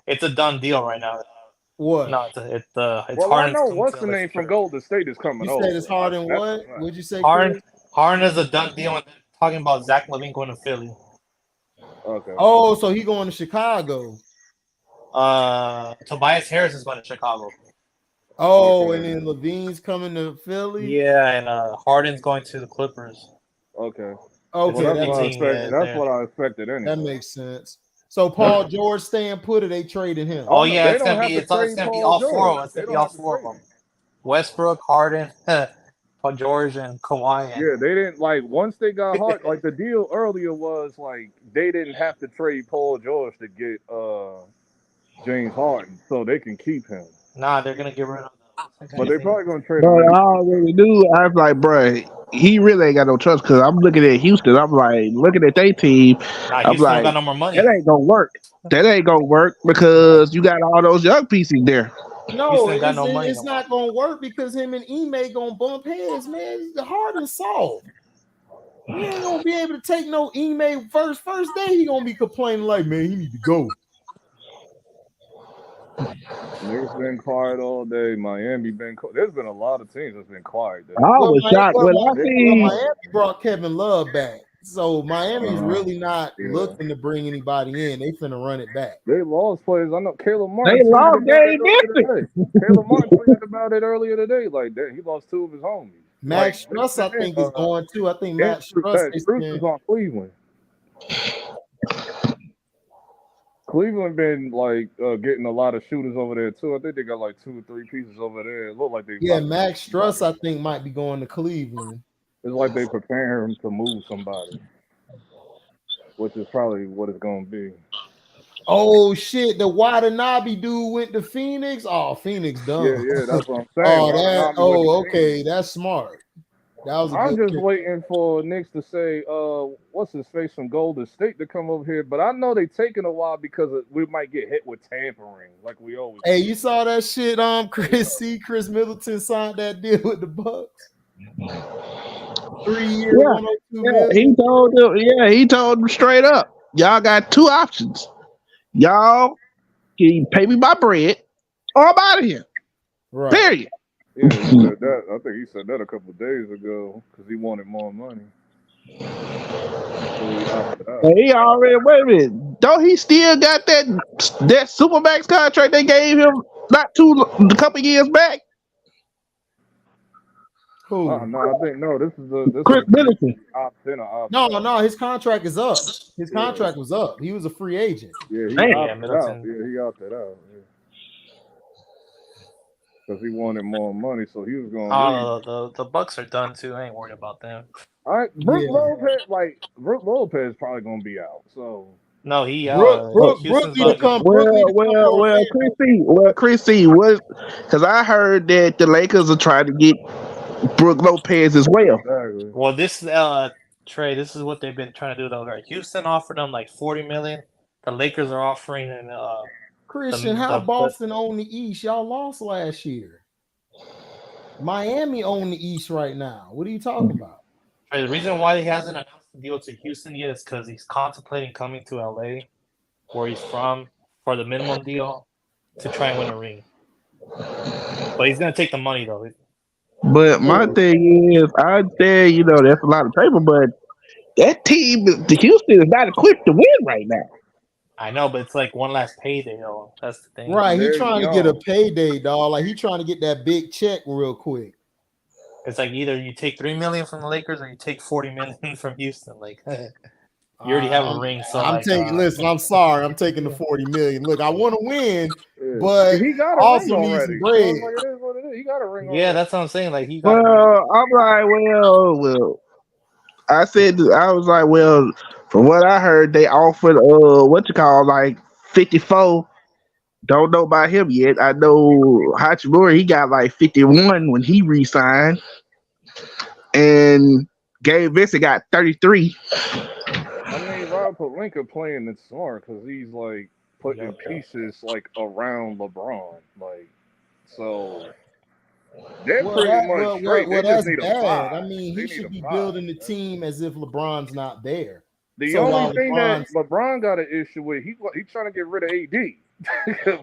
It's a done deal right now. What? No, it's well, I know what's the name from Golden State is coming you over. You said it's Harden what? What'd you say, Harden, Chris? Harden is a done deal. And talking about Zach LaVine going to Philly. Okay. Oh, so he going to Chicago. Tobias Harris is going to Chicago. Oh, and then LaVine's coming to Philly. Yeah, and Harden's going to the Clippers. Okay. Okay, well, that's what I expected anyway. That makes sense. So Paul George staying put, or they traded him? Oh yeah, it's gonna be all four of them. It's gonna be all four of them. Westbrook, Harden, Paul George, and Kawhi. Yeah, they didn't once they got hard. Like the deal earlier was they didn't have to trade Paul George to get James Harden, so they can keep him. Nah, they're gonna get rid of him. But they're probably gonna trade him. But I already knew. I was like, bro, he really ain't got no trust because I'm looking at Houston. I'm like, looking at their team. Nah, I'm Houston like, don't got no more money. That ain't gonna work. That ain't gonna work because you got all those young pieces there. No, it's not gonna work because him and Ime gonna bump heads, man. The Harden soft. We ain't gonna be able to take no Ime first day. He gonna be complaining like, man, he need to go. Niggas been quiet all day. Miami been quiet. There's been a lot of teams that's been quiet. I was shocked when I seen Miami brought Kevin Love back. So Miami's really not looking to bring anybody in. They finna run it back. They lost players. I know Caleb Martin. They lost game Caleb Martin tweeted about it earlier today. Like that, he lost two of his homies. Max Struss, I think, is going too. I think Max Struss is on Cleveland. Cleveland been getting a lot of shooters over there too. I think they got 2 or 3 pieces over there. It look like they. Yeah, Max Struss, I think, might be going to Cleveland. It's like they preparing him to move somebody, which is probably what it's gonna be. Oh shit! The Watanabe dude went to Phoenix. Oh, Phoenix done. Yeah, that's what I'm saying. Okay, that's smart. That was. I'm just waiting for Knicks to say, what's his face from Golden State to come over here. But I know they taking a while because we might get hit with tampering, like we always. Hey, you saw that shit? Chris Middleton signed that deal with the Bucks. 3 years. Yeah, he told them. Yeah, he told them straight up. Y'all got 2 options. Y'all can pay me my bread, or I'm out of here. Right. Period. Yeah, he said that. I think he said that a couple of days ago because he wanted more money. So he already wait a minute. Don't he still got that Supermax contract they gave him a couple years back? Who? No, I think this is Chris Middleton. No, his contract is up. His contract was up. He was a free agent. Yeah, he opted out. Yeah, he opted out. Yeah. Because he wanted more money, so he was going. The Bucks are done too. I ain't worried about them. All right, Brook Lopez probably gonna be out. So no, he Brook need to come. Chrissy, what? Because I heard that the Lakers are trying to get Brook Lopez as well. Exactly. Well, this Trey, this is what they've been trying to do though. Right? Houston offered them $40 million. The Lakers are offering Christian, how Boston own the East? Y'all lost last year. Miami own the East right now. What are you talking about? The reason why he hasn't announced the deal to Houston yet is because he's contemplating coming to LA, where he's from, for the minimum deal to try and win a ring. But he's gonna take the money though. But my thing is, I say, that's a lot of paper, but that team, the Houston, is not equipped to win right now. I know, but it's like one last payday, though. That's the thing. Right, he's trying to get a payday, dog. Like he's trying to get that big check real quick. It's like either you take $3 million from the Lakers or you take $40 million from Houston. Like you already have a ring. So I'm taking. Listen, I'm sorry. I'm taking the $40 million. Look, I want to win, but he got also need some bread. It is what it is. He got a ring. Yeah, that's what I'm saying. Like he got. I'm like, well. I was like, well, from what I heard, they offered like 54. Don't know about him yet. I know Hachimura, he got like 51 when he re-signed. And Gabe Vincent got 33. I mean, Rob Pelinka playing it smart because he's like putting pieces like around LeBron. Like, so they're pretty much straight. They just need a five. I mean, he should be building the team as if LeBron's not there. The only thing that LeBron got an issue with, he's trying to get rid of AD.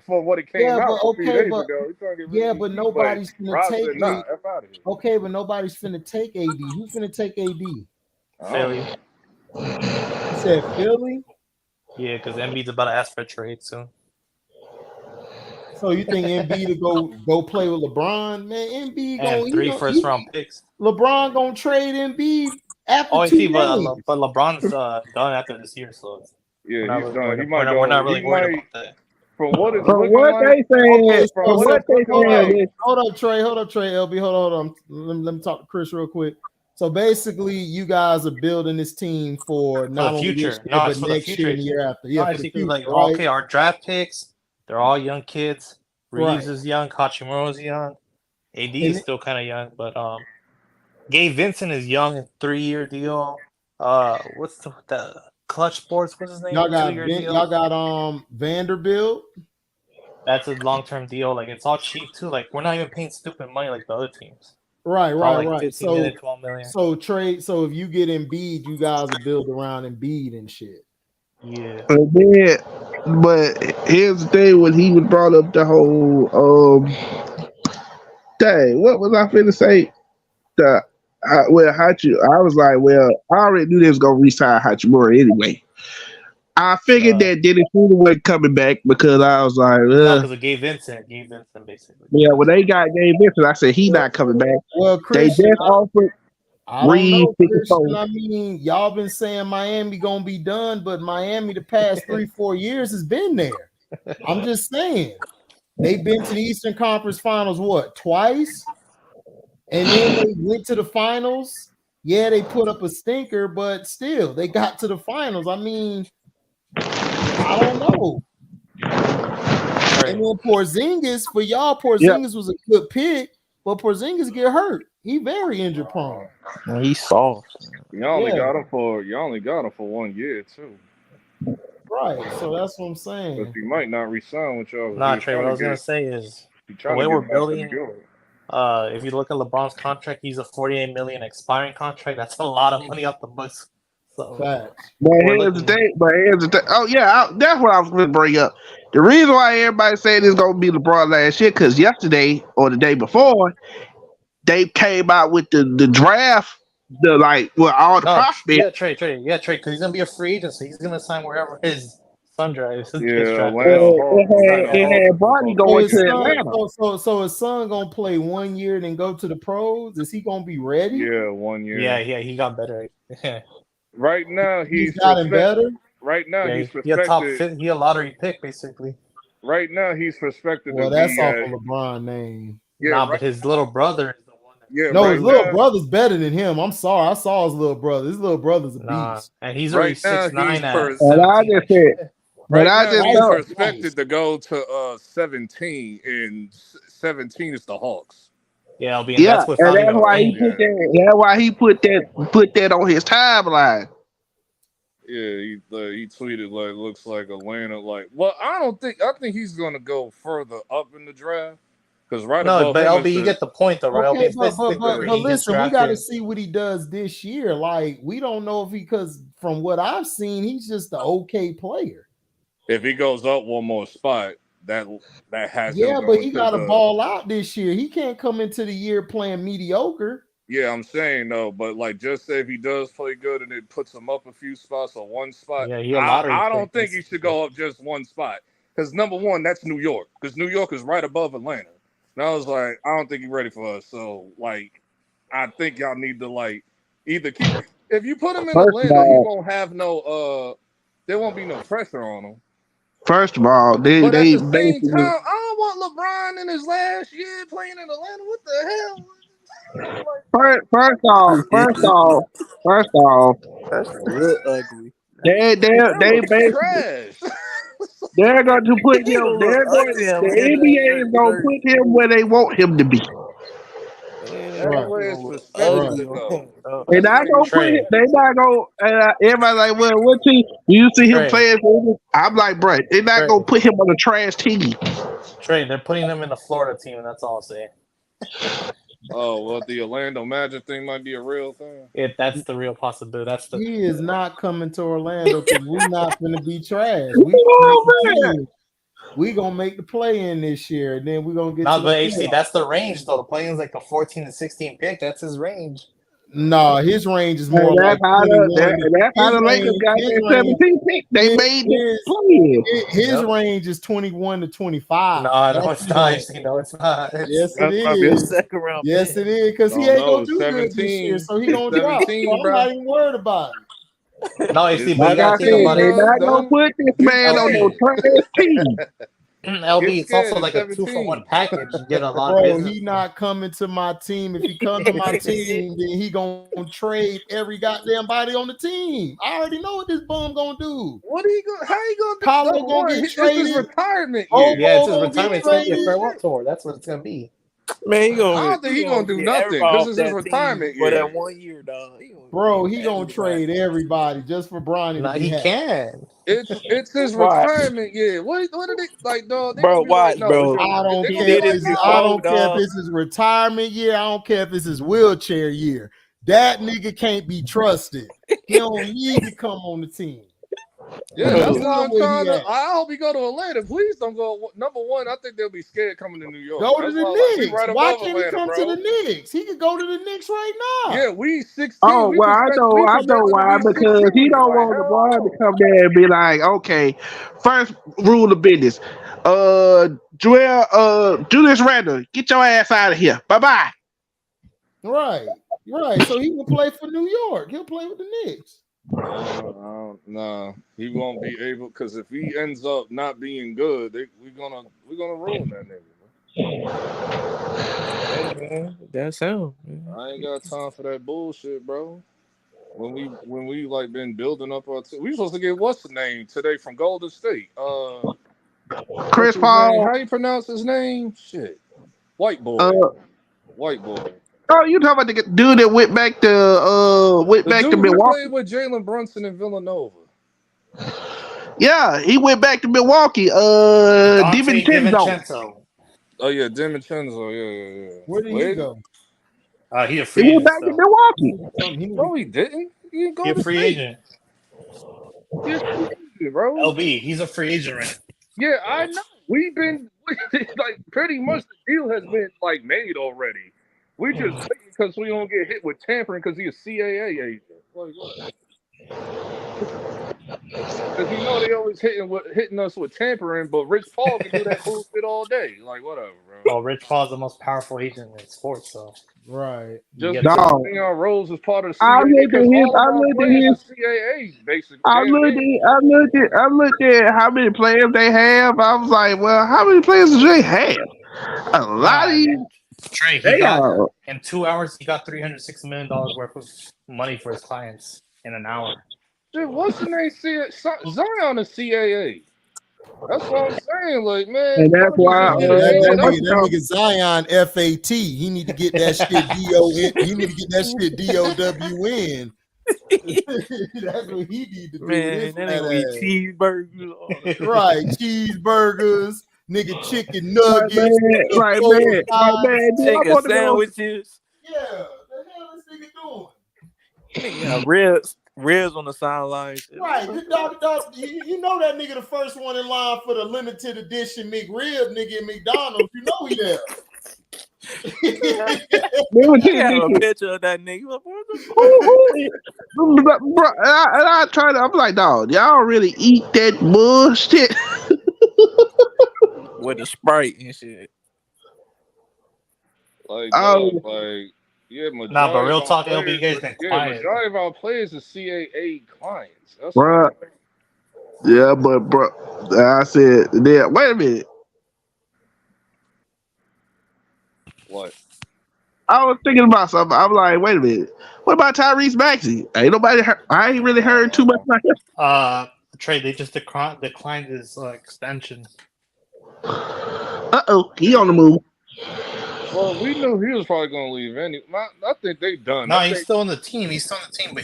for what it came out a few days ago. But nobody's finna take F out of here. Okay, but nobody's finna take AD. Who's finna take AD? Philly. You said Philly? Yeah, because Embiid's about to ask for a trade soon. So you think Embiid to go play with LeBron? Man, Embiid and 3 first-round picks. LeBron gonna trade Embiid after 2 days. But LeBron's done after this year, so yeah, he's done. We're not really worried about that. From what it's From looking what like, they say, hold up, Trey, LB, hold on. Let me talk to Chris real quick. So basically, you guys are building this team for not the only future, this year, but next year and the year after. Yeah, for the future, like right? okay, our draft picks, they're all young kids. Reeves is young, Hachimura is young, AD is still kind of young, but Gabe Vincent is young, 3-year deal. What's the Clutch Sports? What's his name? Y'all got Vanderbilt. That's a long-term deal. Like it's all cheap too. Like we're not even paying stupid money like the other teams. Right. 15 million, 12 million. So if you get Embiid, you guys will build around Embiid and shit. Yeah. But here's the thing: when he was brought up the whole dang, what was I finna say? I was like, well, I already knew they was gonna re-sign Hachimura anyway. I figured that Dennis Schroeder wasn't coming back because I was like, because of Gabe Vincent. Gabe Vincent, basically. Yeah, when they got Gabe Vincent, I said he's not coming back. Well, Christian, they just offered. I don't know, Christian. I mean, y'all been saying Miami gonna be done, but Miami the past 3-4 years has been there. I'm just saying. They've been to the Eastern Conference Finals, twice? And then they went to the finals. Yeah, they put up a stinker, but still, they got to the finals. I mean, I don't know. Right. And then Porzingis, for y'all, was a good pick, but Porzingis get hurt. He very injury prone. Well, he's soft. You only got him for 1 year too. Right. So that's what I'm saying. But he might not resign with y'all. Nah, Trey, what I was gonna say is the way we're building. If you look at LeBron's contract, he's a $48 million expiring contract. That's a lot of money off the books. So, But here's the thing. Oh yeah, that's what I was going to bring up. The reason why everybody saying it's going to be LeBron last year, because yesterday or the day before, they came out with the draft, all the prospects. Yeah, Trey, because he's going to be a free agent, so he's going to sign wherever his son drives. It had Barney going to Atlanta. So his son going to play 1 year and then go to the pros? Is he going to be ready? Yeah, 1 year. Yeah, he got better. Right now, he's gotten better. Right now, he's suspected. He a lottery pick, basically. Right now, he's suspected. Well, that's off of LeBron name. Yeah, but his little brother is the one. His little brother's better than him. I'm sorry, I saw his little brother. His little brother's a beast, and he's already 6'9". And I just said, he's expected to go to 17, and 17 is the Hawks. Yeah, that's why he put that. That's why he put that on his timeline. Yeah, he tweeted looks like Atlanta. I think he's gonna go further up in the draft because but LB, you get the point though, right? Okay, but listen, we got to see what he does this year. Like we don't know if because from what I've seen, he's just an okay player. If he goes up one more spot. That has but he got to ball out this year. He can't come into the year playing mediocre. Yeah, I'm saying though, but just say if he does play good and it puts him up a few spots or one spot, I don't think he should go up just one spot because number one, that's New York because New York is right above Atlanta. And I was like, I don't think he's ready for us. So I think y'all need to either keep. If you put him in Atlanta, he won't have there won't be no pressure on him. First of all, they at the same time, I don't want LeBron in his last year playing in Atlanta. What the hell? First off, that's real ugly. They basically they're going to put him. The NBA is going to put him where they want him to be. They're not gonna put it. They're not gonna. Everybody's like, well, what team? You see him playing? I'm like, bro, they're not gonna put him on a trash team. Trey, they're putting him in the Florida team, and that's all I'll say. Oh well, the Orlando Magic thing might be a real thing. If that's the real possibility, he is not coming to Orlando because we're not going to be trash. We gonna make the play in this year, and then we're gonna get. No, but HC, that's the range though. The play is like a 14 to 16 pick. That's his range. No, his range is more like 21. That's how the Lakers got their 17 pick. They made his range is 21 to 25. No, it's not. No, it's not. Yes, it is. Second round. Yes, it is. Because he ain't gonna do good this year, so he gonna drop. So I'm not even worried about it. No, HC, but like you gotta think about they're it. not gonna put this man on no trash team. LB, it's also like a 2-for-1 package. You get a lot of business. He not coming to my team. If he comes to my team, then he gonna trade every goddamn body on the team. I already know what this bum gonna do. What are you gonna? How you gonna do? Paulo gonna get traded. It's his retirement. Yeah, it's his retirement. It's gonna be a farewell tour. That's what it's gonna be. Man, I don't think he's gonna do nothing because it's his retirement for that 1 year, dog. Bro, he gonna trade everybody just for Bronny. No, he can. It's his retirement. Yeah. What did it like, dog? Bro, watch, bro. I don't care if it's his retirement year. I don't care if it's his wheelchair year. That nigga can't be trusted. He don't need to come on the team. Yeah, that's why I'm trying to. I hope he go to Atlanta. Please don't go. Number one, I think they'll be scared coming to New York. Go to the Knicks. Why can't he come to the Knicks? He could go to the Knicks right now. Yeah, we 16. Oh, well, I know why. Because he don't want LeBron to come there and be like, okay, first rule of business. Julius Randle, get your ass out of here. Bye-bye. Right. So he will play for New York. He'll play with the Knicks. Nah, he won't be able because if he ends up not being good, we're gonna ruin that nigga. That's him. I ain't got time for that bullshit, bro. When we like been building up our team, we supposed to get what's the name today from Golden State? Chris Paul. How you pronounce his name? Shit, white boy. White boy. Oh, you talking about the dude that went back to Milwaukee? Played with Jalen Brunson in Villanova. Yeah, he went back to Milwaukee. DiVincenzo. Oh yeah, DiVincenzo. Yeah. Where did he go? He a free agent. He went back to Milwaukee. No, he didn't. He didn't go. He a free agent. He's a free agent, bro. LB, he's a free agent right now. Yeah, I know. We've been like pretty much the deal has been like made already. We just waiting because we don't get hit with tampering because he's a CAA agent. Like what? Because you know they always hitting us with tampering, but Rich Paul can do that bullshit all day. Like whatever, bro. Well, Rich Paul's the most powerful agent in sports, so right. Just Leon Rose is part of the CAA. I looked at how many players they have. I was like, well, how many players do they have? A lot of these. Trey, in 2 hours, he got $360 million worth of money for his clients in an hour. Dude, what's the name? Zion is CAA. That's what I'm saying, like, man. And that's why that nigga Zion FAT. He need to get that shit DON. He need to get that shit DOWN. That's what he need to do. Man, that ain't be cheeseburgers. Right, cheeseburgers. Nigga, chicken nuggets, chicken sandwiches. Yeah, the hell is nigga doing? Yeah, ribs on the sideline. Right, dog, you know that nigga the first one in line for the limited edition McRib nigga at McDonald's. You know he there. You have a picture of that nigga. Bro, I'm like, dog, y'all really eat that bullshit? With the Sprite and shit. Like, yeah, nah, but real talk, LB guys been quiet. Majority of our players are CAA clients. That's bro. Yeah, but bro, I said, yeah, wait a minute. What? I was thinking about something. I'm like, wait a minute. What about Tyrese Maxey? Ain't nobody heard. I ain't really heard too much about him. Trey, they just declined his extension. He on the move. Well, we knew he was probably going to leave I think they done. No, he's still on the team. But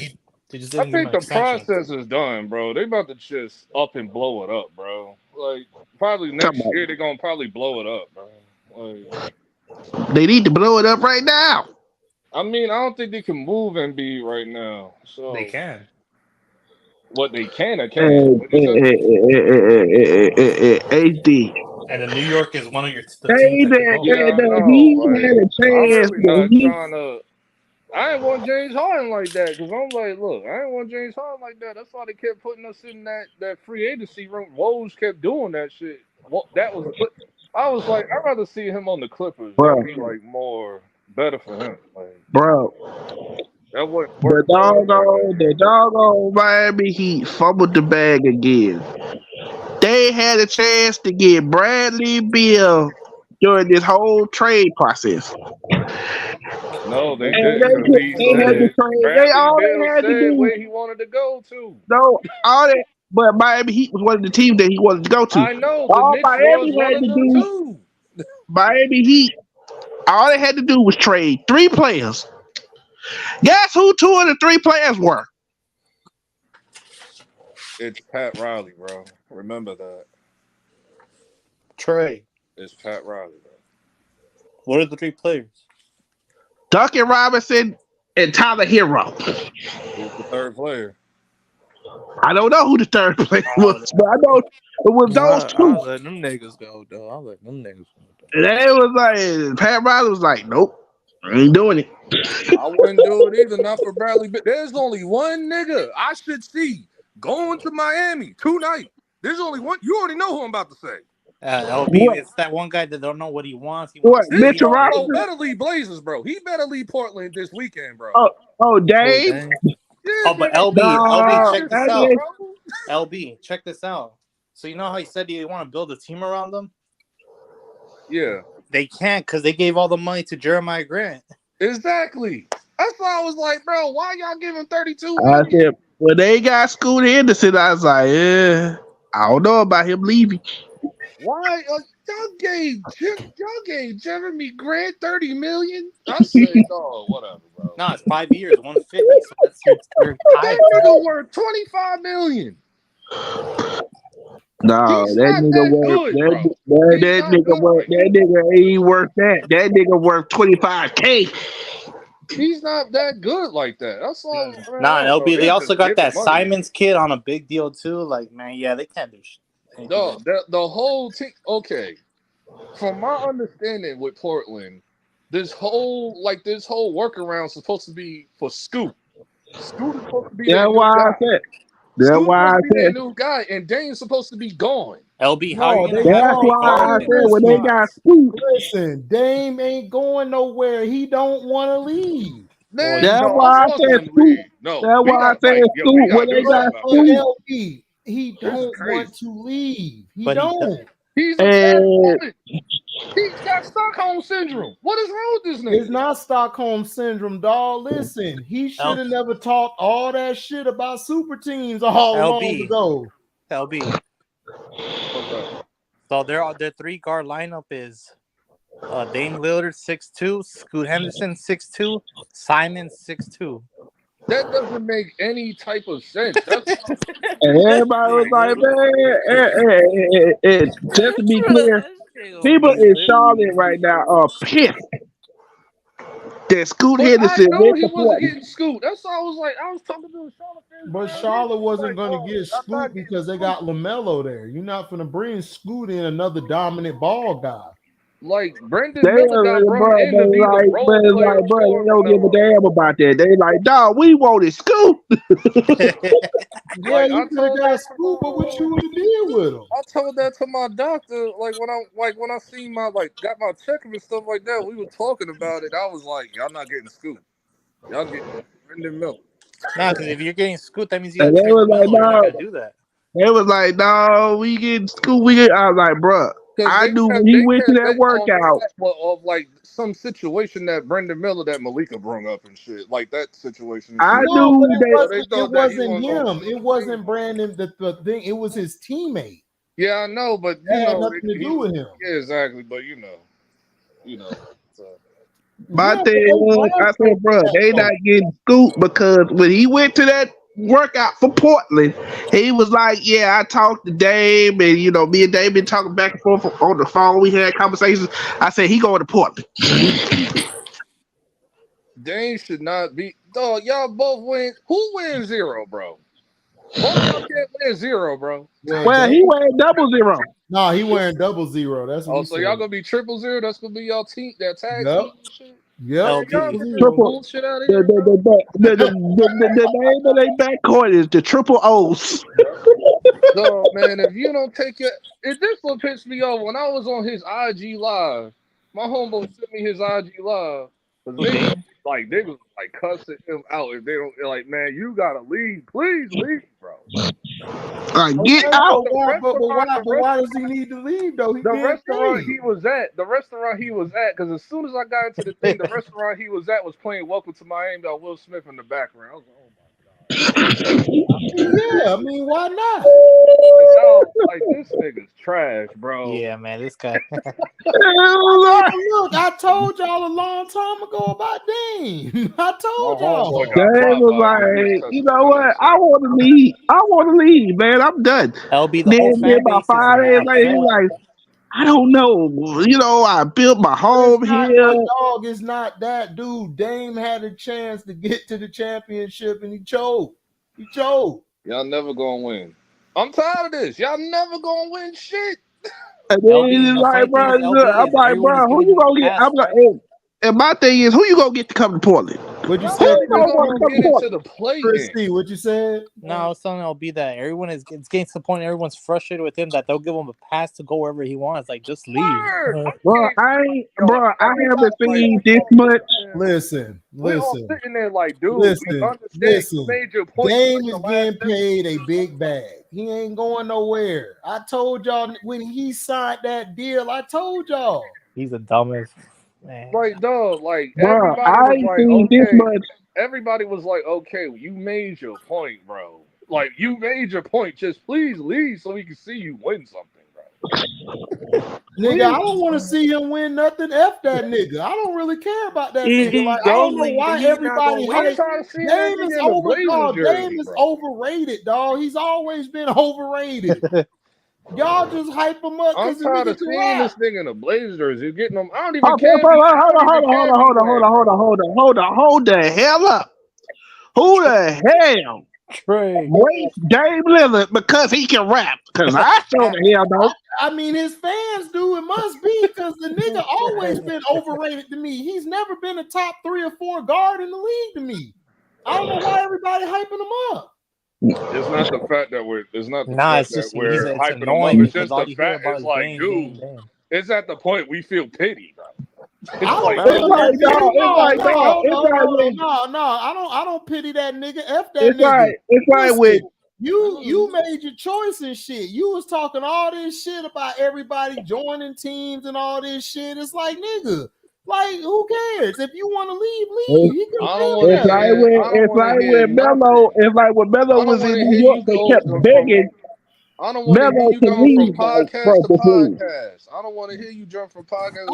they just didn't. I think the process is done, bro. They about to just up and blow it up, bro. Like probably next year they're gonna probably blow it up, bro. Like, they need to blow it up right now. I mean, I don't think they can move Embiid right now. So they can. What they can or can't. HD. And New York is one of the teams He that could go. had a chance. I'm really not trying to. I ain't want James Harden like that because I'm like, look, I ain't want James Harden like that. That's why they kept putting us in that free agency room. Lois kept doing that shit. Well, I was like, I'd rather see him on the Clippers. That'd be like more better for him. Like, bro, that would the doggone Miami Heat fumbled the bag again. They had a chance to get Bradley Beal during this whole trade process. No, they And didn't. they had to trade. They had to do where he wanted to go to. No, but Miami Heat was one of the teams that he wanted to go to. I know the Knicks was one of them too. Miami Heat, all they had to do was trade 3 players. Guess who 2 of the 3 players were? It's Pat Riley, bro. Remember that. Trey. It's Pat Riley, bro. What are the 3 players? Duncan Robinson and Tyler Hero. Who's the third player? I don't know who the third player was, but I know it was those 2. I'll let them niggas go, though. And they was like, Pat Riley was like, nope, I ain't doing it. I wouldn't do it either, not for Bradley. But there's only one nigga I should see going to Miami tonight. There's only one. You already know who I'm about to say. LB, it's that one guy that don't know what he wants. Mitchell Robinson? Bro better leave Blazers, bro. He better leave Portland this weekend, bro. Dave? But LB, check this out. LB, check this out. So you know how he said he want to build a team around them? Yeah. They can't because they gave all the money to Jeremiah Grant. Exactly. That's why I was like, bro, why y'all giving 32 I said, when they got Scoot Henderson, I was like, I don't know about him leaving. Why y'all gave Jeremy Grant $30 million? I said, no, whatever, bro. No, it's 5 years, 150. So that's that nigga worth $25 million. No, that nigga ain't worth that. That nigga worth $25K. He's not that good like that. That's all. Nah, LB, they also got that Simons kid on a big deal too. Like, man, yeah, they can't do shit. No, the whole team. Okay, from my understanding with Portland, this whole workaround is supposed to be for Scoot. Scoot is supposed to be That's why I said. That's why I said new guy, and Dame's supposed to be gone. LB, that's why I said when they got Scoot. Listen, Dame ain't going nowhere. He don't want to leave. That's why I said Scoot. That's why I said Scoot when they got Scoot. He don't want to leave. He don't. He's got Stockholm syndrome. What is wrong with this nigga? It's not Stockholm syndrome, dog. Listen, he should have never talked all that shit about super teams long ago. LB. So their 3-guard lineup is Dame Lillard 6'2", Scoot Henderson 6'2", Simon 6'2". That doesn't make any type of sense. And everybody was like, man, just to be clear, people in Charlotte right now are pissed that Scoot Henderson went to Portland. Getting Scoot. That's why I was like, I was talking to the Charlotte fans. But Charlotte wasn't going to get Scoot because they got LaMelo there. You're not going to bring Scoot in, another dominant ball guy. Like Brendan Miller got brought in to be the role player. They don't give a damn about that. They like, dog, we wanted Scoot. Yeah, you could have got Scoot, but what you would have did with him? I told that to my doctor, when I seen got my checkup and stuff like that. We were talking about it. I was like, y'all not getting Scoot. Y'all getting Brendan Miller. Nah, because if you're getting Scoot, that means you got to do that. They was like, no, we getting Scoot. I was like, bruh. I knew when he went to that workout of like some situation that Brendan Miller, that Malika brung up and shit, like that situation. I knew it wasn't him. It wasn't Brandon. The thing. It was his teammate. Yeah, I know, but that had nothing to do with him. Yeah, exactly. But you know. My thing was, I said, bro, they not getting Scoot because when he went to that workout for Portland, he was like, yeah, I talked to Dame, and me and Dame been talking back and forth on the phone. We had conversations. I said he going to Portland. Dame should not be. Dog, y'all both win. Who wins 0, bro? Both of y'all can't win 0, bro. Well, he wearing 00. No, he wearing 00. That's what so y'all gonna be 000? That's gonna be y'all team, that tag team and shit? Yep. Y'all get this Triple. bullshit out of here, bro. The name of their backcourt is the Triple O's. So, man, if you don't take it, this what pissed me off. When I was on his IG live, my homeboy sent me his IG live. They was like cussing him out. If they don't, like, man, you gotta leave. Please leave, bro. Get out. But why does he need to leave though? The restaurant he was at, because as soon as I got into the thing, the restaurant he was at was playing "Welcome to Miami" by Will Smith in the background. I was like, oh my god. Yeah, I mean, why not? Like this nigga's trash, bro. Yeah, man, this guy. Look, I told y'all a long time ago about Dame. I told y'all. Dame was like, you know what? I want to leave, man. I'm done. LB, the whole fan about base 5 days is later, he's like, I don't know. You know, I built my home here. Dog, it's not that, dude. Dame had a chance to get to the championship and he choked. Y'all never gonna win. I'm tired of this. Y'all never gonna win shit. And then he's like, bro, I'm like, bro, who you gonna get? I'm like, and my thing is, who you gonna get to come to Portland? What you said? Get into the play game. What you said? No, I was telling LB that it's getting to the point everyone's frustrated with him that they'll give him a pass to go wherever he wants. Like, just leave. Bro, I haven't seen this much. Listen. We're all sitting there like, dude, listen. You made your point. Dame is getting paid a big bag. He ain't going nowhere. I told y'all when he signed that deal. I told y'all. He's the dumbest. Man. Like, dog, like, bro, everybody was like, this much. Everybody was like, okay, you made your point, bro. Like, you made your point. Just please leave so we can see you win something, bro. Nigga, I don't want to see him win nothing. F that nigga. I don't really care about that nigga. Like, I don't know why everybody hates Dame is Dame is overrated, dog. He's always been overrated. Y'all just hype him up. I'm tired of seeing this thing in the Blazers. You're getting them. I don't even care. Hold the hell up. Who the hell? Wait, Dame Lillard because he can rap. Because I sure the hell don't. I mean, his fans do. It must be because the nigga always been overrated to me. He's never been a top 3 or 4 guard in the league to me. I don't know why everybody hyping him up. It's not the fact that we're. It's not the fact that we're hyping him up. It's just the fact. It's like, dude, it's at the point we feel pity, bro. I don't pity that nigga. F that nigga. It's like with you made your choice and shit. You was talking all this shit about everybody joining teams and all this shit. It's like, nigga, like, who cares? If you want to leave. It's like when Melo was in New York, they kept begging. I don't want to hear you go from podcast to podcast. I don't want to hear you jump from podcast to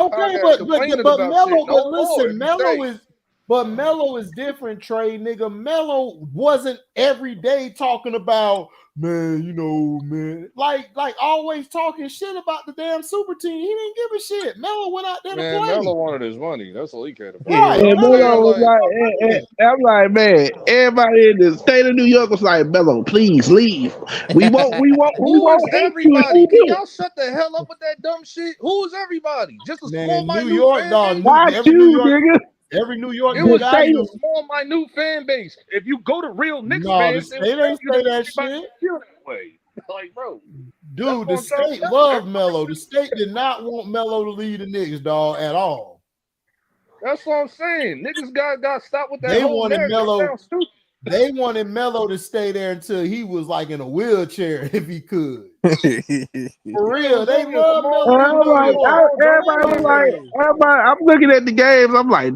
podcast. But Melo is different, Trey, nigga. Melo wasn't every day talking about, man, you know, man, like always talking shit about the damn super team. He didn't give a shit. Melo went out there to play. Melo wanted his money. That's all he cared about. Right. And Melo was like, I'm like, man, everybody in the state of New York was like, Melo, please leave. We won't everybody. Can y'all shut the hell up with that dumb shit? Who's everybody? Just a small minute New York dog. Nigga. Every New York, it was a small, minute fan base. If you go to real Knicks fans, they didn't say that shit. Feel that way, like, bro. Dude, the state loved Melo. The state did not want Melo to lead the Knicks, dog, at all. That's what I'm saying. Niggas got stopped with that. They wanted Melo. They wanted Melo to stay there until he was like in a wheelchair if he could. For real, they love Melo. I'm looking at the games. I'm like,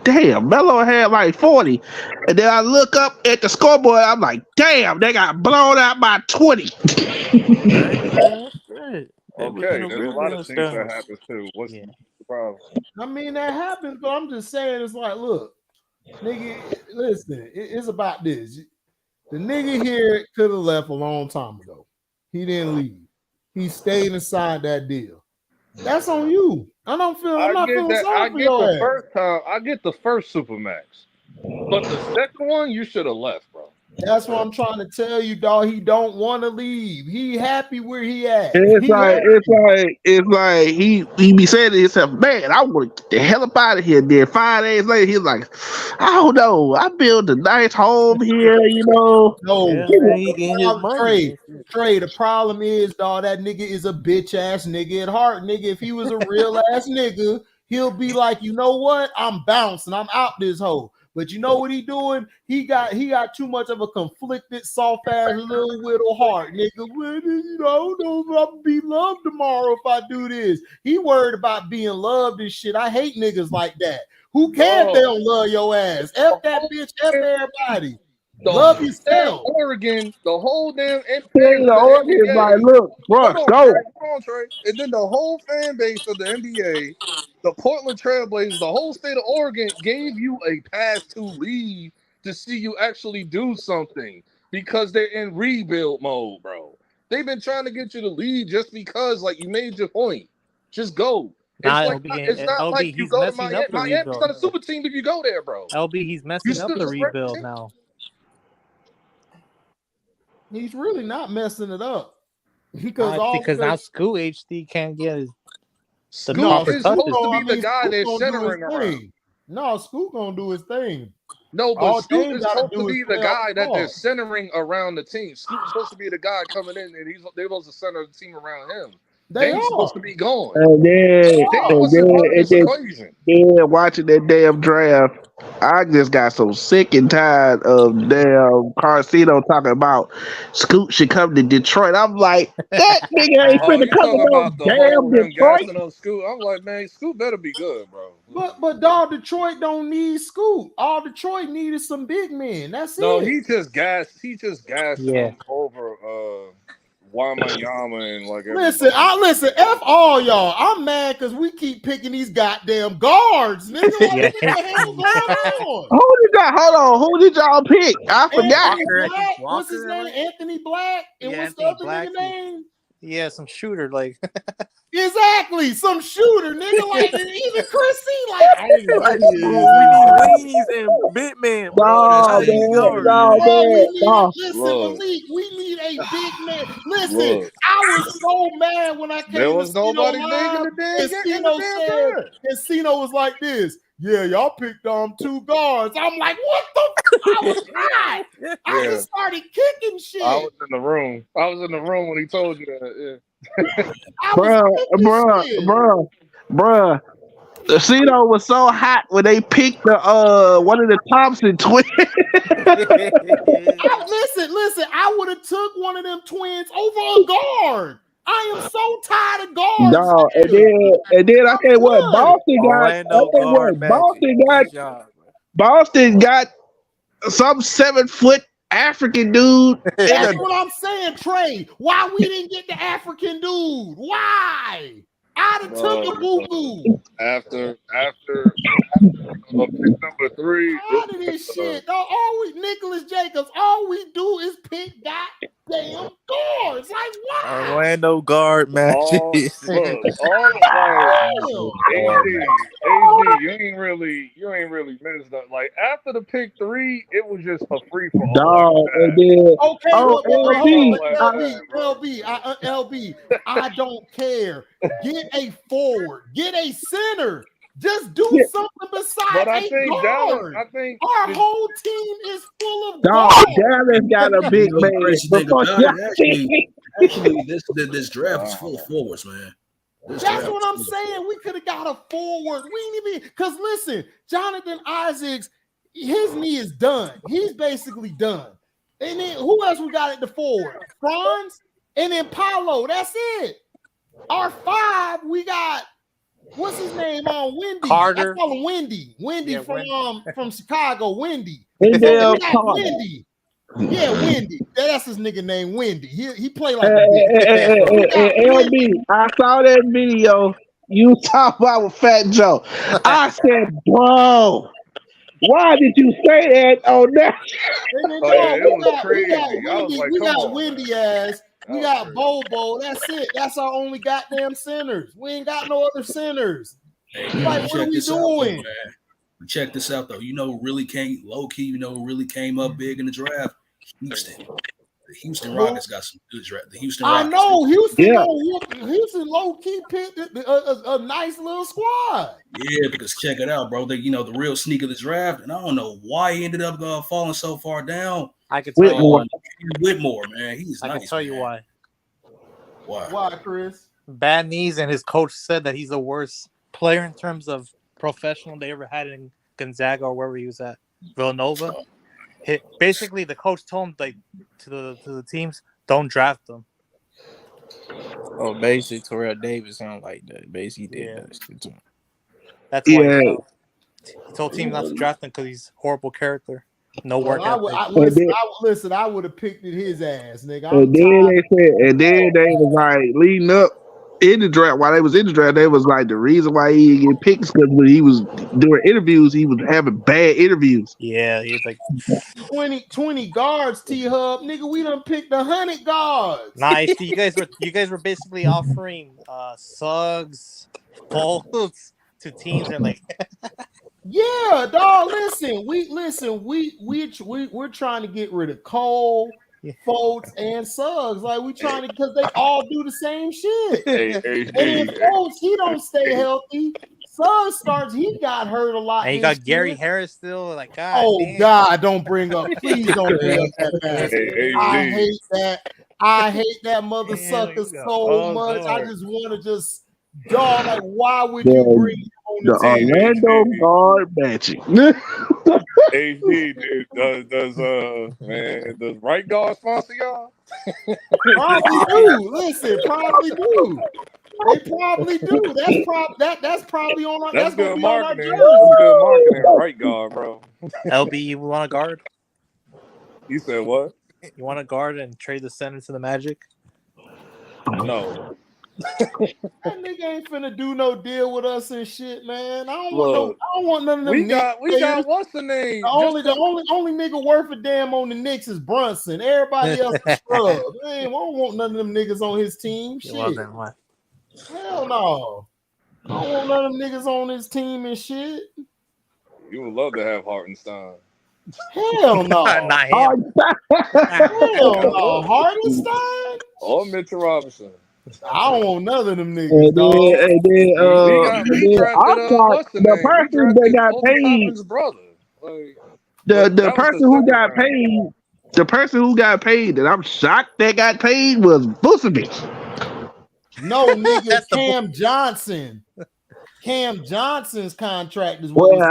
damn, Melo had like 40. And then I look up at the scoreboard. I'm like, damn, they got blown out by 20. Okay, there's a lot of things that happen too. What's the problem? I mean, that happens, but I'm just saying, it's like, look, nigga, listen, it's about this. The nigga here could have left a long time ago. He didn't leave. He stayed inside that deal. That's on you. I'm not feeling sorry for your ass. I get the first Supermax, but the second one you should have left, bro. That's what I'm trying to tell you, dog. He don't want to leave. He happy where he at. It's like he be saying to himself, man, I want to get the hell up out of here. Then 5 days later, he's like, I don't know. I built a nice home here, you know. No, Yeah, man, he getting his money. Trey, the problem is, dog, that nigga is a bitch ass nigga at heart, nigga. If he was a real ass nigga, he'll be like, you know what? I'm bouncing. I'm out this hole. But you know what he doing? He got too much of a conflicted, soft ass little widow heart, nigga. Well, you know, I don't know if I'll be loved tomorrow if I do this. He worried about being loved and shit. I hate niggas like that. Who cares if they don't love your ass? F that bitch, F everybody. Love yourself. Oregon, the whole damn Oregon is like, look, bro, go. Hold on, Trey. And then the whole fan base of the NBA, the Portland Trailblazers, the whole state of Oregon gave you a pass to leave to see you actually do something because they're in rebuild mode, bro. They've been trying to get you to leave just because, like, you made your point. Just go. It's not like you go to Miami. Miami's not a super team if you go there, bro. LB, he's messing up the rebuild now. He's really not messing it up because now Scoot HD can't get his. Scoot is supposed to be the guy they're centering around. No, Scoot gonna do his thing. No, but Scoot is supposed to be the guy that they're centering around the team. Scoot is supposed to be the guy coming in, and they're supposed to center the team around him. They're supposed to be going. And then watching that damn draft, I just got so sick and tired of damn Carcino talking about Scoot should come to Detroit. I'm like, that nigga ain't finna come to no damn Detroit. Scoot. I'm like, man, Scoot better be good, bro. But dog, Detroit don't need Scoot. All Detroit needed some big men. That's it. No, he just gassed him over Wanyama and like listen, F all y'all. I'm mad because we keep picking these goddamn guards, nigga. What the hell going on? Who did y'all pick? I forgot. Black. What's his name? Anthony Black. And what's the other nigga name? Yeah, some shooter like. Exactly, some shooter, nigga. Like even Chris C. Like, we need wings and big man. Listen, Malik, we need a big man. Listen, I was so mad when I came. There was nobody big in the damn. Casino was like this. Yeah, y'all picked 2 guards. I'm like, what the? I was hot. I just started kicking shit. I was in the room when he told you that. Bruh. The Casino was so hot when they picked the one of the Thompson twins. Listen. I would have took one of them twins over a guard. I am so tired of guards. No, and then I tell you what, Boston got some 7-foot African dude. That's what I'm saying, Trey. Why we didn't get the African dude? Why? I'd have took a boo-boo. After pick number 3. Out of this shit. Nicholas Jacobs, all we do is pick goddamn guards. Like, why? Orlando guard matches. AD, you ain't really messed up. Like after the pick 3, it was just a free for all. LB, I don't care. Get a forward, get a center. Just do something besides guard. I think our whole team is full of guards. Dallas got a big man. Actually, this draft is full of forwards, man. That's what I'm saying. We could have got a forward. We didn't even because listen, Jonathan Isaacs, his knee is done. He's basically done. And then who else we got at the forward? Franz and then Paulo. That's it. Our 5, we got. What's his name? Wendy. Carter. I call him Wendy. Wendy from Chicago. Wendy. Wendy. Yeah, Wendy. That's his nigga name, Wendy. He played like LB. I saw that video you talk about with Fat Joe. I said, bro, why did you say that on that? It was crazy. We got Wendy ass. We got Bobo. That's it. That's our only goddamn centers. We ain't got no other centers. Hey, like, what are we doing? Check this out, though. Really came low key. Really came up big in the draft. Houston. The Houston Rockets got some good draft. The Houston I Rockets. know Houston low key picked a nice little squad. Yeah, because check it out, bro. They, the real sneak of the draft, and I don't know why he ended up falling so far down. I can tell you why. Whitmore, man, he's nice. I can tell you why. Why, Chris? Bad knees, and his coach said that he's the worst player in terms of professional they ever had in Gonzaga or wherever he was at, Villanova. Basically, the coach told him to the teams, don't draft them. Oh, basically, Terrell Davis sounded like that. Basically, did that shit to him. That's why he told teams not to draft him because he's a horrible character. No work ethic. Listen, I would have picked at his ass, nigga. And then they was like leading up in the draft. While they was in the draft, they was like the reason why he didn't get picked is because when he was doing interviews, he was having bad interviews. Yeah, he was like 20 guards, T-Hub, nigga. We done picked 100 guards. Nice. You guys were basically offering Suggs, Fultz to teams and like. Yeah, dog. We're trying to get rid of Cole, Fultz, and Suggs. Like we trying to, because they all do the same shit. And then Fultz, he don't stay healthy. Suggs starts, he got hurt a lot. And you got Gary Harris still. Like, God. Oh damn. God, don't bring up. Please don't bring up that bastard. I hate that. I hate that mother sucker so much. I just want to just. Dog, like, why would you bring him on the team? Orlando guard matching. Does right guard sponsor y'all? Probably do. Listen, probably do. They probably do. That's probably on our. That's good marketing. That's good marketing. Right guard, bro. LB, you want a guard? You said what? You want a guard and trade the center to the Magic? No. That nigga ain't finna do no deal with us and shit, man. I don't want none of them. We got what's the name? The only nigga worth a damn on the Knicks is Brunson. Everybody else is scrub. Man, I don't want none of them niggas on his team. Shit. Hell no. I don't want none of them niggas on his team and shit. You would love to have Hartenstein. Hell no. Not him. Hell no. Hartenstein? Or Mitchell Robinson. I don't want none of them niggas. The person that got paid, the person who got paid, the person who got paid that I'm shocked that got paid was Vucevic. No, nigga, Cam Johnson. Cam Johnson's contract is well.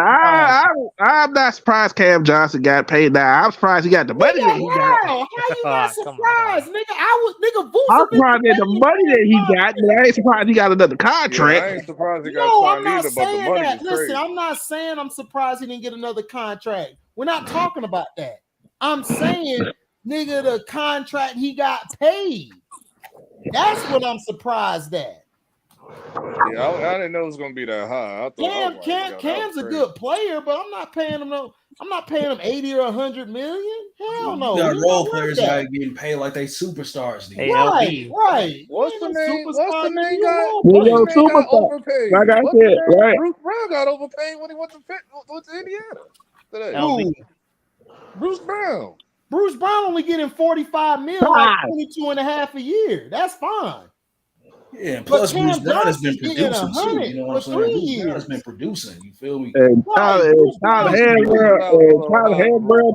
I'm not surprised Cam Johnson got paid. Now I'm surprised he got the money that he got. How you not surprised, nigga? I'm surprised that the money that he got. I ain't surprised he got another contract. I ain't surprised he got signed either, but the money is crazy. Listen, I'm not saying I'm surprised he didn't get another contract. We're not talking about that. I'm saying, nigga, the contract he got paid. That's what I'm surprised at. Yeah, I didn't know it was gonna be that high. Cam's a good player, but I'm not paying him I'm not paying him 80 or 100 million. Hell no. You got role players that are getting paid like they superstars. Right. What's the name? What's the name? Got overpaid. Like I said, right. Bruce Brown got overpaid when he went to Indiana today. Bruce Brown. Bruce Brown only getting 45 million, like 22 and a half a year. That's fine. Yeah, and plus Bruce Brown has been producing too. You know what I'm saying? Bruce Brown has been producing. You feel me? And Tyler Hasbro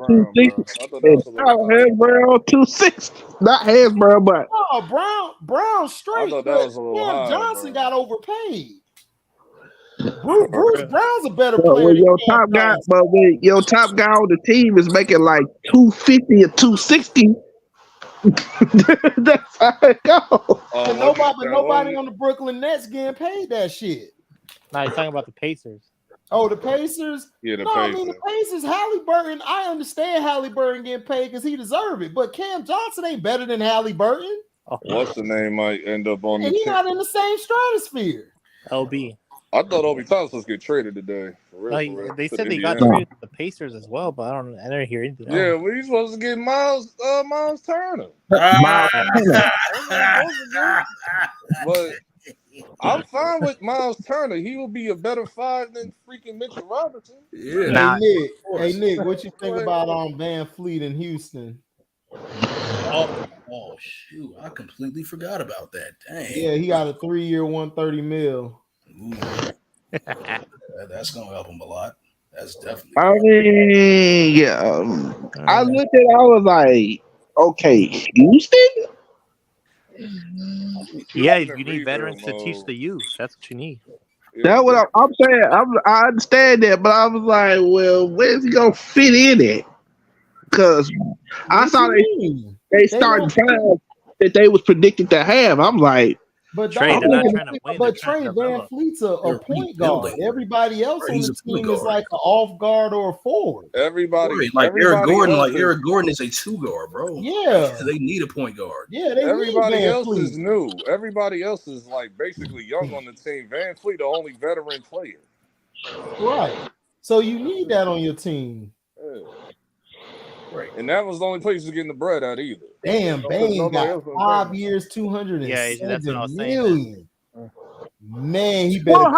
260. And Tyler Hasbro 260. Not Hasbro, but Brown straight. I thought that was a little high. Johnson got overpaid. Bruce Brown's a better player. When your top guy, your top guy on the team is making like 250 or 260. That's how it goes. Nobody on the Brooklyn Nets getting paid that shit. Now you're talking about the Pacers. Oh, the Pacers? Yeah, Pacers. I mean the Pacers, Halliburton. I understand Halliburton getting paid because he deserves it, but Cam Johnson ain't better than Halliburton. What's the name might end up on and the he's not in the same stratosphere. LB. I thought Obi Thompson was get traded today. They said they got traded to the Pacers as well, but I didn't hear anything. Yeah, we supposed to get Miles Turner. But I'm fine with Miles Turner. He will be a better five than freaking Mitchell Robinson. Yeah. Hey Nick, what you think about Van Fleet in Houston? Oh shoot! I completely forgot about that. Dang. Yeah, he got a 3-year, $130 million. That's gonna help him a lot. That's definitely. I mean, yeah. I looked at it, I was like, okay, Houston? Yeah, you need veterans to teach the youth. That's what you need. That's what I'm saying. I understand that, but I was like, well, where's he gonna fit in it? Because I saw they started trying that they was predicted to have. I'm like, but Trey, they're not trying to win. But Trey Van Fleet's a point guard. Everybody else on the team is like an off guard or a forward. Everybody, like Eric Gordon, Eric Gordon is a 2-guard, bro. Yeah, they need a point guard. Yeah, everybody else is new. Everybody else is like basically young on the team. Van Fleet, the only veteran player. Right. So you need that on your team. Yeah. Right. And that was the only place to getting the bread out either. Damn, Bane got 5 years, $207 million. Man, he better. Hold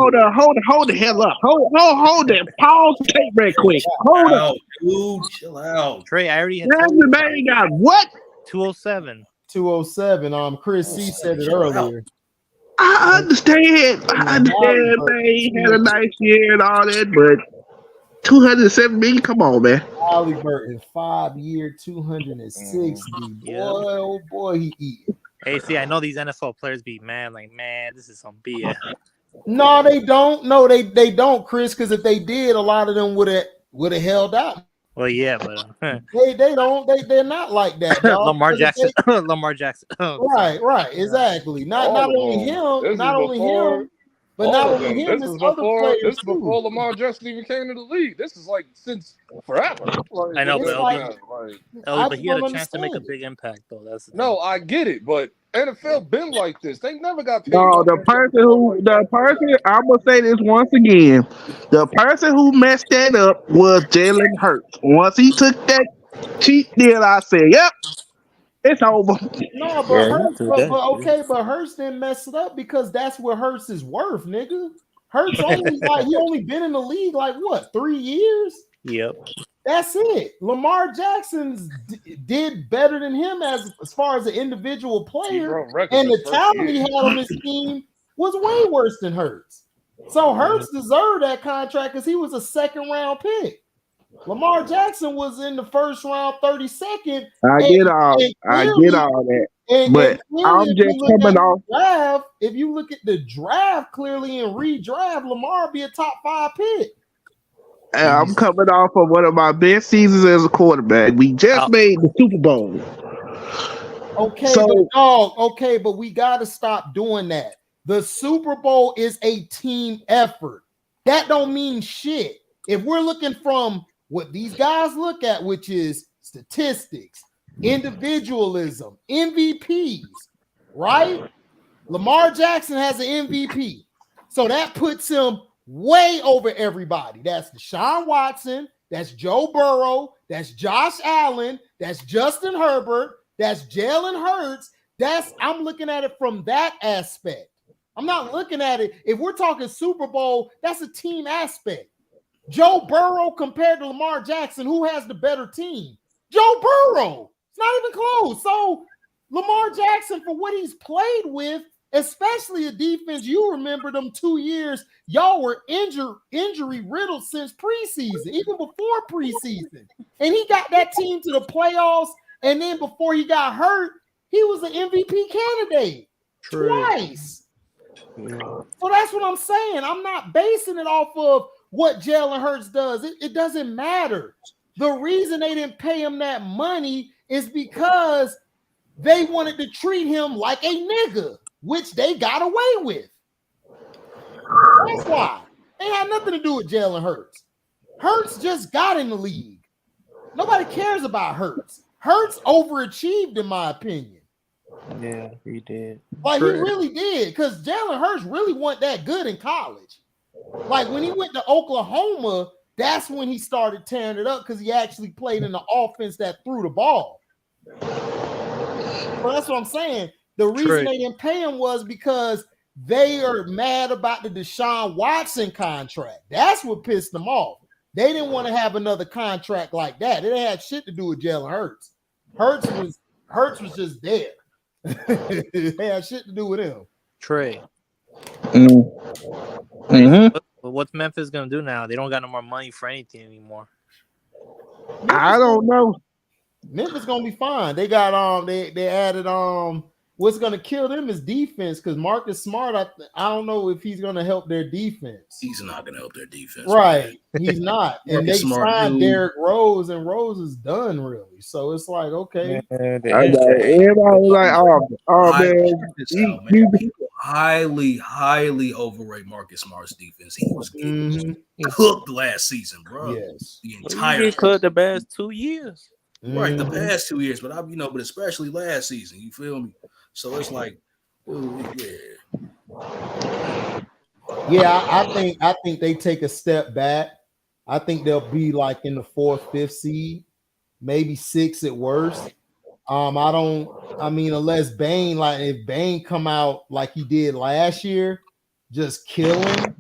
the hell up. Hold that. Pause tape right quick. Hold up. Dude, chill out. Trey, I already had Bane got what? 207. 207. Chris C said it earlier. I understand. Bane had a nice year and all that, but 207 million. Come on, man. Halliburton, 5-year, 260. Boy, oh boy, he eating. Hey, see, I know these NFL players be mad, like, man, this is some BS. No, they don't. No, they don't, Chris. Because if they did, a lot of them would have held out. Well, yeah, but they don't. They're not like that. Lamar Jackson. Lamar Jackson. Right, exactly. Not only him. Not only him. But not only him, this is before Lamar Jackson even came to the league. This is like since forever. Like, I know, but he had a chance to make a big impact, though. That's no, I get it, but NFL been like this. They never got paid. No, the person, I'm gonna say this once again. The person who messed that up was Jalen Hurts. Once he took that cheap deal, I said, "Yep, it's over." No, but Hurts didn't mess it up because that's what Hurts is worth, nigga. Hurts he only been in the league like what, 3 years? Yep. That's it. Lamar Jackson's did better than him as far as an individual player, and the talent he had on his team was way worse than Hurts. So Hurts deserved that contract because he was a 2nd-round pick. Lamar Jackson was in the 1st round, 32nd. I get all that. But I'm just coming off draft. If you look at the draft clearly and redraft, Lamar be a top 5 pick. I'm coming off of one of my best seasons as a quarterback. We just made the Super Bowl. Okay, but we got to stop doing that. The Super Bowl is a team effort. That don't mean shit. If we're looking from what these guys look at, which is statistics, individualism, MVPs, right? Lamar Jackson has an MVP. So that puts him way over everybody. That's Deshaun Watson, that's Joe Burrow, that's Josh Allen, that's Justin Herbert, that's Jalen Hurts. I'm looking at it from that aspect. I'm not looking at it. If we're talking Super Bowl, that's a team aspect. Joe Burrow compared to Lamar Jackson, who has the better team? Joe Burrow. It's not even close. So Lamar Jackson, for what he's played with, especially a defense, you remember them 2 years, y'all were injury riddled since preseason, even before preseason. And he got that team to the playoffs, and then before he got hurt, he was an MVP candidate twice. Yeah. So that's what I'm saying. I'm not basing it off of what Jalen Hurts does. It doesn't matter. The reason they didn't pay him that money is because they wanted to treat him like a nigga, which they got away with. That's why. It had nothing to do with Jalen Hurts. Hurts just got in the league. Nobody cares about Hurts. Hurts overachieved, in my opinion. Yeah, he did. Like, he really did, because Jalen Hurts really wasn't that good in college. Like, when he went to Oklahoma, that's when he started tearing it up because he actually played in the offense that threw the ball. So that's what I'm saying. The reason they didn't pay him was because they are mad about the Deshaun Watson contract. That's what pissed them off. They didn't want to have another contract like that. It had shit to do with Jalen Hurts. Hurts was just there. It had shit to do with him. Trey. Mm-hmm. What's Memphis gonna do now? They don't got no more money for anything anymore. I don't know. Memphis gonna be fine. They got they added what's gonna kill them is defense because Marcus Smart. I don't know if he's gonna help their defense. He's not gonna help their defense, right? Man. He's not. And they Smart signed Derrick Rose, and Rose is done really. So it's like okay. Everybody was like, oh man, people highly overrate Marcus Smart's defense. He was getting cooked last season, bro. Yes, the entire cooked the past 2 years. Right, the past 2 years, but but especially last season, you feel me? So it's like, I think they take a step back. I think they'll be like in the 4th, 5th seed, maybe 6 at worst. Unless Bane, like if Bane come out like he did last year, just killing,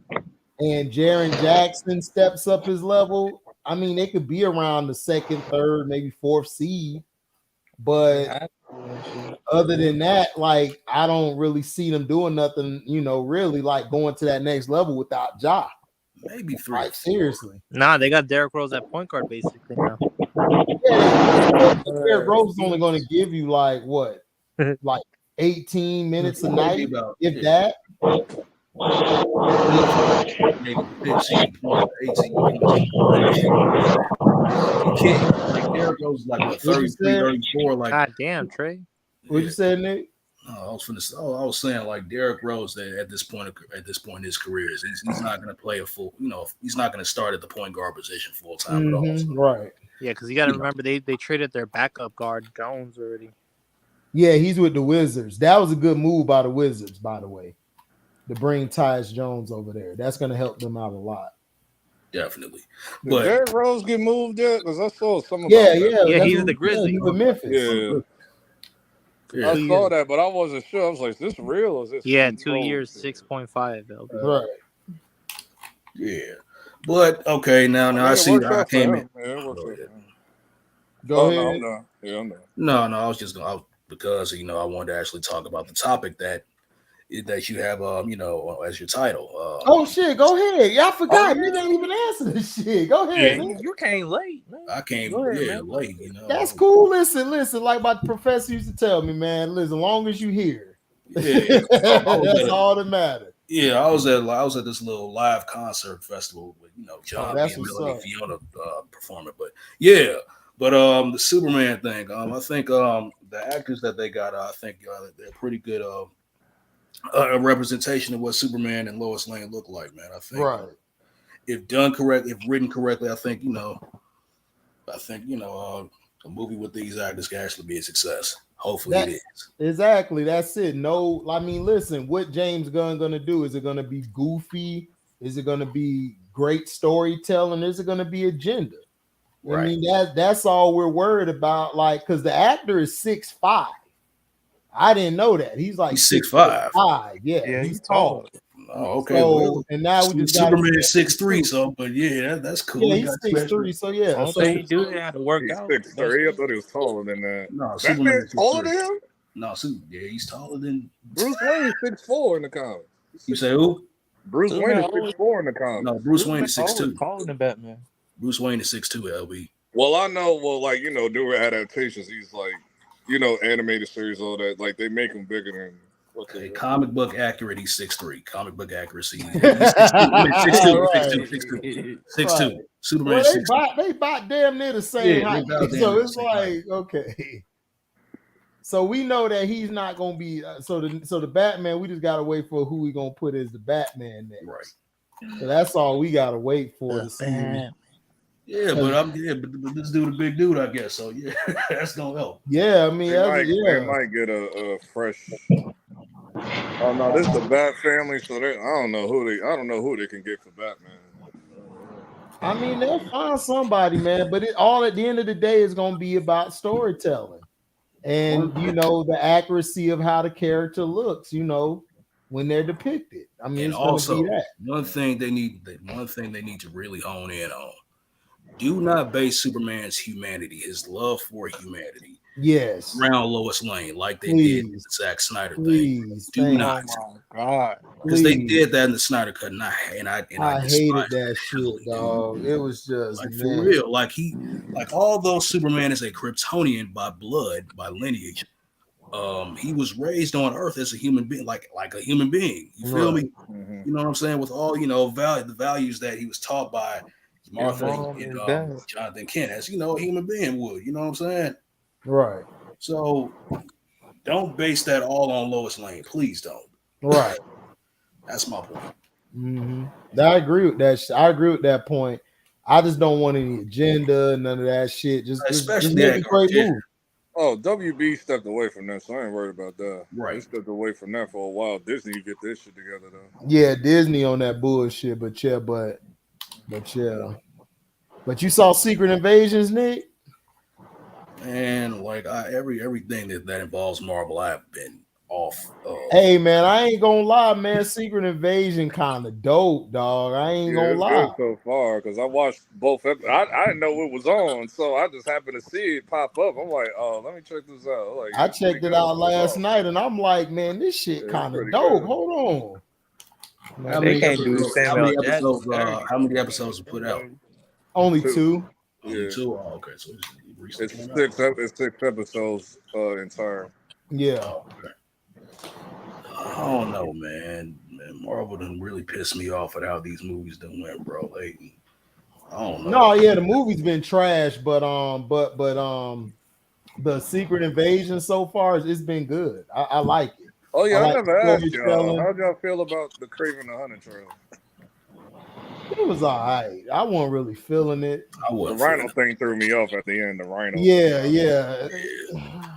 and Jaren Jackson steps up his level. I mean, they could be around the 2nd, 3rd, maybe 4th seed. But other than that, like, I don't really see them doing nothing, really like going to that next level without Ja. Maybe 3. Like, seriously. Nah, they got Derrick Rose at point guard basically now. Yeah, Derrick Rose is only going to give you like what? Like 18 minutes a night, if that. Maybe 15 points, 18 points. You can't, like, Derrick Rose is like a 33, 34. Like, God damn, Trey. What you said, Nick? I was saying like Derrick Rose at this point in his career, he's not going to play a full, he's not going to start at the point guard position full time at all. So. Right. Yeah, because you got to remember they traded their backup guard Jones already. Yeah, he's with the Wizards. That was a good move by the Wizards, by the way, to bring Tyus Jones over there. That's going to help them out a lot. Definitely. Did Derrick Rose get moved yet? Because I saw some of Yeah, he's the Grizzlies. He's with Memphis. Yeah. I saw that, but I wasn't sure. I was like, is this real or is this 2 years, 6.5 Right. Yeah. But okay, now I see that I came in. Go ahead. No, I'm done. Yeah, I'm done. No, I was just going because I wanted to actually talk about the topic that you have as your title. Oh shit, go ahead. Yeah, I forgot. You didn't even answer this shit. Go ahead. Yeah, you came late, man. I came late, That's cool. Listen, like my professor used to tell me, man, listen, as long as you here. Yeah. That's all that matters. Yeah, I was at this little live concert festival with John and Melody Fiona performing. But the Superman thing. I think the actors that they got, I think they're pretty good a representation of what Superman and Lois Lane look like, man. I think if done correctly, if written correctly, I think a movie with these actors can actually be a success. Hopefully it is. Exactly. That's it. No, I mean, listen, what James Gunn gonna do? Is it gonna be goofy? Is it gonna be great storytelling? Is it gonna be agenda? Right. I mean, that's all we're worried about. Like, because the actor is 6'5". I didn't know that. He's like 6'5". Yeah, he's tall. Oh, okay. So, and now we just Superman is 6'3", so but that's cool. Yeah, he's 6'3", so yeah. So he do have to work out. 6'3". I thought he was taller than that. No, Superman's taller than him? No, he's taller than Bruce Wayne is 6'4" in the comics. You say who? Bruce Wayne is 6'4" in the comics. No, Bruce Wayne is 6'2". Taller than Batman. Bruce Wayne is 6'2", LB. Well, I know. Well, like doing adaptations, he's like, animated series, all that. Like they make him bigger than. Okay, comic book accurate, he's 6'3". Comic book accuracy, he's 6'2". Superman. Well, they bought damn near the same height, so it's like okay. So we know that he's not gonna be. So the Batman, we just gotta wait for who we gonna put as the Batman next. Right. So that's all we gotta wait for to see. Yeah, but this dude a big dude, I guess. So yeah, that's gonna help. Yeah, I mean, they might get a fresh. Oh no, this is the Bat family, so I don't know who they can get for Batman. I mean, they'll find somebody, man. But all at the end of the day is gonna be about storytelling, and the accuracy of how the character looks. When they're depicted. I mean, and it's also gonna be that. one thing they need to really hone in on do not base Superman's humanity, his love for humanity, yes, around Lois Lane like they did in the Zack Snyder thing. Do not. Oh my god. Because they did that in the Snyder cut, and I hated despise that it shit, heavily, dog. It was just like for real. Like although Superman is a Kryptonian by blood, by lineage, he was raised on Earth as a human being, like a human being. You feel me? Mm-hmm. You know what I'm saying? With all the values that he was taught by Martha and Jonathan Kent, as a human being would. You know what I'm saying? Right. So don't base that all on Lois Lane. Please don't. Right. That's my point. Mm-hmm. I agree with that. I agree with that point. I just don't want any agenda, none of that shit. Especially that great move. Oh, WB stepped away from that, so I ain't worried about that. Right. They stepped away from that for a while. Disney get this shit together though. Yeah, Disney on that bullshit, but you saw Secret Invasions, Nick? Man, like everything that involves Marvel, I've been off of. Hey man, I ain't gonna lie, man. Secret Invasion kind of dope, dog. I ain't gonna lie. Good so far because I watched both. I didn't know it was on, so I just happened to see it pop up. I'm like, oh, let me check this out. Like, I checked it out last night, and I'm like, man, this shit kind of dope. Good. Hold on. How many episodes are put out? Only two. Only two. Oh, okay, so it's six episodes entire. Yeah. Okay. I don't know, man. Marvel done really pissed me off at how these movies done went, bro. I don't know. No, yeah, the movie's been trash, but the Secret Invasion so far it's been good. I like it. Oh yeah, I never asked y'all. How'd y'all feel about the Kraven the Hunter trailer? It was all right. I wasn't really feeling it. The Rhino thing threw me off at the end. The Rhino. Yeah.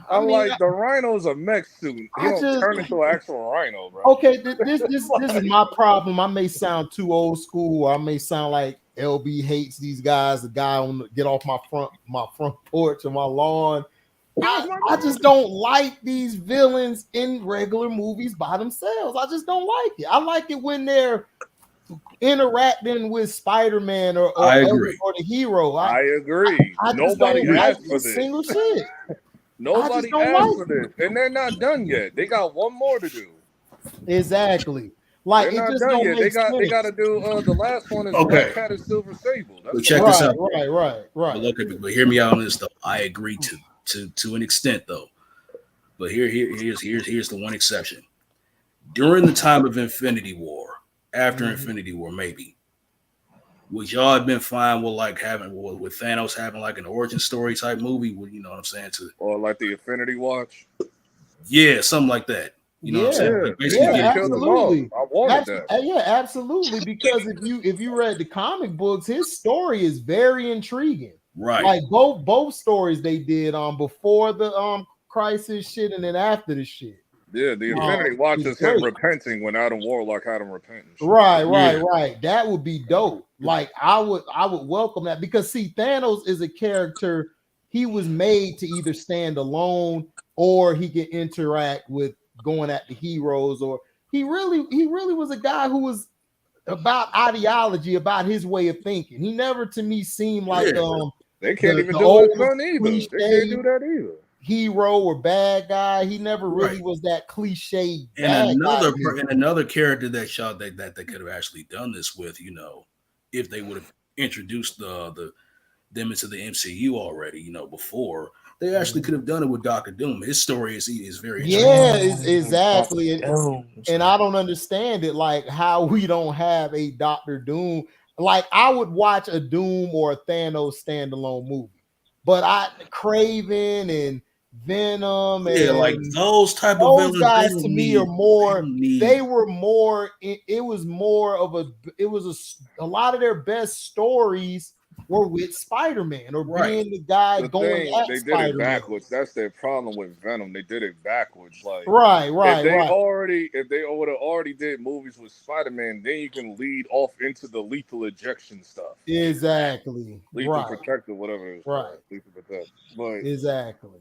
I like the Rhino's a mech suit. He don't turn into an actual Rhino, bro. Okay, this is my problem. I may sound too old school, or I may sound like LB hates these guys. The guy get off my front porch or my lawn. I just don't like these villains in regular movies by themselves. I just don't like it. I like it when they're interacting with Spider-Man or the hero. I agree. Nobody asked for this. Single shit. Nobody asked for this, and they're not done yet. They got one more to do. Exactly. Like they're it not just done don't yet. make sense. They got to do the last one is Black Cat and Silver Sable. But check this out. Right. But hear me out on this though. I agree to an extent though. But here's the one exception. During the time of Infinity War, after Infinity War, maybe would y'all have been fine with with Thanos having like an origin story type movie? You know what I'm saying? Or like the Infinity Watch? Yeah, something like that. You know what I'm saying? Like absolutely. I wanted that. Yeah, absolutely. Because if you read the comic books, his story is very intriguing. Right. Like both stories they did before the crisis shit and then after the shit. Yeah, the Infinity Watch is him repenting when Adam Warlock had him repenting. Right. That would be dope. Like I would welcome that because see, Thanos is a character. He was made to either stand alone or he can interact with going at the heroes. Or he really was a guy who was about ideology, about his way of thinking. He never to me seemed like they can't even do his son either. They can't do that either. Hero or bad guy. He never really was that cliche. And another character that they could have actually done this with, if they would have introduced them into the MCU already, before they actually could have done it with Doctor Doom. His story is very exactly. And I don't understand it, like how we don't have a Doctor Doom. Like I would watch a Doom or a Thanos standalone movie, but Craven and Venom and like those type of villains, guys to me are more. They were more. It was more of a. It was a lot of their best stories were with Spider-Man or being the guy going at they Spider-Man. did it backwards. That's their problem with Venom. They did it backwards. Like if they would have already did movies with Spider-Man, then you can lead off into the lethal ejection stuff. Exactly. Lethal Protector, whatever it is. Right. Lethal Protector. But exactly.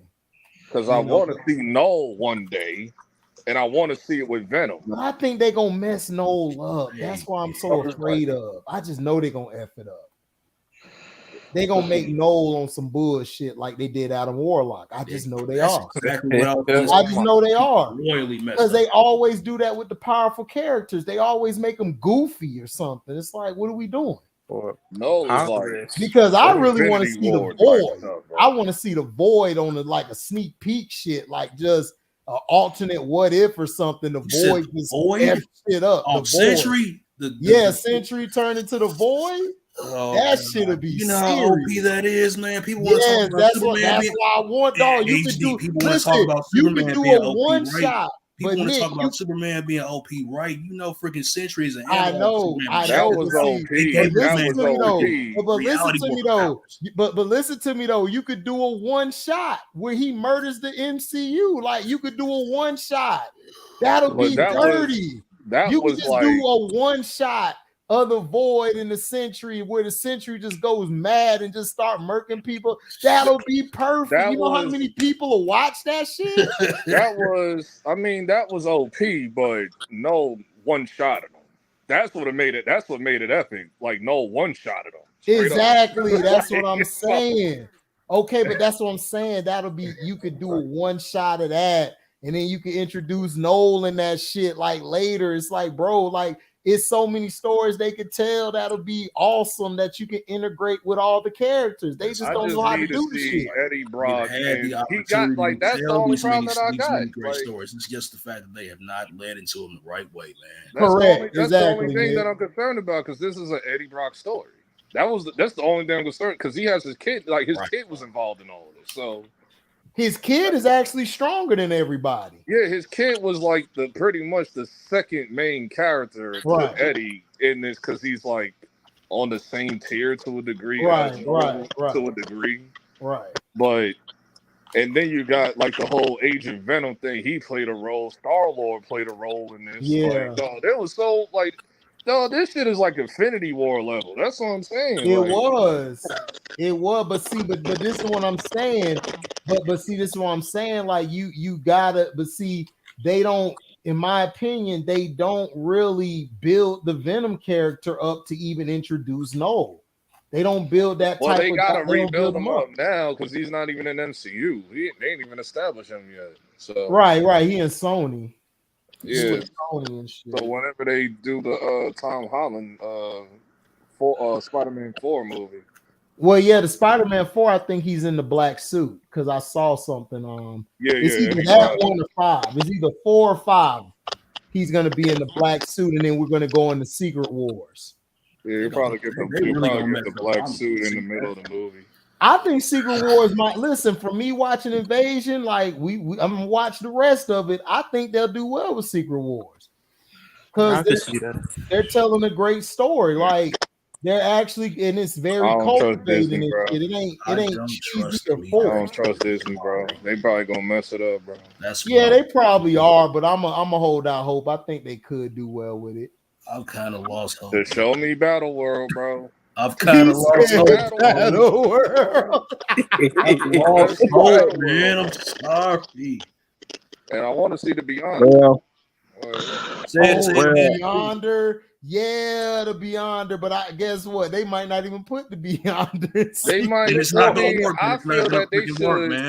Because I want to see Null one day, and I want to see it with Venom. I think they're gonna mess Null up. That's why I'm so afraid of. I just know they're gonna F it up. they gonna make Noel on some bullshit like they did Adam Warlock. I just know they are. Exactly what I just know they are. Royally messed because up. they always do that with the powerful characters. They always make them goofy or something. It's like, what are we doing? No, it's like because I really want to see the Void. Stuff, I want to see the Void on the like a sneak peek shit, like just an alternate what if or something. The Void just F shit up. Oh, the Sentry. Sentry turned into the Void. Oh, that shit'll be you know serious. how OP that is, man. People want to talk about Superman. That's what I want, dog. You could do. People want to talk about Superman being OP, one right? shot. People want to talk about Superman being OP, right? You know, freaking Sentry is an I know. That was OP. That was OP. But listen to me though. But listen to me though. You could do a one shot where he murders the MCU. Like you could do a one shot. That'll be dirty. You could just do a one shot of the Void in the Sentry where the Sentry just goes mad and just start murking people. That'll be perfect. You know how many people will watch that shit? That was OP, but no one shot of them. That's what made it epic. Like no one shot of them. Exactly. That's what I'm saying. Okay, but that's what I'm saying. That'll be, you could do a one shot of that, and then you could introduce Noel in that shit like later. It's like, bro, like it's so many stories they could tell that'll be awesome that you can integrate with all the characters. They just don't know how to do the shit. Eddie Brock, and he got like that's the only problem that I got. Great stories. It's just the fact that they have not led into them the right way, man. Correct. That's the only thing that I'm concerned about because this is an Eddie Brock story. That's the only thing I'm concerned because he has his kid. Like his kid was involved in all of this, so. His kid is actually stronger than everybody. Yeah, his kid was like pretty much the second main character to Eddie in this because he's like on the same tier to a degree. To a degree. Right. But and then you got like the whole Agent Venom thing. He played a role. Star-Lord played a role in this. Yeah. Like, dog, it was so like. No, this shit is like Infinity War level. That's what I'm saying. It was, but see, but this is what I'm saying. But see, this is what I'm saying. Like you gotta, but see, they don't, in my opinion, they don't really build the Venom character up to even introduce Noel. They don't build that. Well, they gotta rebuild him up now because he's not even in MCU. They ain't even established him yet. So right, he in Sony. Yeah. So whenever they do the Tom Holland Spider-Man 4 movie. Well, yeah, the Spider-Man 4, I think he's in the black suit because I saw something. It's either that 1 or 5. It's either 4 or 5. He's gonna be in the black suit, and then we're gonna go into Secret Wars. Yeah, you'll probably get the black suit in the middle of the movie. I think Secret Wars might listen for me watching Invasion. Like I'm gonna watch the rest of it. I think they'll do well with Secret Wars because they're telling a great story. Like they're actually, and it's very cultivated. It ain't cheesy or forced. I don't trust Disney, bro. They probably gonna mess it up, bro. They probably are, but I'm a hold out hope. I think they could do well with it. I've kind of lost hope. Just show me Battle World, bro. I've kind of lost hope. Battle World. I've lost hope, man. I'm sorry. And I want to see the Beyonder. Beyonder. Yeah, the Beyonder, but I guess what? They might not even put the Beyonder. They might. It's not gonna work. I feel that they should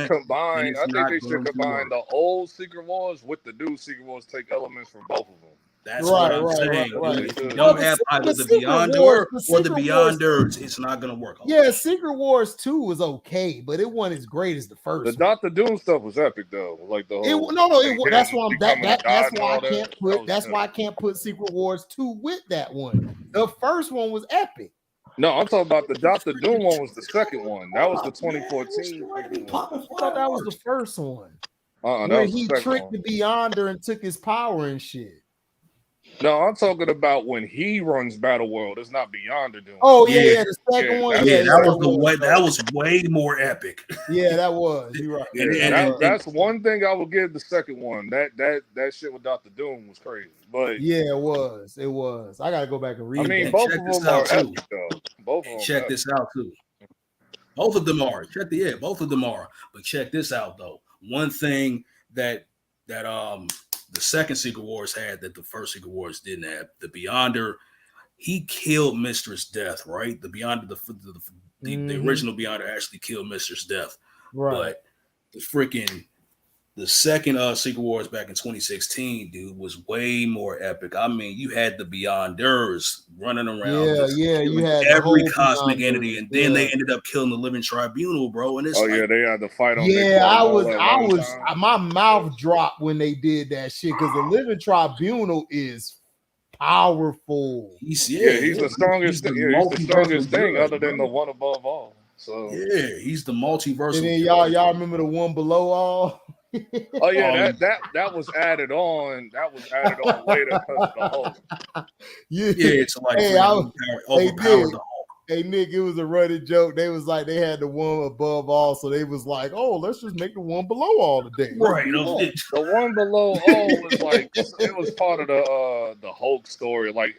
combine. I think they should combine the old Secret Wars with the new Secret Wars. Take elements from both of them. That's what I'm saying. If you don't have either the Beyonder or the Beyonders, it's not gonna work. Yeah, Secret Wars 2 was okay, but it wasn't as great as the first. The Doctor Doom stuff was epic though. Like the whole that's why I can't put Secret Wars 2 with that one. The first one was epic. No, I'm talking about the Doctor Doom one was the second one. That was the 2014. I thought that was the first one. Where he tricked the Beyonder and took his power and shit. No, I'm talking about when he runs Battle World. It's not Beyonder doing. Oh yeah, the second one. That was way more epic. Yeah, that was. You're right. And that's one thing I will give the second one. That shit with Dr. Doom was crazy. But yeah, it was. I gotta go back and read. I mean, both of them are epic though. Both of them. Check this out too. Both of them are. Both of them are. But check this out though. One thing that the second Secret Wars had that the first Secret Wars didn't have. The Beyonder, he killed Mistress Death, right? The Beyonder, the original Beyonder actually killed Mistress Death, right? But the second Secret Wars back in 2016, dude, was way more epic. I mean, you had the Beyonders running around, you had every cosmic entity, and then they ended up killing the Living Tribunal, bro. And it's they had to fight on. My mouth dropped when they did that shit because the Living Tribunal is powerful. He's the strongest. He's the strongest thing other than the one above all. So he's the multiversal. And then y'all remember the one below all? Oh yeah, that was added on. That was added on later because of the Hulk. It's like overpowered the Hulk. Hey Nick, it was a running joke. They was like they had the one above all, so they was like, "Oh, let's just make the one below all today." Right. The one below all was like it was part of the Hulk story, like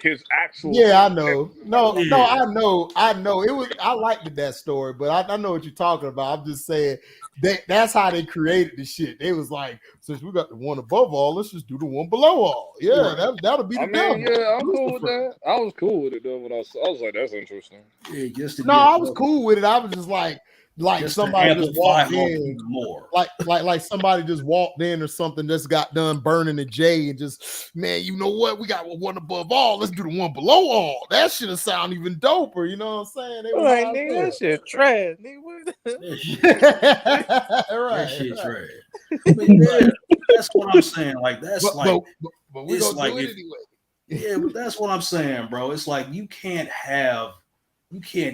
his actual. Yeah, I know. No, I know. It was. I liked that story, but I know what you're talking about. I'm just saying that's how they created the shit. They was like, since we got the one above all, let's just do the one below all. Yeah, that'll be the devil. Yeah, I'm cool with that. I was cool with it though. When I was like, that's interesting. Yeah, I was cool with it. I was just like somebody just walked in, like somebody just walked in or something. Just got done burning the J and just, man, you know what? We got one above all. Let's do the one below all. That should have sound even doper. You know what I'm saying? They like, nigga, that shit trash. Nigga, that shit trash. I mean, that's what I'm saying. Like that's but we gonna do it anyway. Yeah, but that's what I'm saying, bro. It's like you can't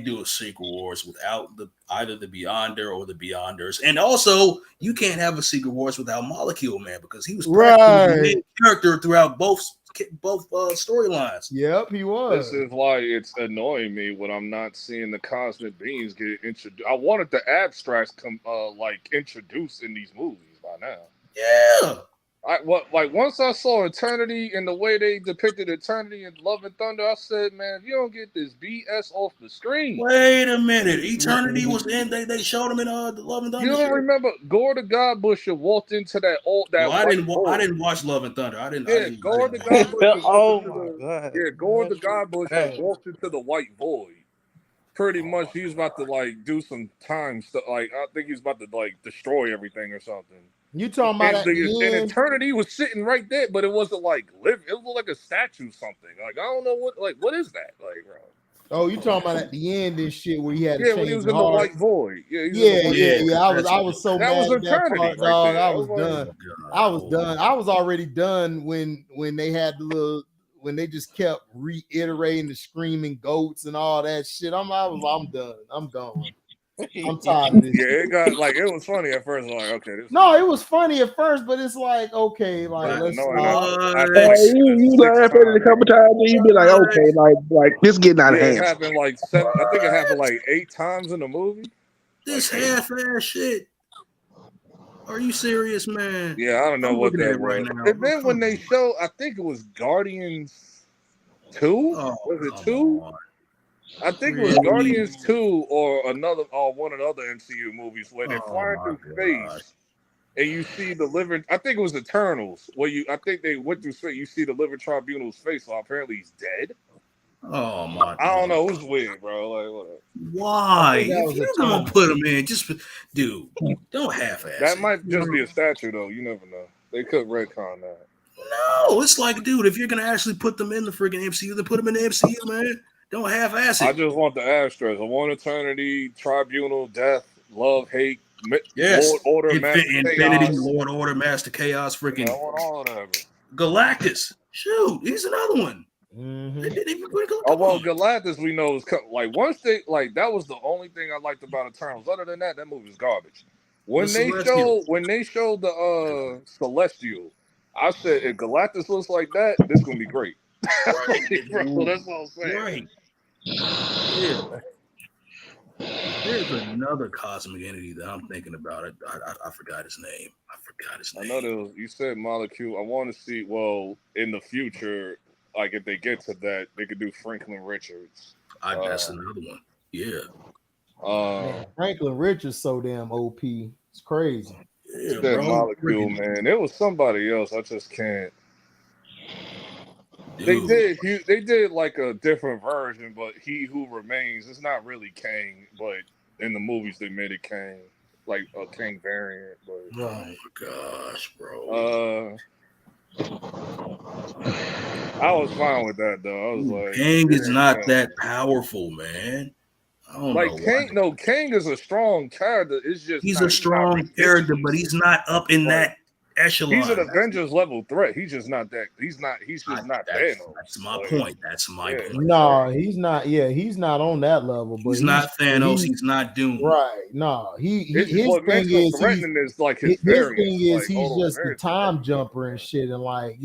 do a Secret Wars without either the Beyonder or the Beyonders, and also you can't have a Secret Wars without Molecule Man because he was the main character throughout both storylines. Yep, he was. This is why it's annoying me when I'm not seeing the cosmic beings get introduced. I wanted the abstracts introduced in these movies by now. Yeah. Once I saw Eternity and the way they depicted Eternity in Love and Thunder, I said, man, if you don't get this BS off the screen. Wait a minute. Eternity was in, they showed him in the Love and Thunder. You don't remember Gore the Godbusher walked into that old that I didn't watch Love and Thunder. Gore the Godbusher. Oh my god. Yeah, Gore the Godbusher walked into the white void. Pretty much he was about to do some time stuff. I think he was about to destroy everything or something. You talking about and Eternity was sitting right there, but it wasn't living. It was like a statue, something. I don't know what is that, bro? Oh, you talking about at the end and shit where he had to when he was in the white void. Yeah. I was so that mad was Eternity, that part, dog. I was done. I was done. I was already done when they had when they just kept reiterating the screaming goats and all that shit. I'm done. I'm gone. I'm tired of this. Yeah, it got it was funny at first. Okay, it was funny at first, but it's okay, let's you laugh at it a couple times, and you be like, okay, this getting out of hand. It happened 7. I think it happened 8 times in the movie. This half-ass shit. Are you serious, man? Yeah, I don't know what that right now. And then when they show, I think it was Guardians 2. Was it 2? I think it was Guardians 2 or one of the other MCU movies where they're flying through space and you see the living. I think it was Eternals where I think they went through space. You see the living tribunal's face. So apparently he's dead. Oh my! I don't know. It was weird, bro. Why? If you're gonna put him in, just dude, don't half-ass. That might just be a statue, though. You never know. They could retcon that. No, it's dude, if you're gonna actually put them in the freaking MCU, then put them in the MCU, man. Don't half-ass it. I just want the abstracts. I want Eternity, Tribunal, Death, Love, Hate, Lord Order, Master Infinity, Chaos. Lord Order, Master Chaos, freaking. I want all of them. Galactus. Shoot, he's another one. Mm-hmm. Galactus we know is once they that was the only thing I liked about Eternals. Other than that movie was garbage. When they showed the Celestial, I said if Galactus looks like that, this is gonna be great. Bro, that's all I'm saying. Right. Yeah. There's another cosmic entity that I'm thinking about. I forgot his name. I know you said Molecule. I want to see. Well, in the future, if they get to that, they could do Franklin Richards. That's another one. Yeah. Franklin Richards so damn OP. It's crazy. Yeah, that Molecule, man. It was somebody else. I just can't. Dude. They did like a different version, but He Who Remains, it's not really Kang, but in the movies they made it Kang, like a Kang variant. But oh my gosh, bro. I was fine with that though. I was like, Kang is not that powerful, man. I don't know Kang. No, Kang is a strong character. It's just he's a strong character, but he's not up in that echelon. He's an Avengers level threat. He's just not that. He's just not Thanos. That's my point. That's my point. No, he's not. Yeah, he's not on that level. But he's not Thanos. He's not Doom. Right. No, his what thing makes him threatening is like his variant. thing is he's just a time jumper and shit, and like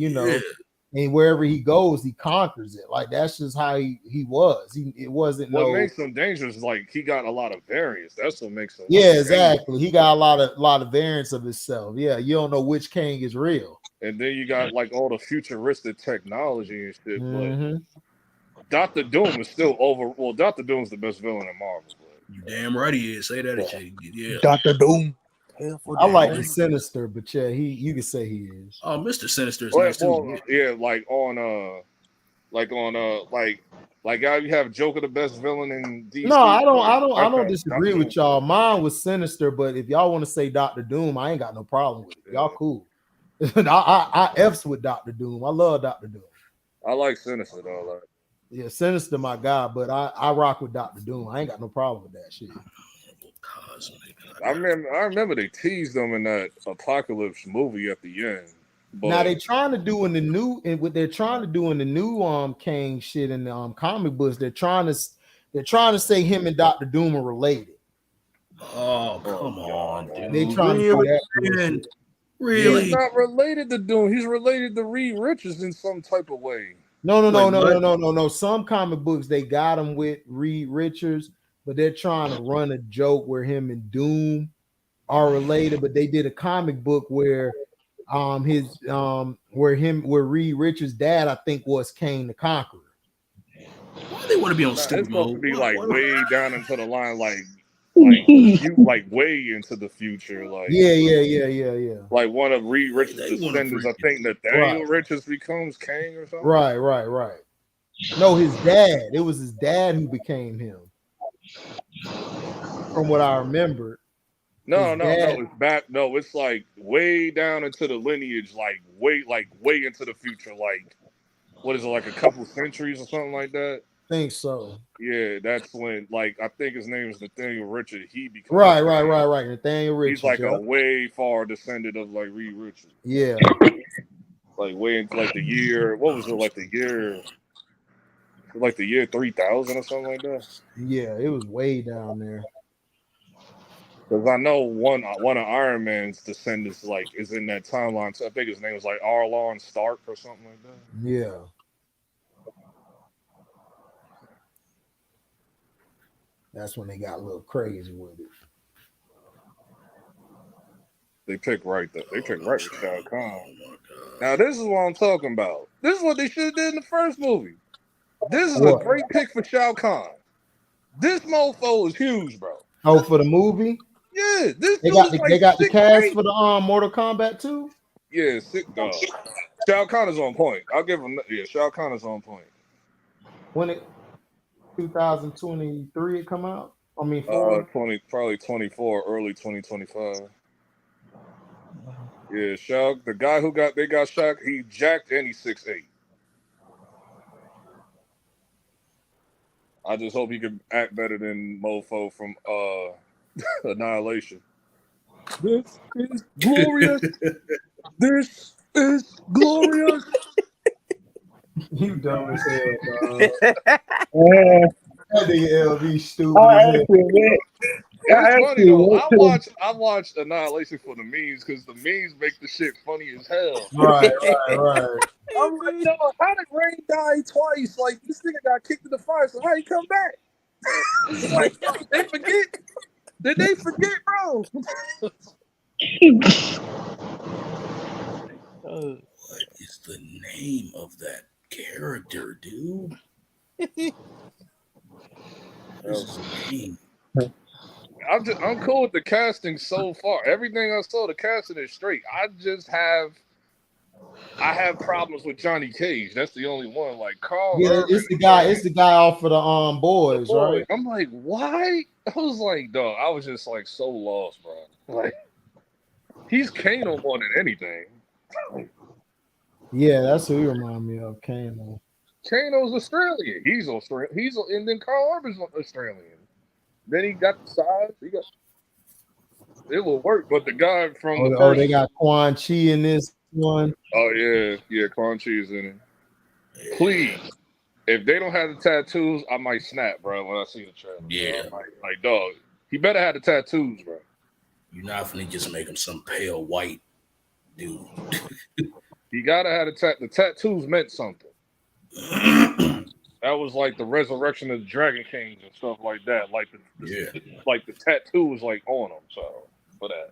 and wherever he goes, he conquers it. Like that's just how he was. It wasn't. What makes him dangerous is like he got a lot of variants. That's what makes him. Yeah, exactly. He got a lot of variants of himself. Yeah, you don't know which Kang is real. And then you got like all the futuristic technology and shit. But Dr. Doom is still over. Well, Dr. Doom's the best villain in Marvel. But you damn right he is. Say that, yeah. Dr. Doom. I like the Sinister, but yeah, you can say he is. Oh, Mr. Sinister is nice too. Yeah, like how you have Joker the best villain in DC. No, I don't disagree with y'all. Mine was Sinister, but if y'all want to say Dr. Doom, I ain't got no problem with it. Y'all cool. I F's with Dr. Doom. I love Dr. Doom. I like Sinister though. Like, yeah, Sinister my guy, but I rock with Dr. Doom. I ain't got no problem with that shit. I remember they teased them in that Apocalypse movie at the end. But now they're trying to do in the new, and what they're trying to do in the new Kang shit in the comic books, they're trying to say him and Dr. Doom are related. Oh, come on, dude. They trying to do that. Really? He's not related to Doom. He's related to Reed Richards in some type of way. No. Some comic books they got him with Reed Richards, but they're trying to run a joke where him and Doom are related. But they did a comic book where where Reed Richards' dad, I think, was Kang the Conqueror. Why they want to be on stupid mode? It's supposed to be like way down into the line, like way into the future, like yeah. Like one of Reed Richards' descendants, I think Nathaniel Richards becomes Kang or something. Right. No, his dad. It was his dad who became him. From what I remember. No, it's back. No, it's like way down into the lineage, like way into the future. Like, what is it, like a couple centuries or something like that? I think so. Yeah, that's when, like, I think his name is Nathaniel Richard. He becomes right. Nathaniel Richard. He's like a way far descendant of like Reed Richards. Yeah. Like way into like the year. What was it, like the year 3000 or something like that? Yeah, it was way down there. Because I know one of Iron Man's descendants is in that timeline. So I think his name was like Arlon Stark or something like that. Yeah. That's when they got a little crazy with it. They picked right with Shao Kahn. Now this is what I'm talking about. This is what they should have did in the first movie. This is a great pick for Shao Kahn. This mofo is huge, bro. Oh, for the movie? Yeah, they got the cast for the Mortal Kombat 2? Yeah, Shao Kahn is on point. I'll give him. Yeah, Shao Kahn is on point. When it 2023 it come out? I mean, probably 24, early 2025. Yeah, Shao, the guy who got Shao, he jacked and he's 6'8". I just hope he can act better than Mofo from Annihilation. This is glorious. This is glorious. You dumb as hell, dog. That nigga LV stupid. It's funny though. I watched Annihilation for the memes because the memes make the shit funny as hell. Right. I'm like, no, how did Rain die twice? Like, this nigga got kicked in the fire, so how he come back? Like, they forget? Did they forget, bro? What is the name of that character, dude? I'm cool with the casting so far. Everything I saw, the casting is straight. I just have I have problems with Johnny Cage. That's the only one. Like Carl. Yeah, Urban, it's the guy. It's the guy off of the boys, right? I'm like, why? I was like, dog. I was just like so lost, bro. Like, he's Kano more than anything. Yeah, that's who he remind me of. Kano. Kano's Australian. He's Australian. And then Carl Urban's Australian. Then he got the size. It will work, but the guy from the first. They got Quan Chi in this one. Oh yeah, Quan Chi's in it. Please, if they don't have the tattoos, I might snap, bro. When I see the trailer, yeah, like dog, he better have the tattoos, bro. You're not finna just make him some pale white dude. He gotta have the tattoos meant something. That was like the resurrection of the Dragon Kings and stuff like that. Like the tattoo was like on him. So for that,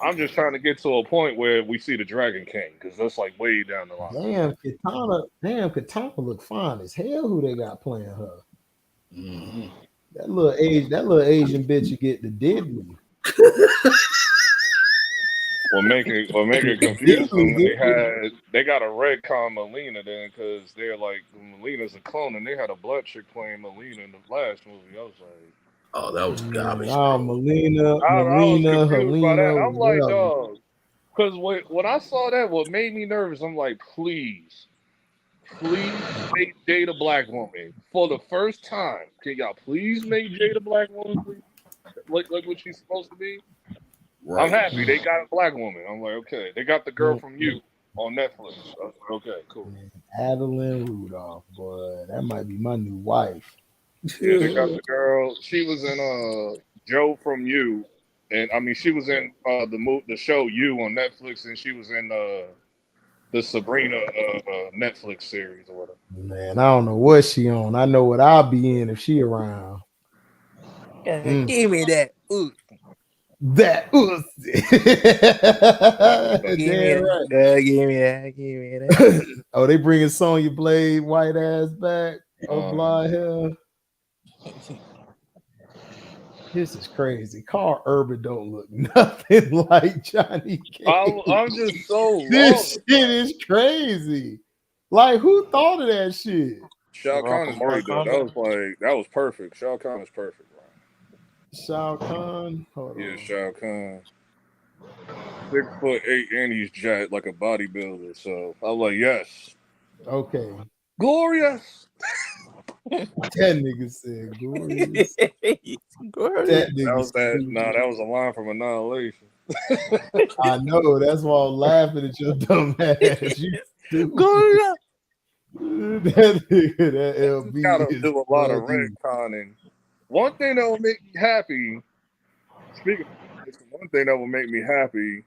I'm just trying to get to a point where we see the Dragon King because that's like way down the line. Katana look fine as hell. Who they got playing her? Mm-hmm. That little Asian bitch you get the Disney. What make it confusing? They got a redcon Melina then because they're like Melina's a clone and they had a blood chick playing Melina in the last movie. I was like, oh, that was garbage. Oh, Melina, I was confused Helena, by that. I'm like, dog, because when I saw that, what made me nervous, I'm like, please make Jade a black woman for the first time. Can y'all please make Jade a black woman, please? Like what she's supposed to be. Right. I'm happy they got a black woman. I'm like, okay. They got the girl from You on Netflix. Okay, cool. Adeline Rudolph, boy, that might be my new wife. Yeah, they got the girl. She was in Joe from You, and I mean she was in the show You on Netflix, and she was in the Sabrina Netflix series or whatever. Man, I don't know what she on. I know what I'll be in if she around. Give me that. Ooh. That give me that. Oh, they bringing Sonya Blade white ass back. Blonde hair. This is crazy. Carl Urban don't look nothing like Johnny Cage. I'm just so this shit is crazy. Like, who thought of that shit? Shao Kahn is great though. That was perfect. Shao Kahn is perfect. Shao Kahn. Shao Kahn. 6'8" and he's jacked like a bodybuilder. So I'm like, yes. Okay. Glorious. That nigga said glorious. That was a line from Annihilation. I know. That's why I'm laughing at your dumb ass. You stupid. That nigga, that LB gotta do a lot of retconning. One thing that will make me happy, one thing that will make me happy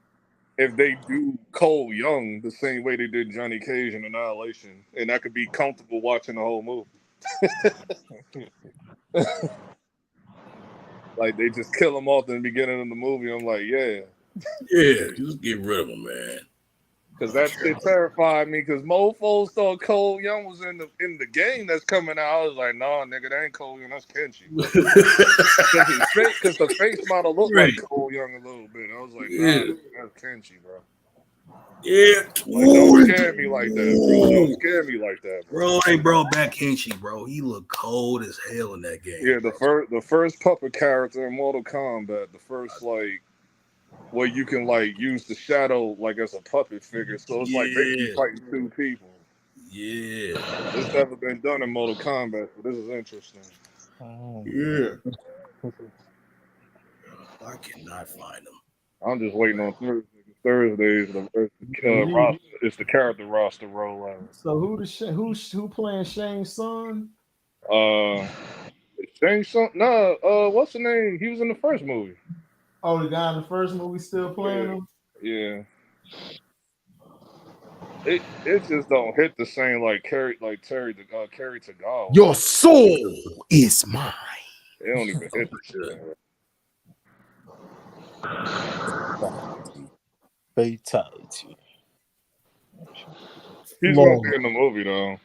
if they do Cole Young the same way they did Johnny Cage in Annihilation, and I could be comfortable watching the whole movie. Like they just kill him off in the beginning of the movie. I'm like, yeah, just get rid of him, man. Because that shit terrified me. Because mofos thought Cole Young was in the game that's coming out. I was like, nah, nigga, that ain't Cole Young. That's Kenshi. Because the face model looked like Cole Young a little bit. I was like, nah, that's Kenshi, bro. Yeah, don't scare me like that, bro. Don't scare me like that, bro. They brought back Kenshi, bro. He looked cold as hell in that game. Yeah, the first puppet character in Mortal Kombat, the first where you can use the shadow as a puppet figure, so it's like basically fighting two people. Yeah, this never been done in Mortal Kombat, so this is interesting. Yeah, I cannot find them. I'm just waiting on Thursdays. It's the character roster roll out. So who playing Shane's son? Shane's son? No, what's the name? He was in the first movie. Oh, the guy in the first movie still playing him? Yeah. It just don't hit the same Terry Tagawa. Your soul is mine. It don't even hit the shit. Fatality. He's gonna be in the movie though.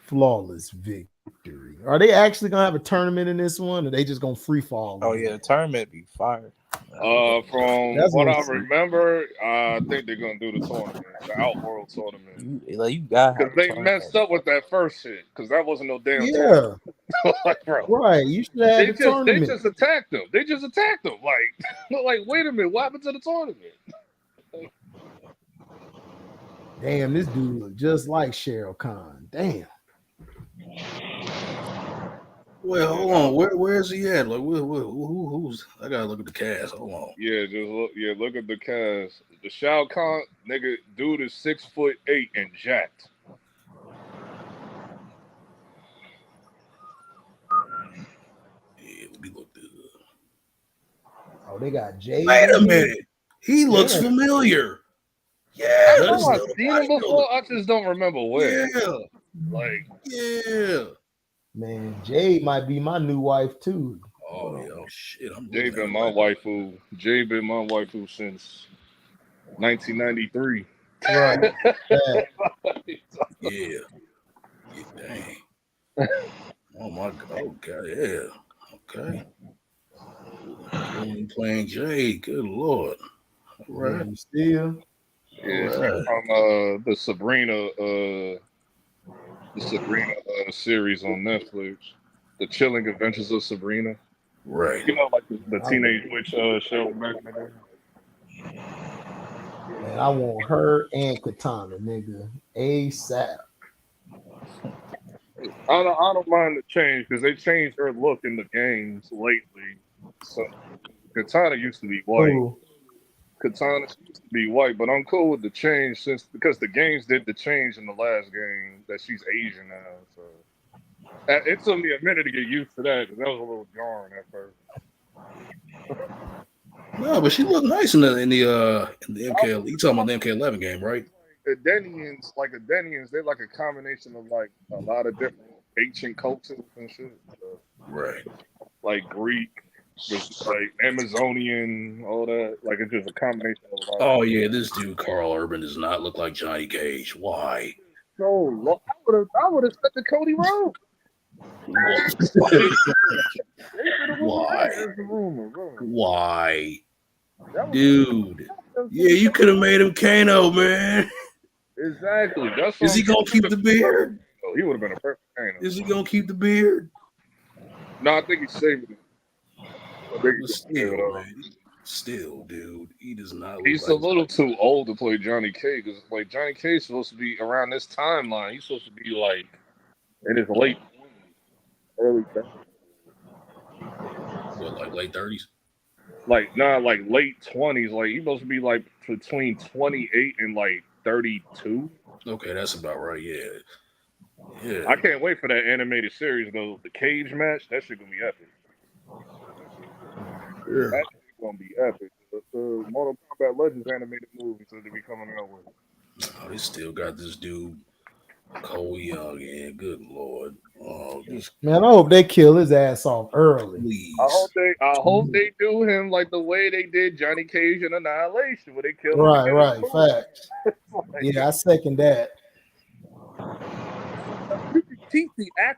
Flawless victory. Are they actually gonna have a tournament in this one, or are they just gonna free fall? Oh yeah, the tournament be fire. From what I remember, I think they're gonna do the tournament, the Outworld tournament. You got because they messed up with that first shit. Because that wasn't no damn tournament. Like, bro, right. You should have the tournament. They just attacked them. They just attacked them. Like, wait a minute, what happened to the tournament? Damn, this dude look just like Cheryl Khan. Damn. Well, hold on. Where's he at? Like, who's? I gotta look at the cast. Hold on. Yeah, just look. Yeah, look at the cast. The Shao Kahn nigga, dude is 6'8" and jacked. Yeah, let me look this up. Oh, they got Jay. Wait a minute. He looks familiar. Yeah, I know I've seen him before. I just don't remember where. Yeah, like yeah. Man, Jade might be my new wife too. Oh yeah, shit. Jay been my waifu. Jay been my waifu since 1993. Right. Yeah. Dang. Oh my god. Oh god. Yeah. Okay. Playing Jade. Good lord. All right. Still. Yeah, from the Sabrina series on Netflix, The Chilling Adventures of Sabrina. Right. You know, like the Teenage Witch show back in the day. Man, I want her and Katana, nigga, ASAP. I don't mind the change because they changed her look in the games lately. So Katana used to be white. Ooh. Katana used to be white, but I'm cool with the change because the games did the change in the last game that she's Asian now. So it took me a minute to get used to that because that was a little jarring at first. No, but she looked nice in the MK. You talking about the MK11 game, right? Adenians, they're like a combination of like a lot of different ancient cultures and shit. So, right. Like Greek. With like Amazonian, all that, like it's just a combination of a lot. Oh yeah, this dude Carl Urban does not look like Johnny Cage. Why? No, I would have said the Cody Rhodes. Why? Dude. Yeah, you could have made him Kano, man. Exactly. Is he gonna keep the beard? Oh, he would have been a perfect Kano. Is he gonna keep the beard? No, I think he's saving it. Still, dude, he does not. He's a little too old to play Johnny Cage. Because like Johnny Cage is supposed to be around this timeline. He's supposed to be like in his late 20s, early 30s. What, like late 30s? Like like late 20s. Like he's supposed to be like between 28 and like 32. Okay, that's about right. Yeah. Yeah. I can't wait for that animated series though. The Cage match. That shit gonna be epic. Yeah. That's gonna be epic. The Mortal Kombat Legends animated movie so they be coming out with. Oh, they still got this dude Cole Young. Yeah, good lord. Oh, man, I hope they kill his ass off early. Please. I hope they do him like the way they did Johnny Cage in Annihilation, where they killed him. Right, facts. Yeah, I second that. You can teach the actor